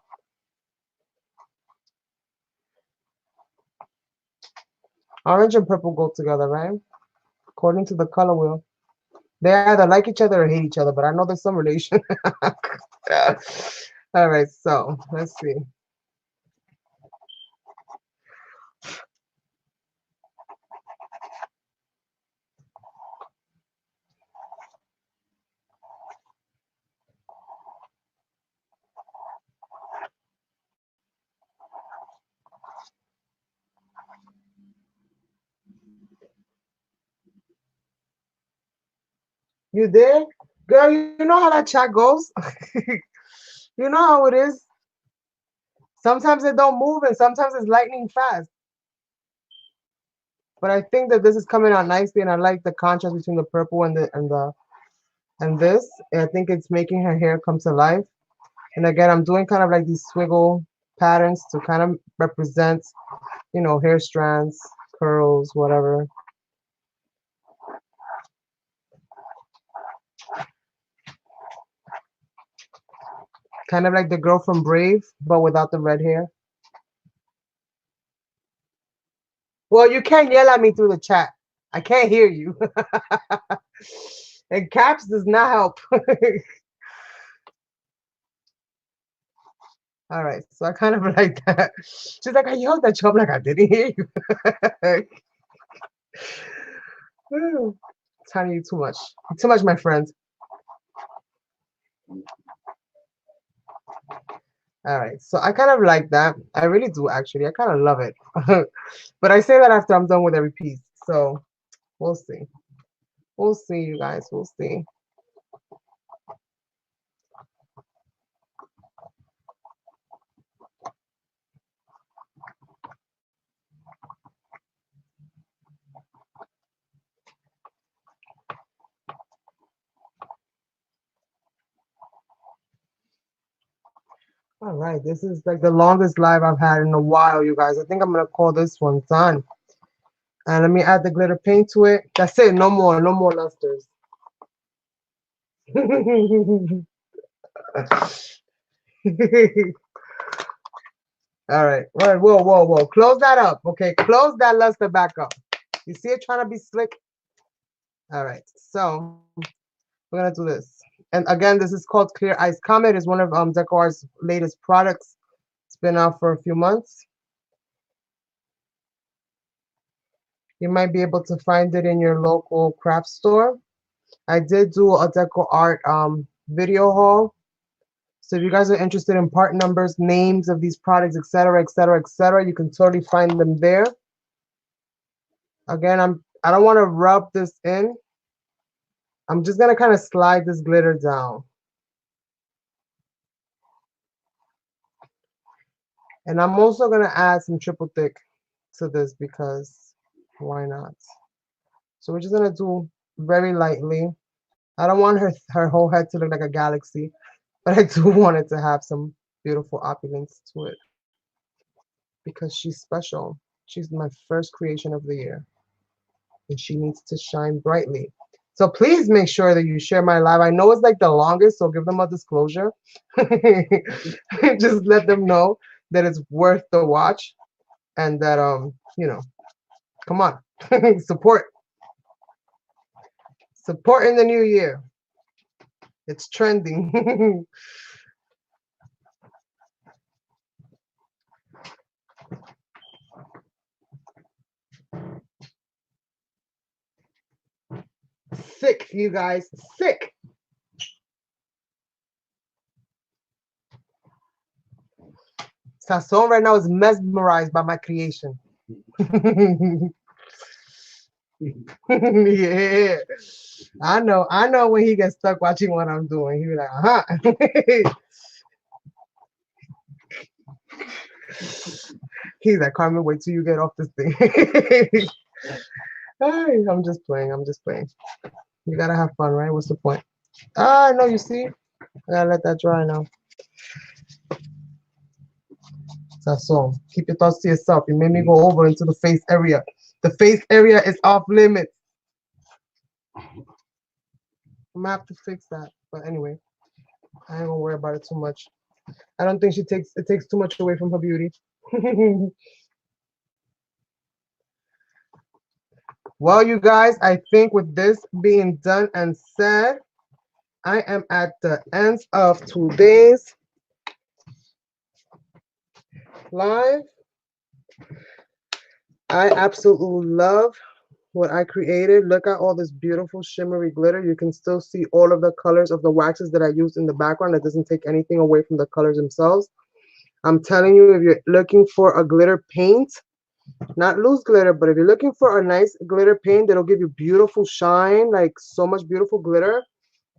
Orange and purple go together, right? According to the color wheel. They either like each other or hate each other, but I know there's some relation. All right, so let's see. You did? Girl, you know how that chat goes? You know how it is. Sometimes it don't move and sometimes it's lightning fast. But I think that this is coming out nicely, and I like the contrast between the purple and this. And I think it's making her hair come to life. And again, I'm doing kind of like these swiggle patterns to kind of represent, you know, hair strands, curls, whatever. Kind of like the girl from Brave, but without the red hair. Well, you can't yell at me through the chat. I can't hear you. And caps does not help. All right, so I kind of like that. She's like, I yelled at you. I'm like, I didn't hear you. Telling you too much. Too much, my friend. All right, so I kind of like that. I really do, actually. I kind of love it. But I say that after I'm done with every piece. So we'll see. We'll see, you guys. We'll see. All right, this is like the longest live I've had in a while, you guys. I think I'm gonna call this one done. And let me add the glitter paint to it. That's it. No more lusters. All right. All right. Whoa, whoa, whoa. Close that up. Okay. Close that luster back up. You see it trying to be slick? All right. So we're gonna do this. And again, this is called Clear Ice Comet. It's one of Decoart's latest products. It's been out for a few months. You might be able to find it in your local craft store. I did do a Deco Art video haul. So if you guys are interested in part numbers, names of these products, etc., etc., etc., you can totally find them there. Again, I don't want to rub this in. I'm just gonna kind of slide this glitter down. And I'm also gonna add some triple thick to this because why not? So we're just gonna do very lightly. I don't want her whole head to look like a galaxy, but I do want it to have some beautiful opulence to it because she's special. She's my first creation of the year, and she needs to shine brightly. So please make sure that you share my live. I know it's like the longest, so give them a disclosure. Just let them know that it's worth the watch and that you know, come on. Support. Support in the new year. It's trending. Sick, you guys. Sick. Sasson right now is mesmerized by my creation. Yeah. I know when he gets stuck watching what I'm doing. He be like, He's like, Carmen, wait till you get off this thing. Hey, I'm just playing. I'm just playing. You gotta have fun, right? What's the point? Ah, no, you see? I gotta let that dry now. That's all. Keep your thoughts to yourself. You made me go over into the face area. The face area is off limits. I'm gonna have to fix that. But anyway, I ain't gonna worry about it too much. I don't think it takes too much away from her beauty. Well, you guys, I think with this being done and said, I am at the end of today's live. I absolutely love what I created. Look at all this beautiful shimmery glitter. You can still see all of the colors of the waxes that I used in the background. It doesn't take anything away from the colors themselves. I'm telling you, if you're looking for a glitter paint, not loose glitter, but if you're looking for a nice glitter paint that'll give you beautiful shine, like so much beautiful glitter,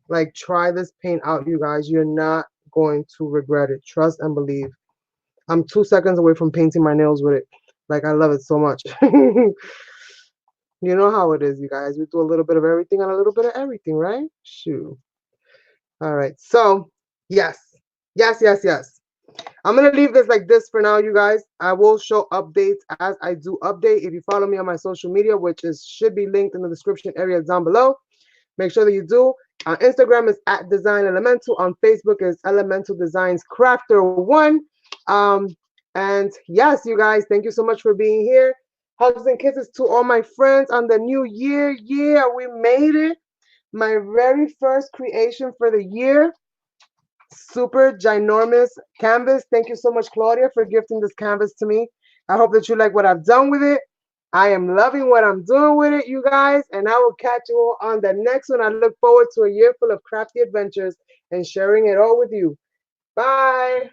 like try this paint out, you guys. You're not going to regret it. Trust and believe. I'm 2 seconds away from painting my nails with it. Like, I love it so much. You know how it is, you guys. We do a little bit of everything and a little bit of everything, right? Shoo. All right. So, yes. Yes, yes, yes. I'm going to leave this like this for now, you guys. I will show updates as I do update. If you follow me on my social media, which should be linked in the description area down below, make sure that you do. On Instagram is at Design Elemental. On Facebook is Elemental Designs Crafter 1. And yes, you guys, thank you so much for being here. Hugs and kisses to all my friends on the new year. Yeah, we made it. My very first creation for the year. Super ginormous canvas. Thank you so much, Claudia, for gifting this canvas to me. I hope that you like what I've done with it. I am loving what I'm doing with it, you guys, and I will catch you all on the next one. I look forward to a year full of crafty adventures and sharing it all with you. Bye.